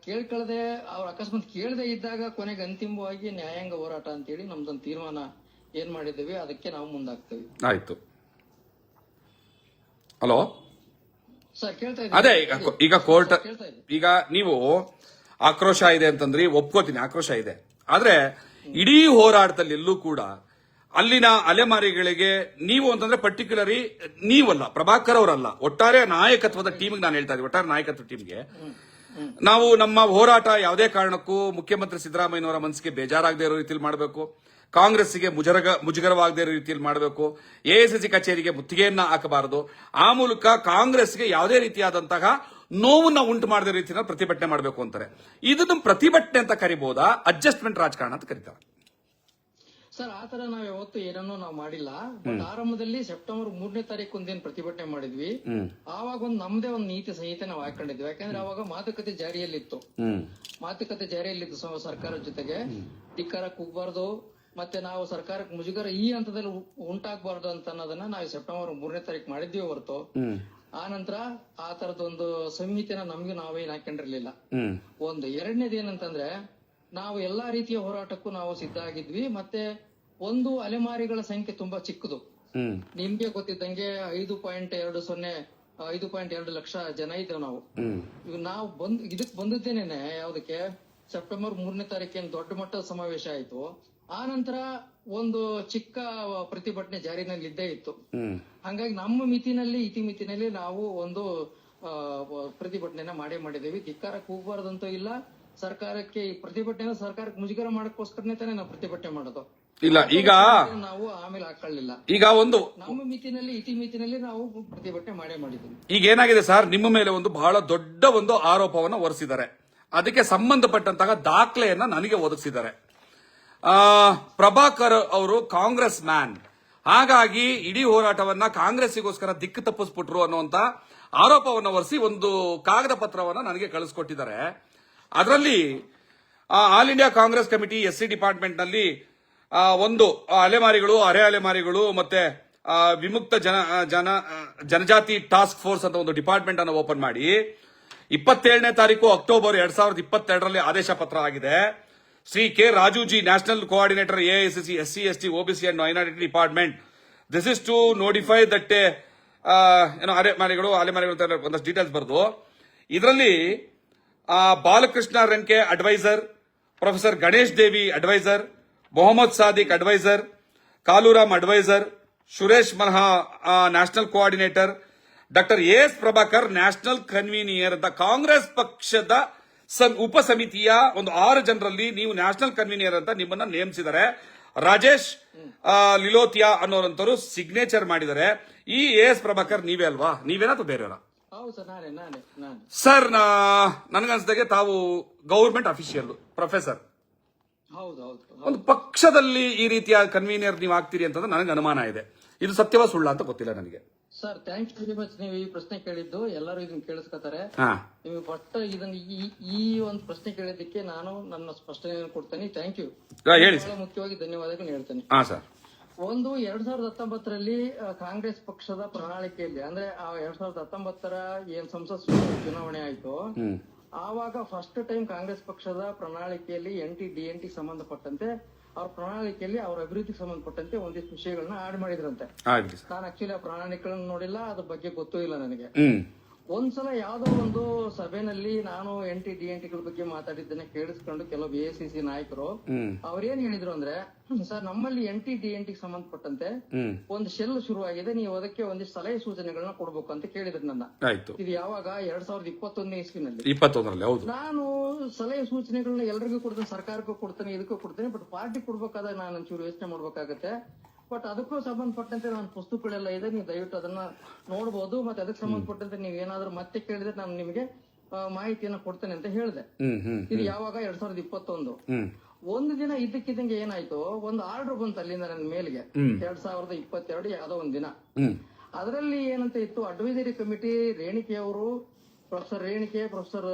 ಕೇಳ್ಕೊಳ್ಳದೆ ಅವ್ರ ಅಕಸ್ಮಾತ್ ಕೇಳದೆ ಇದ್ದಾಗ ಕೊನೆಗೆ ಅಂತಿಮವಾಗಿ ನ್ಯಾಯಾಂಗ ಹೋರಾಟ ಅಂತೇಳಿ ನಮ್ದೊಂದು ತೀರ್ಮಾನ ಏನ್ ಮಾಡಿದ್ದೇವೆ ಅದಕ್ಕೆ ನಾವು ಮುಂದಾಗ್ತೇವೆ. ಆಯ್ತು. ಹಲೋ ಸರ್, ಕೇಳ್ತಾ ಅದೇ ಈಗ ಕೋರ್ಟ್ ಈಗ ನೀವು ಆಕ್ರೋಶ ಇದೆ ಅಂತಂದ್ರಿ, ಒಪ್ಕೋತೀನಿ, ಆಕ್ರೋಶ ಇದೆ. ಆದ್ರೆ ಇಡೀ ಹೋರಾಟದಲ್ಲಿ ಎಲ್ಲೂ ಕೂಡ ಅಲ್ಲಿನ ಅಲೆಮಾರಿಗಳಿಗೆ ನೀವು ಅಂತಂದ್ರೆ ಪರ್ಟಿಕ್ಯುಲರಿ ನೀವಲ್ಲ, ಪ್ರಭಾಕರ್ ಅವರಲ್ಲ, ಒಟ್ಟಾರೆ ನಾಯಕತ್ವದ ಟೀಮ್ಗೆ ನಾನು ಹೇಳ್ತಾ ಇದ್ದೀನಿ. ಒಟ್ಟಾರೆ ನಾಯಕತ್ವ ಟೀಮ್ಗೆ ನಾವು ನಮ್ಮ ಹೋರಾಟ ಯಾವುದೇ ಕಾರಣಕ್ಕೂ ಮುಖ್ಯಮಂತ್ರಿ ಸಿದ್ದರಾಮಯ್ಯನವರ ಮನಸ್ಸಿಗೆ ಬೇಜಾರಾಗದೇ ಇರೋ ರೀತಿಯಲ್ಲಿ ಮಾಡಬೇಕು, ಕಾಂಗ್ರೆಸ್ಗೆ ಮುಜುಗರವಾಗದೇ ಇರೋ ರೀತಿಯಲ್ಲಿ ಮಾಡಬೇಕು, AICC ಕಚೇರಿಗೆ ಮುತ್ತಿಗೆಯನ್ನ ಹಾಕಬಾರದು, ಆ ಮೂಲಕ ಕಾಂಗ್ರೆಸ್ಗೆ ಯಾವುದೇ ರೀತಿಯಾದಂತಹ ನೋವನ್ನ ಉಂಟು ಮಾಡದ ರೀತಿಯಲ್ಲಿ ಪ್ರತಿಭಟನೆ ಮಾಡಬೇಕು ಅಂತಾರೆ. ಇದನ್ನು ಪ್ರತಿಭಟನೆ ಅಂತ ಕರಿಬಹುದಾ, ಅಡ್ಜಸ್ಟ್ಮೆಂಟ್ ರಾಜಕಾರಣ ಅಂತ ಕರೀತಾರೆ? ಸರ್, ಆತರ ನಾವ್ ಯಾವತ್ತು ಏನನ್ನೂ ನಾವು ಮಾಡಿಲ್ಲ. ಬಟ್ ಆರಂಭದಲ್ಲಿ ಸೆಪ್ಟೆಂಬರ್ 3ನೇ ತಾರೀಕು ಒಂದೇನ್ ಪ್ರತಿಭಟನೆ ಮಾಡಿದ್ವಿ, ಆವಾಗ ನಮ್ದೇ ಒಂದು ನೀತಿ ಸಂಹಿತೆ ನಾವು ಹಾಕೊಂಡಿದ್ವಿ. ಯಾಕಂದ್ರೆ ಅವಾಗ ಮಾತುಕತೆ ಜಾರಿಯಲ್ಲಿತ್ತು ಸರ್ಕಾರದ ಜೊತೆಗೆ. ಧಿಕ್ಕಾರ ಕೂಗಬಾರ್ದು, ಮತ್ತೆ ನಾವು ಸರ್ಕಾರಕ್ಕೆ ಮುಜುಗರ ಈ ಹಂತದಲ್ಲಿ ಉಂಟಾಗಬಾರ್ದು ಅಂತ ಅನ್ನೋದನ್ನ ನಾವು ಸೆಪ್ಟೆಂಬರ್ 3ನೇ ತಾರೀಕು ಮಾಡಿದ್ವಿ ಹೊರತು ಆ ನಂತರ ಆ ತರದೊಂದು ಸಂಹಿತೆನ ನಮ್ಗೆ ನಾವೇನ್ ಹಾಕೊಂಡಿರ್ಲಿಲ್ಲ. ಒಂದು. ಎರಡನೇದು ಏನಂತಂದ್ರೆ ನಾವು ಎಲ್ಲಾ ರೀತಿಯ ಹೋರಾಟಕ್ಕೂ ನಾವು ಸಿದ್ಧ ಆಗಿದ್ವಿ. ಮತ್ತೆ ಒಂದು, ಅಲೆಮಾರಿಗಳ ಸಂಖ್ಯೆ ತುಂಬಾ ಚಿಕ್ಕದು. ನಿಮ್ಗೆ ಗೊತ್ತಿದ್ದಂಗೆ 5.2 ಲಕ್ಷ ಜನ ಇದ್ದೇವೆ ನಾವು. ನಾವು ಇದಕ್ ಬಂದಿದ್ದೇನೆ ಯಾವ್ದಕ್ಕೆ ಸೆಪ್ಟೆಂಬರ್ 3ನೇ ತಾರೀಕಿನ ದೊಡ್ಡ ಮಟ್ಟದ ಸಮಾವೇಶ ಆಯ್ತು. ಆ ನಂತರ ಒಂದು ಚಿಕ್ಕ ಪ್ರತಿಭಟನೆ ಜಾರಿನಲ್ಲಿ ಇದ್ದೇ ಇತ್ತು. ಹಂಗಾಗಿ ನಮ್ಮ ಇತಿಮಿತಿನಲ್ಲಿ ನಾವು ಒಂದು ಪ್ರತಿಭಟನೆನ ಮಾಡಿದ್ದೇವೆ. ಧಿಕ್ಕಾರಕ್ಕೆ ಹೋಗಬಾರ್ದಂತೂ ಇಲ್ಲ. ಸರ್ಕಾರಕ್ಕೆ ಈ ಪ್ರತಿಭಟನೆ ಸರ್ಕಾರಕ್ಕೆ ಮುಜುಗರ ಮಾಡಕ್ಕೋಸ್ಕರನೇ ತಾನೇ ನಾವು ಪ್ರತಿಭಟನೆ ಮಾಡೋದು. ಇಲ್ಲ ಈಗ ನಾವು ಆಮೇಲೆ ಹಾಕೊಳ್ಳಿಲ್ಲ. ಈಗ ಒಂದು ನಮ್ಮ ಇತಿಮಿತಿನಲ್ಲಿ ನಾವು ಪ್ರತಿಭಟನೆ ಮಾಡಿದ್ವಿ. ಈಗ ಏನಾಗಿದೆ ಸರ್, ನಿಮ್ಮ ಮೇಲೆ ಒಂದು ಬಹಳ ದೊಡ್ಡ ಒಂದು ಆರೋಪವನ್ನು ಹೊರಿಸಿದ್ದಾರೆ. ಅದಕ್ಕೆ ಸಂಬಂಧಪಟ್ಟಂತಹ ದಾಖಲೆಯನ್ನ ನನಗೆ ಒದಗಿಸಿದ್ದಾರೆ. ಪ್ರಭಾಕರ್ ಅವರು ಕಾಂಗ್ರೆಸ್ ಮ್ಯಾನ್, ಹಾಗಾಗಿ ಇಡೀ ಹೋರಾಟವನ್ನ ಕಾಂಗ್ರೆಸ್ಸಿಗೋಸ್ಕರ ದಿಕ್ಕು ತಪ್ಪಿಸ್ಬಿಟ್ರು ಅನ್ನುವಂತ ಆರೋಪವನ್ನು ಹೊರಿಸಿ ಒಂದು ಕಾಗದ ಪತ್ರವನ್ನ ನನಗೆ ಕಳಿಸ್ಕೊಟ್ಟಿದ್ದಾರೆ. ಅದರಲ್ಲಿ all India Congress committee SC department ನಲ್ಲಿ ಒಂದು ಅಲೆಮಾರಿಗಳು, ಅರೆ ಅಲೆಮಾರಿಗಳು ಮತ್ತೆ ವಿಮುಕ್ತ ಜನಜಾತಿ ಟಾಸ್ಕ್ ಫೋರ್ಸ್ ಅಂತ ಒಂದು ಡಿಪಾರ್ಟ್ಮೆಂಟ್ ಅನ್ನು ಓಪನ್ ಮಾಡಿ 27ನೇ ತಾರೀಕು ಅಕ್ಟೋಬರ್ 2022ರಲ್ಲಿ ಆದೇಶ ಪತ್ರ ಆಗಿದೆ. Shri K Rajuji, national coordinator AICC SC ST OBC and minority department. This is to notify that ಅಲೆಮಾರಿಗಳು ಒಂದಷ್ಟು ಡೀಟೇಲ್ಸ್ ಬರೆದು ಇದರಲ್ಲಿ Balakrishna Renke adviser, professor Ganesh Devi adviser, Mohammed Sadiq adviser, Kaluram adviser, Suresh Malha national coordinator, doctor AS Prabhakar national convener ಅಂತ ಕಾಂಗ್ರೆಸ್ ಪಕ್ಷದ ಉಪ ಸಮಿತಿಯ ಒಂದು 6 ಜನರಲ್ಲಿ ನೀವು ನ್ಯಾಷನಲ್ ಕನ್ವೀನಿಯರ್ ಅಂತ ನಿಮ್ಮನ್ನ ನೇಮಿಸಿದ್ದಾರೆ. ರಾಜೇಶ್ ಲಿಲೋತಿಯಾ ಅನ್ನೋರಂತರು ಸಿಗ್ನೇಚರ್ ಮಾಡಿದ್ದಾರೆ. ಈ AS ಪ್ರಭಾಕರ್ ನೀವೇ ಅಲ್ವಾ? ನೀವೇನಾ ಅಥವಾ ಬೇರೆಯವರ? ಸರ್, ನನಗನ್ಸಿದಾಗೆ ತಾವು ಗವರ್ಮೆಂಟ್ ಅಫಿಷಿಯಲ್ ಪ್ರೊಫೆಸರ್. ಒಂದು ಪಕ್ಷದಲ್ಲಿ ಈ ರೀತಿಯ ಕನ್ವೀನಿಯರ್ ನೀವು ಆಗ್ತೀರಿ ಅಂತಂದ್ರೆ ನನಗೆ ಅನುಮಾನ ಇದೆ. ಇದು ಸತ್ಯವಾ ಸುಳ್ಳ ಅಂತ ಗೊತ್ತಿಲ್ಲ ನನಗೆ. Sir, thanks very much. ನೀವು ಈ ಪ್ರಶ್ನೆ ಕೇಳಿದ್ದು ಎಲ್ಲರೂ ಇದನ್ನ ಕೇಳಿಸ್ಕೊತಾರೆ. ನೀವು ಫಸ್ಟ್ ಇದನ್ನ ಈ ಒಂದು ಪ್ರಶ್ನೆ ಕೇಳಿದ್ದಕ್ಕೆ ನಾನು ನನ್ನ ಸ್ಪಷ್ಟನೆಯನ್ನು ಕೊಡ್ತೇನೆ. Thank you. ಹೇಳಿ. ಮುಖ್ಯವಾಗಿ ಧನ್ಯವಾದಗಳು ಹೇಳ್ತೇನೆ. ಸರ್, 2019ರಲ್ಲಿ ಕಾಂಗ್ರೆಸ್ ಪಕ್ಷದ ಪ್ರಣಾಳಿಕೆಯಲ್ಲಿ, ಅಂದ್ರೆ 2019ರ ಏನ್ ಸಂಸತ್ ಚುನಾವಣೆ ಆಯ್ತು, ಆವಾಗ ಫಸ್ಟ್ ಟೈಮ್ ಕಾಂಗ್ರೆಸ್ ಪಕ್ಷದ ಪ್ರಣಾಳಿಕೆಯಲ್ಲಿ NT-DNT ಸಂಬಂಧಪಟ್ಟಂತೆ ಅವ್ರ ಪ್ರಣಾಳಿಕೆಯಲ್ಲಿ ಅವ್ರ ಅಭಿವೃದ್ಧಿಗೆ ಸಂಬಂಧಪಟ್ಟಂತೆ ಒಂದಿಷ್ಟು ವಿಷಯಗಳನ್ನ ಆಡ್ ಮಾಡಿದ್ರಂತೆ. ನಾನು ಆಕ್ಚುಲಿ ಆ ಪ್ರಣಾಳಿಕೆಗಳನ್ನ ನೋಡಿಲ್ಲ, ಅದ್ರ ಬಗ್ಗೆ ಗೊತ್ತೂ ಇಲ್ಲ ನನಗೆ. ಒಂದ್ಸಲ ಯಾವ್ದೋ ಒಂದು ಸಭೆನಲ್ಲಿ ನಾನು NT-DNTಗಳ ಬಗ್ಗೆ ಮಾತಾಡಿದ್ದನ್ನ ಕೇಳಿಸ್ಕೊಂಡು ಕೆಲವು AICC ನಾಯಕರು ಅವ್ರೇನ್ ಹೇಳಿದ್ರು ಅಂದ್ರೆ, ಸರ್ ನಮ್ಮಲ್ಲಿ NT-DNT ಸಂಬಂಧಪಟ್ಟಂತೆ ಒಂದು ಶೆಲ್ ಶುರುವಾಗಿದೆ, ನೀವು ಅದಕ್ಕೆ ಒಂದಿಷ್ಟು ಸಲಹೆ ಸೂಚನೆಗಳನ್ನ ಕೊಡ್ಬೇಕು ಅಂತ ಕೇಳಿದ್ರು ನನ್ನ. ಇದು ಯಾವಾಗ 2021ನೇ ಇಸ್ವಿನಲ್ಲಿ. ನಾನು ಸಲಹೆ ಸೂಚನೆಗಳನ್ನ ಎಲ್ರಿಗೂ ಕೊಡ್ತೇನೆ, ಸರ್ಕಾರಕ್ಕೂ ಕೊಡ್ತೇನೆ, ಇದಕ್ಕೂ ಕೊಡ್ತೇನೆ, ಬಟ್ ಪಾರ್ಟಿ ಕೊಡ್ಬೇಕಾದಾಗ ನಾನು ಒಂಚೂರು ಯೋಚನೆ ಮಾಡ್ಬೇಕಾಗತ್ತೆ. ಬಟ್ ಅದಕ್ಕೂ ಸಂಬಂಧಪಟ್ಟಂತೆ ನನ್ನ ಪುಸ್ತಕಗಳೆಲ್ಲ ಇದೆ, ನೀವು ದಯವಿಟ್ಟು ಅದನ್ನ ನೋಡಬಹುದು. ಮತ್ತೆ ಅದಕ್ಕೆ ಸಂಬಂಧಪಟ್ಟಂತೆ ನೀವು ಏನಾದ್ರೂ ಮತ್ತೆ ಕೇಳಿದ್ರೆ ನಾನು ನಿಮಗೆ ಮಾಹಿತಿಯನ್ನ ಕೊಡ್ತೇನೆ ಅಂತ ಹೇಳಿದೆ. ಇದು ಯಾವಾಗ 2021. ಒಂದು ದಿನ ಇದ್ದಕ್ಕಿದ್ದಂಗೆ ಏನಾಯ್ತು, ಒಂದು ಆರ್ಡರ್ ಬಂತು ಅಲ್ಲಿಂದ ನನ್ನ ಮೇಲ್ಗೆ 2022 ಯಾವ್ದೋ ಒಂದ್ ದಿನ. ಅದರಲ್ಲಿ ಏನಂತ ಇತ್ತು, ಅಡ್ವೈಸರಿ ಕಮಿಟಿ ರೇಣಿಕೆಯವರು, ಪ್ರೊಫೆಸರ್ ರೇಣಿಕೆ, ಪ್ರೊಫೆಸರ್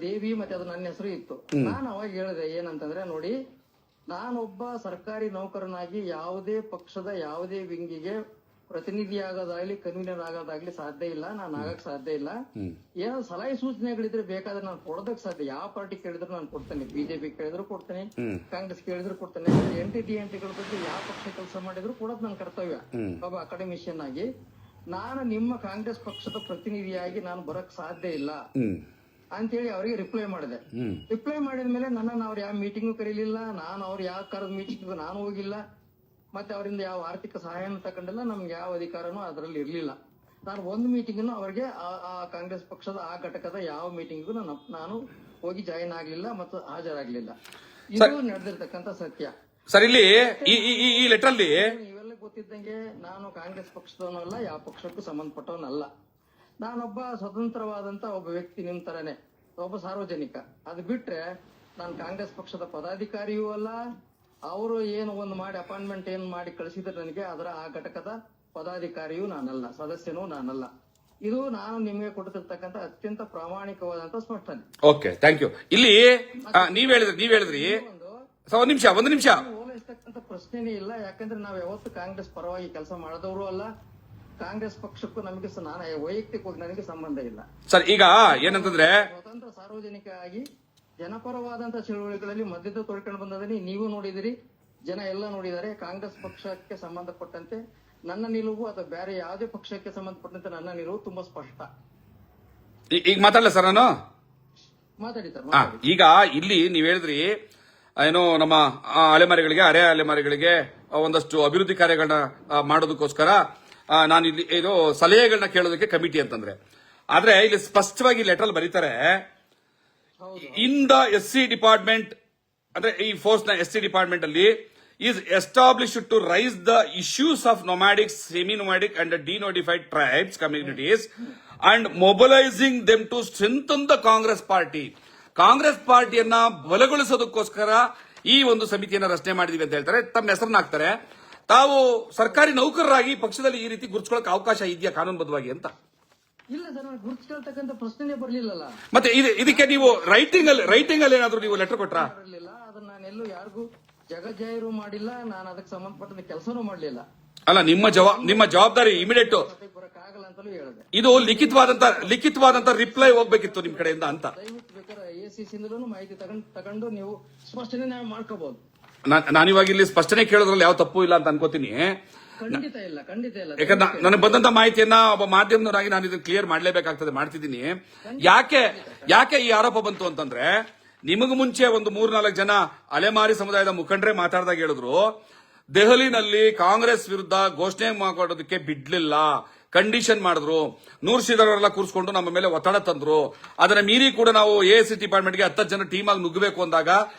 ದೇವಿ, ಮತ್ತೆ ಅದು ನನ್ನ ಹೆಸರು ಇತ್ತು. ನಾನು ಅವಾಗ ಹೇಳಿದೆ ಏನಂತಂದ್ರೆ, ನೋಡಿ, ನಾನೊಬ್ಬ ಸರ್ಕಾರಿ ನೌಕರನಾಗಿ ಯಾವುದೇ ಪಕ್ಷದ ಯಾವುದೇ ವಿಂಗಿಗೆ ಪ್ರತಿನಿಧಿ ಆಗೋದಾಗ್ಲಿ ಕನ್ವೀನರ್ ಆಗೋದಾಗ್ಲಿ ಸಾಧ್ಯ ಇಲ್ಲ, ನಾನು ಆಗಕ್ ಸಾಧ್ಯ ಇಲ್ಲ. ಏನೋ ಸಲಹೆ ಸೂಚನೆಗಳಿದ್ರೆ ಬೇಕಾದ್ರೆ ನಾನು ಕೊಡೋದಕ್ ಸಾಧ್ಯ. ಯಾವ ಪಾರ್ಟಿ ಕೇಳಿದ್ರು ನಾನು ಕೊಡ್ತೇನೆ, ಬಿಜೆಪಿ ಕೇಳಿದ್ರು ಕೊಡ್ತೇನೆ, ಕಾಂಗ್ರೆಸ್ ಕೇಳಿದ್ರು ಕೊಡ್ತೇನೆ. NT-DNTಗಳ ಬಗ್ಗೆ ಯಾವ ಪಕ್ಷ ಕೆಲಸ ಮಾಡಿದ್ರು ಕೊಡೋದು ನನ್ನ ಕರ್ತವ್ಯ ಒಬ್ಬ ಅಕಾಡೆಮಿಷಿಯನ್ ಆಗಿ. ನಾನು ನಿಮ್ಮ ಕಾಂಗ್ರೆಸ್ ಪಕ್ಷದ ಪ್ರತಿನಿಧಿಯಾಗಿ ನಾನು ಬರಕ್ ಸಾಧ್ಯ ಇಲ್ಲ ಅಂತೇಳಿ ಅವರಿಗೆ ರಿಪ್ಲೈ ಮಾಡಿದೆ. ರಿಪ್ಲೈ ಮಾಡಿದ್ಮೇಲೆ ನನ್ನನ್ನು ಅವ್ರು ಯಾವ ಮೀಟಿಂಗು ಕರೀಲಿಲ್ಲ, ನಾನು ಅವ್ರು ಯಾವ ಕರೆದ ಮೀಟಿಂಗ್ ನಾನು ಹೋಗಿಲ್ಲ, ಮತ್ತೆ ಅವರಿಂದ ಯಾವ ಆರ್ಥಿಕ ಸಹಾಯನೂ ತಗೊಂಡಿಲ್ಲ, ನಮ್ಗೆ ಯಾವ ಅಧಿಕಾರನೂ ಅದರಲ್ಲಿ ಇರ್ಲಿಲ್ಲ. ನಾನು ಒಂದು ಮೀಟಿಂಗ್ ಅವರಿಗೆ ಆ ಕಾಂಗ್ರೆಸ್ ಪಕ್ಷದ ಆ ಘಟಕದ ಯಾವ ಮೀಟಿಂಗ್ಗೂ ನಾನು ಹೋಗಿ ಜಾಯಿನ್ ಆಗ್ಲಿಲ್ಲ ಮತ್ತು ಹಾಜರಾಗ್ಲಿಲ್ಲ. ಇದು ನಡೆದಿರ್ತಕ್ಕಂಥ ಸತ್ಯ. ಸರ್, ಇಲ್ಲಿ ಈ ಲೆಟರ್ ಅಲ್ಲಿ ನೀವೆಲ್ಲ ಗೊತ್ತಿದ್ದಂಗೆ ನಾನು ಕಾಂಗ್ರೆಸ್ ಪಕ್ಷದವನಲ್ಲ, ಯಾವ ಪಕ್ಷಕ್ಕೂ ಸಂಬಂಧಪಟ್ಟವನಲ್ಲ. ನಾನೊಬ್ಬ ಸ್ವತಂತ್ರವಾದಂತ ಒಬ್ಬ ವ್ಯಕ್ತಿ, ನಿಮ್ ತರನೇ ಒಬ್ಬ ಸಾರ್ವಜನಿಕ. ಅದು ಬಿಟ್ರೆ ನಾನು ಕಾಂಗ್ರೆಸ್ ಪಕ್ಷದ ಪದಾಧಿಕಾರಿಯೂ ಅಲ್ಲ, ಅವರು ಏನು ಒಂದು ಮಾಡಿ ಅಪಾಯಿಂಟ್ಮೆಂಟ್ ಏನು ಮಾಡಿ ಕಳಿಸಿದ್ರೆ ನನಗೆ ಅದರ ಆ ಘಟಕದ ಪದಾಧಿಕಾರಿಯೂ ನಾನಲ್ಲ, ಸದಸ್ಯನೂ ನಾನಲ್ಲ. ಇದು ನಾನು ನಿಮಗೆ ಕೊಡ್ತಿರ್ತಕ್ಕಂಥ ಅತ್ಯಂತ ಪ್ರಾಮಾಣಿಕವಾದಂತ ಸ್ಪಷ್ಟನೆ. Okay, thank you. ಇಲ್ಲಿ ನೀವ್ ಹೇಳಿದ್ರಿ ಒಂದು ನಿಮಿಷ ಹೋಲಿಸ್ತಕ್ಕಂಥ ಪ್ರಶ್ನೆನೇ ಇಲ್ಲ. ಯಾಕಂದ್ರೆ ನಾವ್ ಯಾವತ್ತು ಕಾಂಗ್ರೆಸ್ ಪರವಾಗಿ ಕೆಲಸ ಮಾಡಿದವರು ಅಲ್ಲ, ಕಾಂಗ್ರೆಸ್ ಪಕ್ಷಕ್ಕೂ ನಮಗೆ ನಾನು ವೈಯಕ್ತಿಕವಾಗಿ ನನಗೆ ಸಂಬಂಧ ಇಲ್ಲ. ಸರ್, ಈಗ ಏನಂತಂದ್ರೆ ಸ್ವತಂತ್ರ ಸಾರ್ವಜನಿಕ ಆಗಿ ಜನಪರವಾದಂತ ಚಳುವಳಿಗಳಲ್ಲಿ ಮಧ್ಯದ ತೊಡ್ಕೊಂಡು ಬಂದದನಿ ನೀವು ನೋಡಿದಿರಿ, ಜನ ಎಲ್ಲ ನೋಡಿದ್ದಾರೆ. ಕಾಂಗ್ರೆಸ್ ಪಕ್ಷಕ್ಕೆ ಸಂಬಂಧಪಟ್ಟಂತೆ ನನ್ನ ನಿಲುವು ಅಥವಾ ಬೇರೆ ಯಾವುದೇ ಪಕ್ಷಕ್ಕೆ ಸಂಬಂಧಪಟ್ಟಂತೆ ನನ್ನ ನಿಲುವು ತುಂಬಾ ಸ್ಪಷ್ಟ. ಈಗ ಮಾತಾಡಲ್ಲ ಸರ್ ನಾನು ಮಾತಾಡಿ ಸರ್. ಈಗ ಇಲ್ಲಿ ನೀವ್ ಹೇಳಿದ್ರಿ ಏನೋ ನಮ್ಮ ಅಲೆಮಾರಿಗಳಿಗೆ ಅರೆ ಅಲೆಮಾರಿಗಳಿಗೆ ಒಂದಷ್ಟು ಅಭಿವೃದ್ಧಿ ಕಾರ್ಯಗಳನ್ನ ಮಾಡೋದಕ್ಕೋಸ್ಕರ ನಾನು ಇಲ್ಲಿ ಏನು ಸಲಹೆಗಳನ್ನ ಕೇಳೋದಕ್ಕೆ ಕಮಿಟಿ ಅಂತಂದ್ರೆ, ಆದ್ರೆ ಇಲ್ಲಿ ಸ್ಪಷ್ಟವಾಗಿ ಲೆಟರ್ ಬರೀತಾರೆ, ಇನ್ ದ SC ಡಿಪಾರ್ಟ್ಮೆಂಟ್ ಅಂದ್ರೆ ಈ ಫೋರ್ಸ್ ನ SC ಡಿಪಾರ್ಟ್ಮೆಂಟ್ ಅಲ್ಲಿ is established to raise the issues of nomadic, semi nomadic and denotified tribes communities and mobilising them to strengthen the Congress party. Congress ಪಾರ್ಟಿಯನ್ನ ಬಲಗೊಳಿಸೋದಕ್ಕೋಸ್ಕರ ಈ ಒಂದು ಸಮಿತಿಯನ್ನ ರಚನೆ ಮಾಡಿದೀವಿ ಅಂತ ಹೇಳ್ತಾರೆ. ತಮ್ಮ ಹೆಸರನ್ನ ಹಾಕ್ತಾರೆ. ತಾವು ಸರ್ಕಾರಿ ನೌಕರರಾಗಿ ಪಕ್ಷದಲ್ಲಿ ಈ ರೀತಿ ಗುರುತಿಸ್ಕೊಳ್ಳೋಕೆ ಅವಕಾಶ ಇದೆಯಾ ಕಾನೂನುಬದ್ಧವಾಗಿ ಅಂತ? ಇಲ್ಲ ಸರ್, ನಾನು ಗುರುತಿಸ್ಕೊಳ್ತಕ್ಕಂಥ ಪ್ರಶ್ನೆನೇ ಬರ್ಲಿಲ್ಲಲ್ಲ. ಮತ್ತೆ ಇದಕ್ಕೆ ನೀವು ರೈಟಿಂಗ್ ಅಲ್ಲಿ ಏನಾದ್ರು ನೀವು ಲೆಟರ್ ಕೊಟ್ರಾ? ಬರಲಿಲ್ಲ. ಅದನ್ನ ನಾನೆಲ್ಲೂ ಯಾರಿಗೂ ಜಗಜಾಹಿರು ಮಾಡಿಲ್ಲ. ನಾನು ಅದಕ್ಕೆ ಸಂಬಂಧಪಟ್ಟ ಕೆಲಸನೂ ಮಾಡ್ಲಿಲ್ಲ. ಅಲ್ಲ, ನಿಮ್ಮ ಜವಾಬ್ದಾರಿ ಇಮಿಡಿಯೇಟ್ ಬರಕ್ಕಾಗಲ್ಲ ಅಂತಲೂ ಹೇಳಿದೆ. ಇದು ಲಿಖಿತವಾದಂತ ರಿಪ್ಲೈ ಹೋಗ್ಬೇಕಿತ್ತು ನಿಮ್ ಕಡೆಯಿಂದ ಅಂತ. ದಯವಿಟ್ಟು ಬೇಕಾದ್ರೆ ACC ಮಾಹಿತಿ ತಗೊಂಡು ನೀವು ಸ್ಪಷ್ಟನೆ ಮಾಡ್ಕೋಬಹುದು. ನಾನಿವಾಗ ಇಲ್ಲಿ ಸ್ಪಷ್ಟನೆ ಕೇಳೋದ್ರಲ್ಲಿ ಯಾವ ತಪ್ಪು ಇಲ್ಲ ಅಂತ ಅನ್ಕೋತೀನಿ. ಖಂಡಿತ ಇಲ್ಲ. ಯಾಕಂದ್ರೆ ನನಗೆ ಬಂದಂತ ಮಾಹಿತಿಯನ್ನ ಒಬ್ಬ ಮಾಧ್ಯಮದವರಾಗಿ ನಾನು ಇದನ್ನ ಕ್ಲಿಯರ್ ಮಾಡ್ಲೇಬೇಕಾಗ್ತದೆ, ಮಾಡ್ತಿದ್ದೀನಿ. ಯಾಕೆ ಈ ಆರೋಪ ಬಂತು ಅಂತಂದ್ರೆ, ನಿಮಗೂ ಮುಂಚೆ ಒಂದು 3-4 ಜನ ಅಲೆಮಾರಿ ಸಮುದಾಯದ ಮುಖಂಡರೇ ಮಾತಾಡಿದಾಗ ಹೇಳಿದ್ರು, ದೆಹಲಿನಲ್ಲಿ ಕಾಂಗ್ರೆಸ್ ವಿರುದ್ಧ ಘೋಷಣೆ ಮಾಡೋದಕ್ಕೆ ಬಿಡ್ಲಿಲ್ಲ, ಕಂಡೀಷನ್ ಮಾಡಿದ್ರು, ನೂರ್ಸಿದವರೆಲ್ಲ ಕೂರಿಸ್ಕೊಂಡು ನಮ್ಮ ಮೇಲೆ ಒತ್ತಡ ತಂದ್ರು. ಅದನ್ನ ಮೀರಿ ಕೂಡ ನಾವು ASC ಡಿಪಾರ್ಟ್ಮೆಂಟ್ಗೆ 10 ಜನ ಟೀಮ್ ಆಗಿ ನುಗ್ಗಬೇಕು ಅಂದಾಗ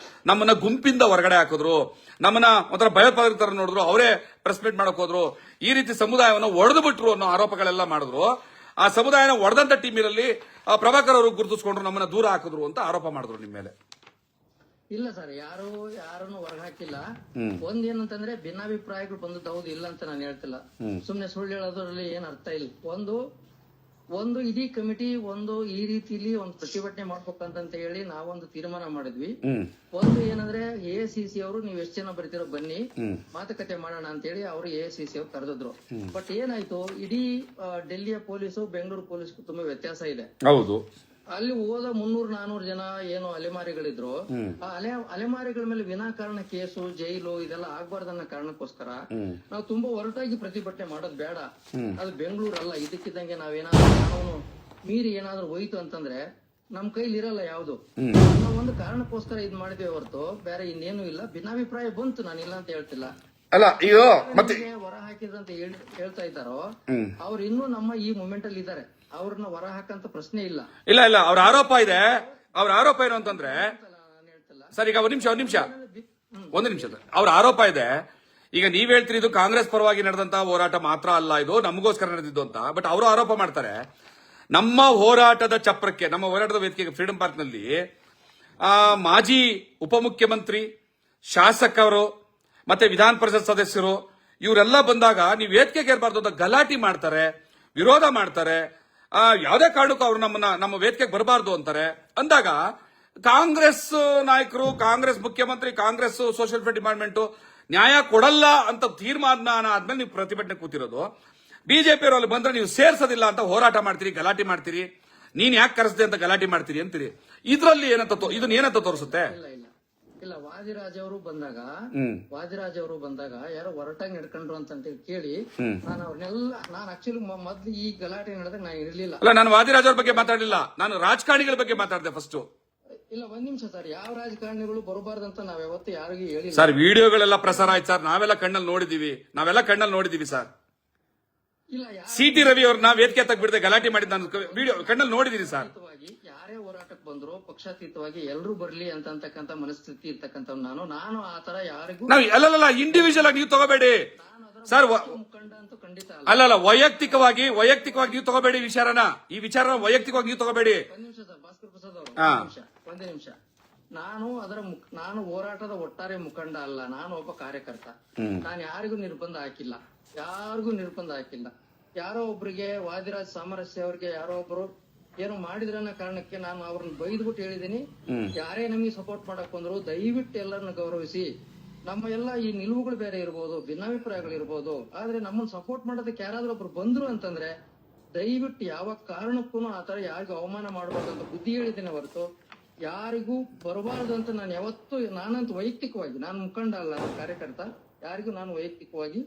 ನಮ್ಮನ್ನ ಗುಂಪಿಂದ ಹೊರಗಡೆ ಹಾಕಿದ್ರು, ನಮ್ಮನ್ನ ಒಂಥರ ಭಯೋತ್ಪಾದಕರ ನೋಡಿದ್ರು, ಅವರೇ ಪ್ರೆಸ್ ಮೀಟ್ ಮಾಡಕ್ ಹೋದ್ರು, ಈ ರೀತಿ ಸಮುದಾಯವನ್ನು ಒಡೆದು ಬಿಟ್ರು ಅನ್ನೋ ಆರೋಪಗಳೆಲ್ಲ ಮಾಡಿದ್ರು. ಆ ಸಮುದಾಯನ ಒಡೆದಂತ ಟೀಮಿನಲ್ಲಿ ಪ್ರಭಾಕರ್ ಅವರು ಗುರುತಿಸ್ಕೊಂಡ್ರು, ನಮ್ಮನ್ನ ದೂರ ಹಾಕಿದ್ರು ಅಂತ ಆರೋಪ ಮಾಡಿದ್ರು ನಿಮ್ಮ ಮೇಲೆ. ಇಲ್ಲ ಸರ್, ಯಾರನ್ನು ಹೊರಗೆ ಹಾಕಿಲ್ಲ. ಒಂದೇನಂತಂದ್ರೆ ಭಿನ್ನಾಭಿಪ್ರಾಯಗಳು ಬಂದದ್ದು ಹೌದು, ಇಲ್ಲ ಅಂತ ನಾನು ಹೇಳ್ತಿಲ್ಲ. ಸುಮ್ನೆ ಸುಳ್ಳು ಹೇಳೋದ್ರಲ್ಲಿ ಏನ್ ಅರ್ಥ ಇಲ್ಲ. ಒಂದು ಇಡೀ ಕಮಿಟಿ ಈ ರೀತಿಲಿ ಒಂದು ಪ್ರತಿಭಟನೆ ಮಾಡ್ಬೇಕಂತ ಹೇಳಿ ನಾವೊಂದು ತೀರ್ಮಾನ ಮಾಡಿದ್ವಿ. ಒಂದು ಏನಂದ್ರೆ ACC ಅವರು ನೀವು ಎಷ್ಟು ಜನ ಬರ್ತೀರೋ ಬನ್ನಿ ಮಾತುಕತೆ ಮಾಡೋಣ ಅಂತ ಹೇಳಿ ಅವರು ACC ಅವ್ರು ಕರೆದಿದ್ರು. ಬಟ್ ಏನಾಯ್ತು, ಇಡೀ ಡೆಲ್ಲಿಯ ಪೊಲೀಸು ಬೆಂಗಳೂರು ಪೊಲೀಸ್ಗೂ ತುಂಬಾ ವ್ಯತ್ಯಾಸ ಇದೆ. ಹೌದು. ಅಲ್ಲಿ ಹೋದ 300-400 ಜನ ಏನು ಅಲೆಮಾರಿಗಳಿದ್ರು, ಆ ಅಲೆಮಾರಿಗಳ ಮೇಲೆ ವಿನಾಕಾರಣ ಕೇಸು, ಜೈಲು ಇದೆಲ್ಲ ಆಗ್ಬಾರ್ದನ್ನ ಕಾರಣಕ್ಕೋಸ್ಕರ ನಾವು ತುಂಬಾ ಹೊರಟಾಗಿ ಪ್ರತಿಭಟನೆ ಮಾಡೋದು ಬೇಡ. ಅದು ಬೆಂಗಳೂರಲ್ಲ, ಇದಕ್ಕಿದ್ದಂಗೆ ನಾವೇನಾದ್ರೂ ಕಾನೂನು ಮೀರಿ ಏನಾದ್ರೂ ಹೋಯ್ತು ಅಂತಂದ್ರೆ ನಮ್ ಕೈಲಿ ಇರಲ್ಲ ಯಾವ್ದು. ನಾವು ಒಂದು ಕಾರಣಕ್ಕೋಸ್ಕರ ಇದ್ ಮಾಡಿದ್ವಿ ಹೊರತು ಬೇರೆ ಇನ್ನೇನು ಇಲ್ಲ. ಭಿನ್ನಾಭಿಪ್ರಾಯ ಬಂತು, ನಾನು ಇಲ್ಲ ಅಂತ ಹೇಳ್ತಿಲ್ಲ. ಅಲ್ಲ, ಇದು ಮತ್ತೆ ಹೊರ ಹಾಕಿದ್ರಂತ ಹೇಳ್ತಾ ಇದ್ದಾರೋ ಅವ್ರು ಇನ್ನೂ ನಮ್ಮ ಈ ಮೂಮೆಂಟ್ ಅಲ್ಲಿ ಇದ್ದಾರೆ. ಅವ್ರನ್ನ ಹೊರ ಹಾಕಂತ ಪ್ರಶ್ನೆ ಇಲ್ಲ. ಅವ್ರ ಆರೋಪ ಇದೆ. ಅವ್ರ ಆರೋಪ ಏನು ಅಂತಂದ್ರೆ, ಸರ್ ಈಗ ಒಂದು ನಿಮಿಷ ಅವ್ರ ಆರೋಪ ಇದೆ. ಈಗ ನೀವ್ ಹೇಳ್ತೀರಿ ಇದು ಕಾಂಗ್ರೆಸ್ ಪರವಾಗಿ ನಡೆದಂತ ಹೋರಾಟ ಮಾತ್ರ ಅಲ್ಲ, ಇದು ನಮಗೋಸ್ಕರ ನಡೆದಿದ್ದು ಅಂತ. ಬಟ್ ಅವರು ಆರೋಪ ಮಾಡ್ತಾರೆ, ನಮ್ಮ ಹೋರಾಟದ ಚಪ್ರಕ್ಕೆ, ನಮ್ಮ ಹೋರಾಟದ ವೇದಿಕೆಗೆ ಫ್ರೀಡಂ ಪಾರ್ಕ್ ನಲ್ಲಿ ಮಾಜಿ ಉಪಮುಖ್ಯಮಂತ್ರಿ, ಶಾಸಕರು ಮತ್ತೆ ವಿಧಾನ ಪರಿಷತ್ ಸದಸ್ಯರು ಇವರೆಲ್ಲ ಬಂದಾಗ ನೀವು ವೇದಿಕೆಗೆ ಇರಬಾರ್ದು ಅಂತ ಗಲಾಟೆ ಮಾಡ್ತಾರೆ, ವಿರೋಧ ಮಾಡ್ತಾರೆ. ಯಾವುದೇ ಕಾರಣಕ್ಕೂ ಅವರು ನಮ್ಮ ವೇದಿಕೆಗೆ ಬರಬಾರ್ದು ಅಂತಾರೆ. ಅಂದಾಗ ಕಾಂಗ್ರೆಸ್ ನಾಯಕರು, ಕಾಂಗ್ರೆಸ್ ಮುಖ್ಯಮಂತ್ರಿ, ಕಾಂಗ್ರೆಸ್ ಸೋಷಿಯಲ್ ವೆಲ್ಫೇರ್ ಡಿಪಾರ್ಟ್ಮೆಂಟ್ ನ್ಯಾಯ ಕೊಡಲ್ಲ ಅಂತ ತೀರ್ಮಾನ ಆದ್ಮೇಲೆ ನೀವು ಪ್ರತಿಭಟನೆ ಕೂತಿರೋದು. ಬಿಜೆಪಿ ಅವರು ಅಲ್ಲಿ ಬಂದ್ರೆ ನೀವು ಸೇರ್ಸೋದಿಲ್ಲ ಅಂತ ಹೋರಾಟ ಮಾಡ್ತೀರಿ, ಗಲಾಟೆ ಮಾಡ್ತೀರಿ, ನೀನ್ ಯಾಕೆ ಕರೆಸ್ದೆ ಅಂತ ಗಲಾಟೆ ಮಾಡ್ತೀರಿ ಅಂತೀರಿ. ಇದರಲ್ಲಿ ಇದನ್ನ ಏನಂತ ತೋರಿಸುತ್ತೆ? ಇಲ್ಲ, ವಾದಿರಾಜ್ ಅವರು ಬಂದಾಗ ಯಾರೋ ಹೊರಟಾಗಿ ನಡ್ಕೊಂಡ್ರು ಅಂತ ಕೇಳಿ ನಾನು ಅವ್ರನ್ನೆಲ್ಲ, ನಾನು ಆಕ್ಚುಲಿ ಮೊದ್ಲು ಈ ಗಲಾಟೆ ನಡೆದಾಗ ನಾನು ಇರ್ಲಿಲ್ಲ. ಅಲ್ಲ, ನಾನು ವಾದಿರಾಜ್ ಅವ್ರ ಬಗ್ಗೆ ಮಾತಾಡಲಿಲ್ಲ, ನಾನು ರಾಜಕಾರಣಿಗಳ ಬಗ್ಗೆ ಮಾತಾಡಿದೆ ಫಸ್ಟ್. ಇಲ್ಲ, ಒಂದ್ ನಿಮಿಷ ಸರ್, ಯಾವ ರಾಜಕಾರಣಿಗಳು ಬರಬಾರ್ದಂತ ನಾವ್ ಯಾವತ್ತೂ ಯಾರಿಗೂ ಹೇಳಿಲ್ಲ ಸರ್. ವಿಡಿಯೋಗಳೆಲ್ಲ ಪ್ರಸಾರ ಆಯ್ತು ಸರ್, ನಾವೆಲ್ಲ ಕಣ್ಣಲ್ಲಿ ನೋಡಿದೀವಿ ಸರ್. ಇಲ್ಲ, CT ರವಿ ಅವ್ರನ್ನ ವೇದಿಕೆ ತಗ್ಬಿಡದೆ ಗಲಾಟೆ ಮಾಡಿದ ನಾನು ವಿಡಿಯೋ ಕಣ್ಣಲ್ಲಿ ನೋಡಿದೀನಿ ಸರ್. ಯಾರೇ ಹೋರಾಟಕ್ಕೆ ಬಂದ್ರು ಪಕ್ಷಾತೀತವಾಗಿ ಎಲ್ಲರೂ ಬರ್ಲಿ ಅಂತಕ್ಕಂತ ಮನಸ್ಥಿತಿ ಇರ್ತಕ್ಕಂಥ ನಾನು ಆತರ ಯಾರಿಗೂ ಅಲ್ಲ ಇಂಡಿವಿಜುವಲ್ ಆಗಿ ನೀವು ತಗೋಬೇಡಿ ಸರ್. ಮುಖಂಡ ಅಂತೂ ಖಂಡಿತ ಅಲ್ಲ, ವೈಯಕ್ತಿಕವಾಗಿ ನೀವು ತಗೋಬೇಡಿ ವಿಚಾರನ. ಈ ವಿಚಾರ ವೈಯಕ್ತಿಕವಾಗಿ ನೀವು ತಗೋಬೇಡಿ. ಒಂದ್ ನಿಮಿಷ ಸರ್, ಭಾಸ್ಕರ್ ಪ್ರಸಾದ್ ಅವರು ಒಂದೇ ನಿಮಿಷ. ನಾನು ಹೋರಾಟದ ಒಟ್ಟಾರೆ ಮುಖಂಡ ಅಲ್ಲ, ನಾನು ಒಬ್ಬ ಕಾರ್ಯಕರ್ತ. ನಾನು ಯಾರಿಗೂ ನಿರ್ಬಂಧ ಹಾಕಿಲ್ಲ. ಯಾರೋ ಒಬ್ರಿಗೆ ವಾದಿರಾಜ್ ಸಾಮರಸ್ಯ ಅವ್ರಿಗೆ ಯಾರೋ ಒಬ್ರು ಏನೋ ಮಾಡಿದ್ರನ್ನ ಕಾರಣಕ್ಕೆ ನಾನು ಅವ್ರನ್ನ ಬೈದ್ಬಿಟ್ಟು ಹೇಳಿದೀನಿ. ಯಾರೇ ನಮಗೆ ಸಪೋರ್ಟ್ ಮಾಡಕ್ ಬಂದ್ರು ದಯವಿಟ್ಟು ಎಲ್ಲರನ್ನ ಗೌರವಿಸಿ. ನಮ್ಮ ಎಲ್ಲ ಈ ನಿಲುವುಗಳು ಬೇರೆ ಇರ್ಬೋದು, ಭಿನ್ನಾಭಿಪ್ರಾಯಗಳು ಇರ್ಬೋದು, ಆದ್ರೆ ನಮ್ಮನ್ನ ಸಪೋರ್ಟ್ ಮಾಡೋದಕ್ಕೆ ಯಾರಾದ್ರೂ ಒಬ್ರು ಬಂದ್ರು ಅಂತಂದ್ರೆ ದಯವಿಟ್ಟು ಯಾವ ಕಾರಣಕ್ಕೂ ಆತರ ಯಾರಿಗೂ ಅವಮಾನ ಮಾಡಬಾರ್ದು ಅಂತ ಬುದ್ಧಿ ಹೇಳಿದ್ದೇನೆ ಹೊರತು ಯಾರಿಗೂ ಬರಬಾರ್ದು ಅಂತ ನಾನು ಯಾವತ್ತೂ, ನಾನಂತೂ ವೈಯಕ್ತಿಕವಾಗಿ, ನಾನು ಮುಖಂಡ ಅಲ್ಲ, ಕಾರ್ಯಕರ್ತ, ಯಾರಿಗೂ ನಾನು ವೈಯಕ್ತಿಕವಾಗಿ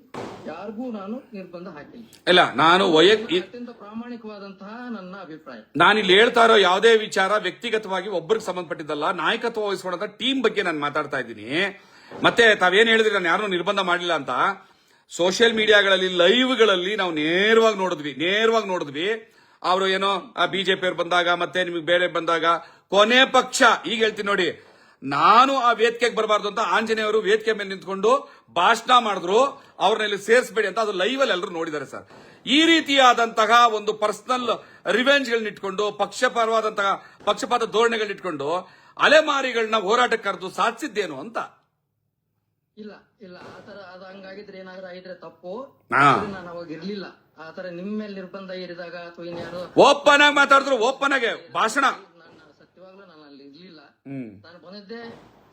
ಯಾರಿಗೂ ನಾನು ನಿರ್ಬಂಧ ಹಾಕಿಲ್ಲ. ಇಲ್ಲ, ನಾನು ಅತ್ಯಂತ ಪ್ರಾಮಾಣಿಕವಾದಂತಹ ನನ್ನ ಅಭಿಪ್ರಾಯ. ನಾನಿಲ್ಲಿ ಹೇಳ್ತಾ ಇರೋ ಯಾವುದೇ ವಿಚಾರ ವ್ಯಕ್ತಿಗತವಾಗಿ ಒಬ್ಬರಿಗೆ ಸಂಬಂಧಪಟ್ಟಿದ್ದಲ್ಲ, ನಾಯಕತ್ವ ವಹಿಸ್ಕೊಂಡ ಟೀಮ್ ಬಗ್ಗೆ ನಾನು ಮಾತಾಡ್ತಾ ಇದ್ದೀನಿ. ಮತ್ತೆ ತಾವೇನ್ ಹೇಳಿದ್ರಿ ನಾನು ಯಾರನ್ನೂ ನಿರ್ಬಂಧ ಮಾಡಲಿಲ್ಲ ಅಂತ. ಸೋಷಿಯಲ್ ಮೀಡಿಯಾಗಳಲ್ಲಿ ಲೈವ್ಗಳಲ್ಲಿ ನಾವು ನೇರವಾಗಿ ನೋಡಿದ್ವಿ. ಅವರು ಏನೋ ಬಿಜೆಪಿ ಅವ್ರು ಬಂದಾಗ ಮತ್ತೆ ನಿಮಗೆ ಬೇರೆ ಬಂದಾಗ ಕೊನೆ ಪಕ್ಷ ಈಗ ಹೇಳ್ತೀನಿ ನೋಡಿ, ನಾನು ಆ ವೇದಿಕೆಗೆ ಬರಬಾರ್ದು ಅಂತ ಆಂಜನೇಯವರು ವೇದಿಕೆ ಮೇಲೆ ನಿಂತ್ಕೊಂಡು ಭಾಷಣ ಮಾಡಿದ್ರು, ಅವ್ರನ್ನ ಇಲ್ಲಿ ಸೇರಿಸಬೇಡಿ ಅಂತ. ಅದು ಲೈವ್ ಅಲ್ಲಿ ಎಲ್ಲರೂ ನೋಡಿದ್ದಾರೆ ಸರ್. ಈ ರೀತಿಯಾದಂತಹ ಒಂದು ಪರ್ಸನಲ್ ರಿವೆಂಜ್ಗಳನ್ನಿಟ್ಕೊಂಡು ಪಕ್ಷಪಾತ ಧೋರಣೆಗಳನ್ನಿಟ್ಕೊಂಡು ಅಲೆಮಾರಿಗಳನ್ನ ಹೋರಾಟಕ್ಕೆ ಕರೆದು ಸಾಧಿಸಿದ್ದೇನು ಅಂತ. ಇಲ್ಲ ಆತರ ಅದು ಹಂಗಾಗಿದ್ರೆ ಏನಾದ್ರೂ ಆಗಿದ್ರೆ ತಪ್ಪು. ನಾನು ಅವಾಗ ಇರ್ಲಿಲ್ಲ. ಆತರ ನಿಮ್ಮ ಮೇಲೆ ನಿರ್ಬಂಧ ಏರಿದಾಗ ಅಥವಾ ಇನ್ಯಾರು ಓಪನ್ ಆಗಿ ಮಾತಾಡಿದ್ರು, ಓಪನ್ ಆಗಿ ಭಾಷಣ. ಸತ್ಯವಾಗ್ಲೂ ನಾನು ಅಲ್ಲಿ ಇರ್ಲಿಲ್ಲ. ನಾನು ಬಂದಿದ್ದೆ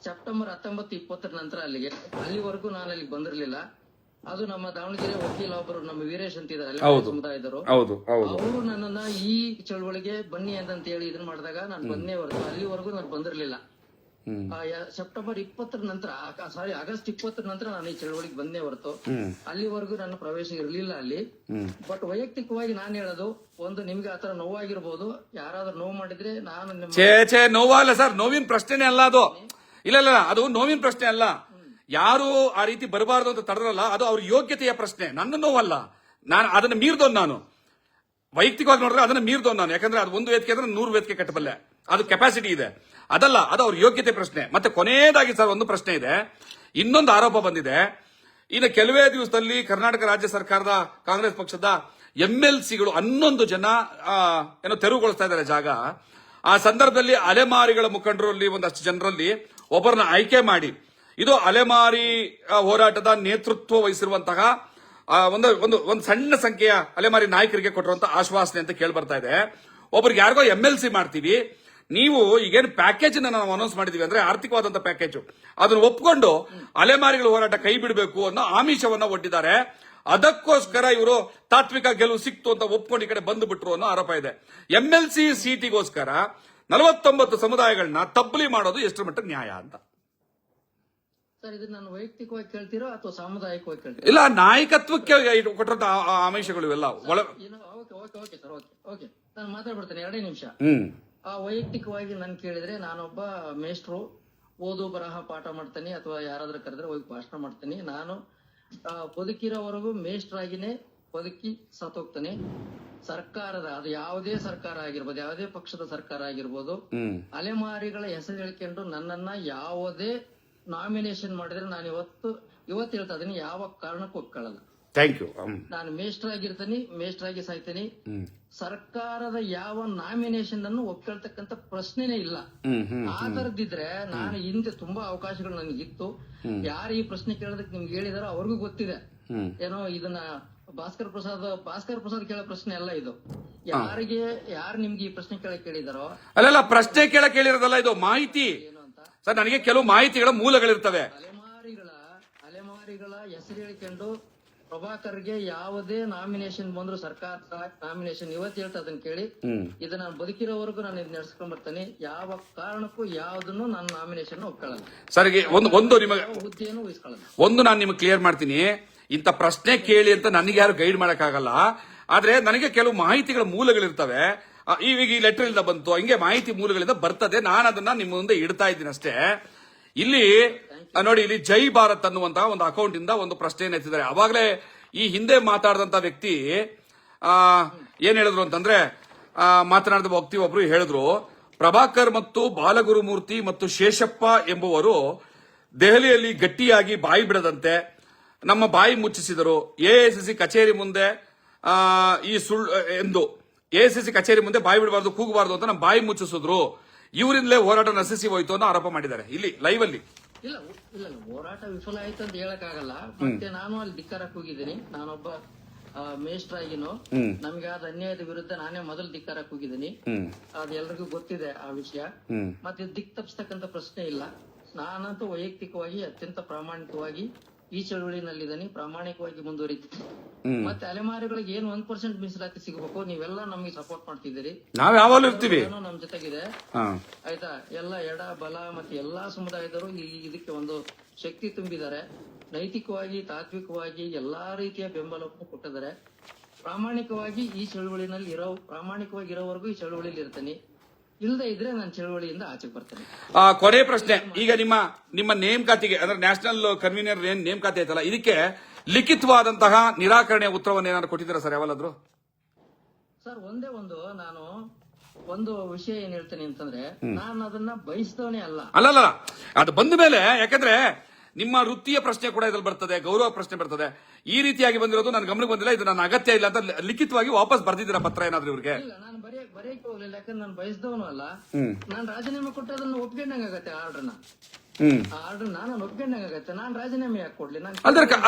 ಸೆಪ್ಟೆಂಬರ್ 19-20 ನಂತರ ಅಲ್ಲಿಗೆ. ಅಲ್ಲಿವರೆಗೂ ನಾನು ಅಲ್ಲಿಗೆ ಬಂದಿರ್ಲಿಲ್ಲ. ಅದು ನಮ್ಮ ದಾವಣಗೆರೆ ವಕೀಲ ಒಬ್ಬರು ನಮ್ಮ ವೀರೇಶ್ ಅಂತ ಇದ್ದಾರೆ ಸಮುದಾಯದವರು, ಅವರು ನನ್ನನ್ನ ಈ ಚಳವಳಿಗೆ ಬನ್ನಿ ಅಂತ ಹೇಳಿ ಇದನ್ನ ಮಾಡಿದಾಗ ನಾನು ಬಂದೇ ಹೊರತು ಅಲ್ಲಿವರೆಗೂ ನಾನು ಬಂದಿರ್ಲಿಲ್ಲ. ಸೆಪ್ಟೆಂಬರ್ 20 ನಂತರ ಆಗಸ್ಟ್ 20 ನಂತರ ನಾನು ಈ ಚಳವಳಿಗೆ ಬಂದೇ ಹೊರತು ಅಲ್ಲಿವರೆಗೂ ನನ್ನ ಪ್ರವೇಶ ಇರಲಿಲ್ಲ ಅಲ್ಲಿ. ಬಟ್ ವೈಯಕ್ತಿಕವಾಗಿ ನಾನು ಹೇಳೋದು, ಒಂದು ನಿಮ್ಗೆ ಆತರ ನೋವಾಗಿರ್ಬೋದು, ಯಾರಾದ್ರೂ ನೋವು ಮಾಡಿದ್ರೆ ನಾನು ನೋವಲ್ಲ ಸರ್, ನೋವಿನ ಪ್ರಶ್ನೆನೇ ಅಲ್ಲ ಅದು. ಇಲ್ಲ ಅದು ನೋವಿನ ಪ್ರಶ್ನೆ ಅಲ್ಲ. ಯಾರು ಆ ರೀತಿ ಬರಬಾರದು ಅಂತ ತಡರಲ್ಲ, ಅದು ಅವ್ರ ಯೋಗ್ಯತೆಯ ಪ್ರಶ್ನೆ. ನನ್ನ ನೋವಲ್ಲ, ನಾನು ಅದನ್ನ ಮೀರ್ದೋನ್. ನಾನು ವೈಯಕ್ತಿಕವಾಗಿ ನೋಡಿದ್ರೆ ಅದನ್ನ ಮೀರ್ದೋನ್ ನಾನು. ಯಾಕಂದ್ರೆ ಅದು ಒಂದು ವೇದಿಕೆ ಅಂದ್ರೆ 100 ವೇದಿಕೆ ಕಟ್ಟಬಲ್ಲೆ, ಅದು ಕೆಪಾಸಿಟಿ ಇದೆ. ಅದಲ್ಲ, ಅದು ಅವ್ರ ಯೋಗ್ಯತೆ ಪ್ರಶ್ನೆ. ಮತ್ತೆ ಕೊನೆಯದಾಗಿ ಸರ್ ಒಂದು ಪ್ರಶ್ನೆ ಇದೆ, ಇನ್ನೊಂದು ಆರೋಪ ಬಂದಿದೆ. ಇನ್ನು ಕೆಲವೇ ದಿವಸದಲ್ಲಿ ಕರ್ನಾಟಕ ರಾಜ್ಯ ಸರ್ಕಾರದ ಕಾಂಗ್ರೆಸ್ ಪಕ್ಷದ MLCಗಳು 11 ಜನ ಏನೋ ತೆರವುಗೊಳಿಸ್ತಾ ಇದ್ದಾರೆ ಜಾಗ. ಆ ಸಂದರ್ಭದಲ್ಲಿ ಅಲೆಮಾರಿಗಳ ಮುಖಂಡರಲ್ಲಿ ಒಂದಷ್ಟು ಜನರಲ್ಲಿ ಒಬ್ಬರನ್ನ ಆಯ್ಕೆ ಮಾಡಿ, ಇದು ಅಲೆಮಾರಿ ಹೋರಾಟದ ನೇತೃತ್ವ ವಹಿಸಿರುವಂತಹ ಒಂದು ಸಣ್ಣ ಸಂಖ್ಯೆಯ ಅಲೆಮಾರಿ ನಾಯಕರಿಗೆ ಕೊಟ್ಟಿರುವಂತಹ ಆಶ್ವಾಸನೆ ಅಂತ ಕೇಳಿ ಬರ್ತಾ ಇದೆ. ಒಬ್ಬರಿಗೆ ಯಾರಿಗೋ MLC ಮಾಡ್ತೀವಿ, ನೀವು ಈಗೇನು ಪ್ಯಾಕೇಜ್ ನಾವು ಅನೌನ್ಸ್ ಮಾಡಿದೀವಿ ಅಂದ್ರೆ ಆರ್ಥಿಕವಾದಂತಹ ಪ್ಯಾಕೇಜ್, ಅದನ್ನು ಒಪ್ಕೊಂಡು ಅಲೆಮಾರಿಗಳ ಹೋರಾಟ ಕೈ ಬಿಡಬೇಕು ಅನ್ನೋ ಆಮಿಷವನ್ನ ಒಡ್ಡಿದ್ದಾರೆ. ಅದಕ್ಕೋಸ್ಕರ ಇವರು ತಾತ್ವಿಕ ಗೆಲುವು ಸಿಕ್ತು ಅಂತ ಒಪ್ಕೊಂಡು ಈ ಕಡೆ ಬಂದು ಬಿಟ್ರು ಅನ್ನೋ ಆರೋಪ ಇದೆ. MLC ಸೀಟಿಗೋಸ್ಕರ 49 ಸಮುದಾಯಗಳನ್ನ ತಬ್ಬಲಿ ಮಾಡೋದು ಎಷ್ಟು ಮಟ್ಟಕ್ಕೆ ನ್ಯಾಯ ಅಂತ ಸರ್, ಇದನ್ನ ನಾನು ವೈಯಕ್ತಿಕವಾಗಿ ಕೇಳ್ತೀರೋ ಅಥವಾ ಸಾಮುದಾಯಿಕವಾಗಿ ಕೇಳ್ತೀರೋ? ಇಲ್ಲ, ನಾಯಕತ್ವಕ್ಕೆ ಕೊಟ್ಟಿರೋ ಆಮಿಷಗಳು ಇವೆಲ್ಲ ಓಕೆ ಸರ್, ಓಕೆ ನಾನು ಮಾತಾಡ್ಬಿಡ್ತೇನೆ 2 ನಿಮಿಷ. ವೈಯಕ್ತಿಕವಾಗಿ ನಾನು ಕೇಳಿದ್ರೆ, ನಾನೊಬ್ಬ ಮೇಷ್ಟ್ರು, ಓದು ಬರಹ ಪಾಠ ಮಾಡ್ತೇನೆ, ಅಥವಾ ಯಾರಾದ್ರೂ ಕರೆದ್ರೆ ಹೋಗಿ ಭಾಷಣ ಮಾಡ್ತೇನೆ. ನಾನು ಬದುಕಿರೋವರೆಗೂ ಮೇಷ್ಟ್ರಾಗಿನೇ ಬದುಕಿ ಸತ್ತೋಗ್ತಾನೆ. ಸರ್ಕಾರದ, ಅದು ಯಾವುದೇ ಸರ್ಕಾರ ಆಗಿರ್ಬೋದು, ಯಾವುದೇ ಪಕ್ಷದ ಸರ್ಕಾರ ಆಗಿರ್ಬೋದು, ಅಲೆಮಾರಿಗಳ ಹೆಸರು ಹೇಳ್ಕೊಂಡು ನನ್ನನ್ನ ಯಾವುದೇ ನಾಮಿನೇಷನ್ ಮಾಡಿದ್ರೆ ನಾನು ಇವತ್ತು ಹೇಳ್ತಾ ಇದೀನಿ, ಯಾವ ಕಾರಣಕ್ಕೂ ಒಪ್ಕೊಳ್ಳಲ್ಲ. Thank you. ನಾನು ಮೇಷ್ಟ್ರಾಗಿರ್ತೀನಿ, ಮೇಷ್ಟ್ರಾಗಿ ಸಾಯ್ತೀನಿ. ಸರ್ಕಾರದ ಯಾವ ನಾಮಿನೇಷನ್ ಅನ್ನು ಒಪ್ಕೊಳ್ತಕ್ಕಂತ ಪ್ರಶ್ನೆನೇ ಇಲ್ಲ. ಆ ತರದಿದ್ರೆ ನಾನು ಹಿಂದೆ ತುಂಬಾ ಅವಕಾಶಗಳು ನನಗಿತ್ತು. ಯಾರು ಈ ಪ್ರಶ್ನೆ ಕೇಳೋದಕ್ಕೆ ನಿಮ್ಗೆ ಹೇಳಿದಾರೋ ಅವ್ರಿಗೂ ಗೊತ್ತಿದೆ. ಏನೋ ಇದನ್ನ ಭಾಸ್ಕರ್ ಪ್ರಸಾದ್ ಕೇಳೋ ಪ್ರಶ್ನೆ ಅಲ್ಲ ಇದು. ಯಾರು ನಿಮ್ಗೆ ಈ ಪ್ರಶ್ನೆ ಕೇಳಿದಾರೋ ಅಲ್ಲ, ಪ್ರಶ್ನೆ ಕೇಳಿರೋದಲ್ಲ, ಇದು ಮಾಹಿತಿ. ಸರ್, ನನಗೆ ಕೆಲವು ಮಾಹಿತಿಗಳ ಮೂಲಗಳಿರ್ತವೆ. ಅಲೆಮಾರಿಗಳ ಹೆಸರು ಹೇಳಿಕೊಂಡು ಪ್ರಭಾಕರ್ಗೆ ಯಾವುದೇ ನಾಮಿನೇಷನ್ ಬಂದ್ರು, ಸರ್ಕಾರದ ನಾಮಿನೇಷನ್ ಇವತ್ತು ಹೇಳ್ತಾ ಅದನ್ನ ಕೇಳಿ, ಇದು ನಾನು ಬದುಕಿರೋವರೆಗೂ ನಾನು ಇದು ನಡೆಸ್ಕೊಂಡ್ ಬರ್ತಾನೆ. ಯಾವ ಕಾರಣಕ್ಕೂ ಯಾವ್ದನ್ನು ನಾನು ನಾಮಿನೇಷನ್ ಒಪ್ಕೊಳ್ಳಲ್ಲ. ಸರ್, ಹುದ್ದೆಯನ್ನು ವಹಿಸ್ಕೊಳ್ಳಲ್ಲ. ಒಂದು ನಾನು ನಿಮ್ಗೆ ಕ್ಲಿಯರ್ ಮಾಡ್ತೀನಿ, ಇಂಥ ಪ್ರಶ್ನೆ ಕೇಳಿ ಅಂತ ನನಗೆ ಯಾರು ಗೈಡ್ ಮಾಡಕ್ಕಾಗಲ್ಲ. ಆದ್ರೆ ನನಗೆ ಕೆಲವು ಮಾಹಿತಿಗಳ ಮೂಲಗಳಿರ್ತವೆ. ಈಗ ಈ ಲೆಟರ್ ಇಂದ ಬಂತು, ಹಿಂಗೆ ಮಾಹಿತಿ ಮೂಲಗಳಿಂದ ಬರ್ತದೆ. ನಾನು ಅದನ್ನ ನಿಮ್ಮ ಮುಂದೆ ಇಡ್ತಾ ಇದ್ದೀನಿ ಅಷ್ಟೇ. ಇಲ್ಲಿ ನೋಡಿ, ಇಲ್ಲಿ ಜೈ ಭಾರತ್ ಅನ್ನುವಂತಹ ಒಂದು ಅಕೌಂಟ್ ಇಂದ ಒಂದು ಪ್ರಶ್ನೆಯನ್ನು ಎತ್ತಿದ್ದಾರೆ. ಅವಾಗಲೇ ಈ ಹಿಂದೆ ಮಾತಾಡಿದಂತ ವ್ಯಕ್ತಿ ಏನ್ ಹೇಳಿದ್ರು ಅಂತಂದ್ರೆ, ಮಾತನಾಡಿದ ವ್ಯಕ್ತಿ ಒಬ್ರು ಹೇಳಿದ್ರು, ಪ್ರಭಾಕರ್ ಮತ್ತು ಬಾಲಗುರುಮೂರ್ತಿ ಮತ್ತು ಶೇಷಪ್ಪ ಎಂಬುವರು ದೆಹಲಿಯಲ್ಲಿ ಗಟ್ಟಿಯಾಗಿ ಬಾಯಿ ಬಿಡದಂತೆ ನಮ್ಮ ಬಾಯಿ ಮುಚ್ಚಿಸಿದರು. ಎಐಸಿಸಿ ಕಚೇರಿ ಮುಂದೆ ಈ ಸುಳ್ಳು ಎಂದು ಎಐಸಿಸಿ ಕಚೇರಿ ಮುಂದೆ ಬಾಯಿ ಬಿಡಬಾರ್ದು, ಕೂಗಬಾರ್ದು ಅಂತ ನಮ್ಮ ಬಾಯಿ ಮುಚ್ಚಿಸಿದ್ರು. ಇವರಿಂದಲೇ ಹೋರಾಟ ನಶಿಸಿ ಹೋಯ್ತು ಅನ್ನೋ ಆರೋಪ ಮಾಡಿದ್ದಾರೆ ಇಲ್ಲಿ ಲೈವ್ ಅಲ್ಲಿ. ಇಲ್ಲ, ಹೋರಾಟ ವಿಫಲ ಆಯ್ತು ಅಂತ ಹೇಳಕ್ಕಾಗಲ್ಲ. ಮತ್ತೆ ನಾನು ಅಲ್ಲಿ ಧಿಕ್ಕಾರಕ್ಕೆ ಹೋಗಿದ್ದೀನಿ. ನಾನೊಬ್ಬ ಮೇಷ್ಟ್ರಾಗಿನೂ ನಮ್ಗೆ ಆದ ಅನ್ಯಾಯದ ವಿರುದ್ಧ ನಾನೇ ಮೊದಲು ಧಿಕ್ಕಾರಕ್ಕೆ ಹೋಗಿದ್ದೀನಿ. ಅದು ಎಲ್ರಿಗೂ ಗೊತ್ತಿದೆ ಆ ವಿಷಯ. ಮತ್ತೆ ದಿಕ್ ತಪ್ಪಿಸ್ತಕ್ಕಂತ ಪ್ರಶ್ನೆ ಇಲ್ಲ. ನಾನಂತೂ ವೈಯಕ್ತಿಕವಾಗಿ ಅತ್ಯಂತ ಪ್ರಾಮಾಣಿಕವಾಗಿ ಈ ಚಳವಳಿನಲ್ಲಿದ್ದೀನಿ, ಪ್ರಾಮಾಣಿಕವಾಗಿ ಮುಂದುವರಿತೀನಿ. ಮತ್ತೆ ಅಲೆಮಾರಿಗಳಿಗೆ ಏನು 1% ಮೀಸಲಾತಿ ಸಿಗಬೇಕು, ನೀವೆಲ್ಲ ನಮಗೆ ಸಪೋರ್ಟ್ ಮಾಡ್ತಿದ್ದೀರಿ, ನಾವ್ ಯಾವಾಗಲೂ ಇರ್ತೀವಿ. ನಮ್ ಜೊತೆಗಿದೆ. ಹಾ. ಆಯ್ತಾ, ಎಲ್ಲ ಎಡ ಬಲ ಮತ್ತೆ ಎಲ್ಲಾ ಸಮುದಾಯದವರು ಇದಕ್ಕೆ ಒಂದು ಶಕ್ತಿ ತುಂಬಿದ್ದಾರೆ. ನೈತಿಕವಾಗಿ, ತಾತ್ವಿಕವಾಗಿ ಎಲ್ಲಾ ರೀತಿಯ ಬೆಂಬಲವನ್ನು ಕೊಟ್ಟಿದ್ದಾರೆ. ಪ್ರಾಮಾಣಿಕವಾಗಿ ಈ ಚಳವಳಿನಲ್ಲಿ ಪ್ರಾಮಾಣಿಕವಾಗಿ ಇರೋವರೆಗೂ ಈ ಚಳವಳಿಯಲ್ಲಿ ಇರ್ತೀನಿ. ಇಲ್ಲದೆ ಇದ್ರೆ ನಾನು ಚಳವಳಿಯಿಂದ ಆಚೆ ಬರ್ತೇನೆ. ಕೊನೆ ಪ್ರಶ್ನೆ, ಈಗ ನಿಮ್ಮ ನೇಮಕಾತಿಗೆ ಅಂದ್ರೆ ನ್ಯಾಷನಲ್ ಕನ್ವೀನರ್ ನೇಮಕಾತಿ ಆಯ್ತಲ್ಲ, ಇದಕ್ಕೆ ಲಿಖಿತವಾದಂತಹ ನಿರಾಕರಣೆಯ ಉತ್ತರವನ್ನು ಏನಾದ್ರು ಕೊಟ್ಟಿದ್ದೀರಾ ಸರ್ ಯಾವಲ್ಲಾದ್ರು? ಸರ್, ನಾನು ಒಂದು ವಿಷಯ ಏನ್ ಹೇಳ್ತೇನೆ ಅಂತಂದ್ರೆ, ನಾನು ಅದನ್ನ ಬಯಸಿದವನೇ ಅಲ್ಲ. ಅಲ್ಲಲ್ಲ, ಅದು ಬಂದ ಮೇಲೆ, ಯಾಕಂದ್ರೆ ನಿಮ್ಮ ವೃತ್ತಿಯ ಪ್ರಶ್ನೆ ಕೂಡ ಇದ್ರಲ್ಲಿ ಬರ್ತದೆ, ಗೌರವ ಪ್ರಶ್ನೆ ಬರ್ತದೆ. ಈ ರೀತಿಯಾಗಿ ಬಂದಿರೋದು ನನ್ನ ಗಮನಕ್ಕೆ ಬಂದಿಲ್ಲ, ಇದು ನನ್ನ ಅಗತ್ಯ ಇಲ್ಲ ಅಂತ ಲಿಖಿತವಾಗಿ ವಾಪಸ್ ಬರ್ದಿದ್ದೀರಾ ಪತ್ರ ಏನಾದ್ರು ಇವ್ರಿಗೆ? ಇಲ್ಲ, ನಾನು ಬರೆಯಕ್ಕೆ ಹೋಗ್ಲಿಲ್ಲ, ಯಾಕಂದ್ರೆ ನಾನು ಬಯಸಿದವನು ಅಲ್ಲ. ನಾನು ರಾಜೀನಾಮೆ ಕೊಟ್ಟು ಅದನ್ನ ಒಪ್ಕೊಂಡಂಗಾಗತ್ತೆ. ಆರ್ಡರ್ ನಾನು ಒಪ್ಕೊಂಡಂಗಾಗತ್ತೆ. ನಾನು ರಾಜೀನಾಮೆ ಯಾಕೆ ಕೊಡ್ಲಿ?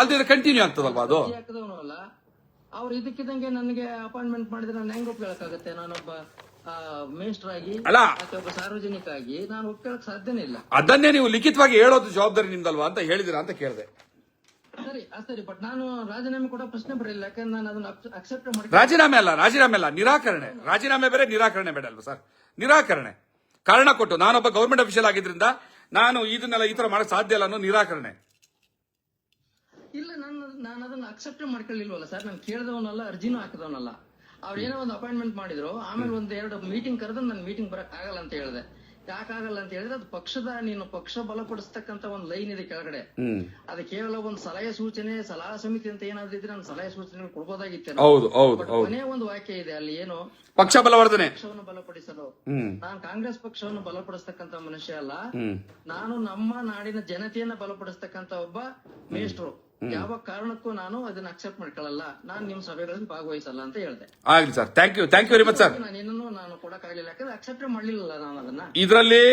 ಅಲ್ದಿದ್ರೆ ಕಂಟಿನ್ಯೂ ಆಗ್ತದಲ್ವಾ ಅದು? ಹಾಕದವನು ಅಲ್ಲ. ಅವ್ರು ಇದಕ್ಕಿದಂಗೆ ನನಗೆ ಅಪಾಯಿಂಟ್ಮೆಂಟ್ ಮಾಡಿದ್ರೆ ನಾನು ಹೆಂಗ್ ಒಪ್ಕೊಳಕ್ಕಾಗತ್ತೆ? ನಾನೊಬ್ಬ ಮಿನಿಸ್ಟರ್ ಆಗಿ ಅಥವಾ ಒಬ್ಬ ಸಾರ್ವಜನಿಕ ಆಗಿ ನಾನು ಒಪ್ಕೊಳಕ್ ಸಾಧ್ಯನೇ ಇಲ್ಲ. ಅದನ್ನೇ ನೀವು ಲಿಖಿತವಾಗಿ ಹೇಳೋದು ಜವಾಬ್ದಾರಿ ನಿಮ್ದಲ್ವಾ ಅಂತ ಹೇಳಿದಿರಾ ಅಂತ ಕೇಳಿದೆ. ಸರಿ, ಬಟ್ ನಾನು ರಾಜೀನಾಮೆ ಕೂಡ ಪ್ರಶ್ನೆ ಬರಲಿಲ್ಲ, ಯಾಕಂದ್ರೆ ನಾನು ಅದನ್ನ ಅಕ್ಸೆಪ್ಟ್ ಮಾಡಿ. ರಾಜೀನಾಮೆ ಅಲ್ಲ, ನಿರಾಕರಣೆ. ರಾಜೀನಾಮೆ ಬೇರೆ, ನಿರಾಕರಣೆ ಬೇಡ ಅಲ್ವಾ ಸರ್? ನಿರಾಕರಣೆ ಕಾರಣ ಕೊಟ್ಟು ನಾನೊಬ್ಬ ಗವರ್ಮೆಂಟ್ ಅಫಿಷಿಯಲ್ ಆಗಿದ್ರಿಂದ ನಾನು ಇದನ್ನೆಲ್ಲ ಈ ತರ ಮಾಡಕ್ ಸಾಧ್ಯ ಇಲ್ಲ ಅನ್ನೋ ನಿರಾಕರಣೆ. ಇಲ್ಲ, ನಾನು ಅದನ್ನ ಅಕ್ಸೆಪ್ಟ್ ಮಾಡ್ಕೊಳ್ಳಿಲ್ವಲ್ಲ ಸರ್. ನಾನು ಕೇಳಿದವನಲ್ಲ, ಅರ್ಜಿನೂ ಹಾಕಿದವನಲ್ಲ. ಅವ್ರು ಏನೋ ಒಂದು ಅಪಾಯಿಂಟ್ಮೆಂಟ್ ಮಾಡಿದ್ರು, ಆಮೇಲೆ 1-2 ಮೀಟಿಂಗ್ ಕರೆದ್ರೆ ನನ್ ಮೀಟಿಂಗ್ ಬರಕ್ ಆಗಲ್ಲ ಅಂತ ಹೇಳಿದೆ. ಯಾಕಾಗಲ್ಲ ಅಂತ ಹೇಳಿದ್ರೆ, ಅದು ನೀನು ಪಕ್ಷ ಬಲಪಡಿಸ್ತಕ್ಕಂತ ಒಂದು ಲೈನ್ ಇದೆ ಕೆಳಗಡೆ. ಅದು ಕೇವಲ ಒಂದು ಸಲಹೆ ಸೂಚನೆ, ಸಲಹಾ ಸಮಿತಿ ಅಂತ ಏನಾದ್ರು ಇದ್ರೆ ನಾನು ಸಲಹೆ ಸೂಚನೆ ಕೊಡ್ಬೋದಾಗಿತ್ತು. ಕೊನೆ ಒಂದು ವಾಕ್ಯ ಇದೆ ಅಲ್ಲಿ, ಏನು ಪಕ್ಷ ಬಲವರ್ಧನೆ, ಪಕ್ಷವನ್ನು ಬಲಪಡಿಸಲು. ನಾನು ಕಾಂಗ್ರೆಸ್ ಪಕ್ಷವನ್ನು ಬಲಪಡಿಸ್ತಕ್ಕಂತ ಮನುಷ್ಯ ಅಲ್ಲ. ನಾನು ನಮ್ಮ ನಾಡಿನ ಜನತೆಯನ್ನ ಬಲಪಡಿಸ್ತಕ್ಕಂತ ಒಬ್ಬ ಮೇಷ್ಟ್ರು. ಯಾವ ಕಾರಣಕ್ಕೂ ನಾನು ಅದನ್ನ ಅಕ್ಸೆಪ್ಟ್ ಮಾಡ್ಕೊಳ್ಳಲ್ಲ. ನಾನು ನಿಮ್ ಸಭೆಗಳಲ್ಲಿ ಭಾಗವಹಿಸಲ್ಲ ಅಂತ ಹೇಳಿದೆ. ಆಗ್ಲಿ sir, thank you very much sir. ನಾನು ಕೊಡಕ್ಕಾಗಲಿಲ್ಲ, ಯಾಕಂದ್ರೆ ಅಕ್ಸೆಪ್ಟ್ ಮಾಡ್ಲಿಲ್ಲ ನಾನು ಅದನ್ನ. ಇದರಲ್ಲಿ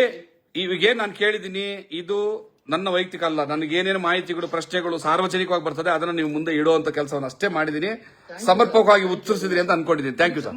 ಈಗ ನಾನು ಕೇಳಿದೀನಿ, ಇದು ನನ್ನ ವೈಯಕ್ತಿಕ ಅಲ್ಲ. ನನಗೆ ಏನೇನು ಮಾಹಿತಿಗಳು, ಪ್ರಶ್ನೆಗಳು ಸಾರ್ವಜನಿಕವಾಗಿ ಬರ್ತದೆ, ಅದನ್ನ ನೀವು ಮುಂದೆ ಇಡುವಂತ ಕೆಲಸವನ್ನು ಅಷ್ಟೇ ಮಾಡಿದೀನಿ. ಸಮರ್ಪಕವಾಗಿ ಉತ್ತರಿಸಿದ್ರಿ ಅಂತ ಅನ್ಕೊಂಡಿದ್ದೀನಿ. Thank you sir.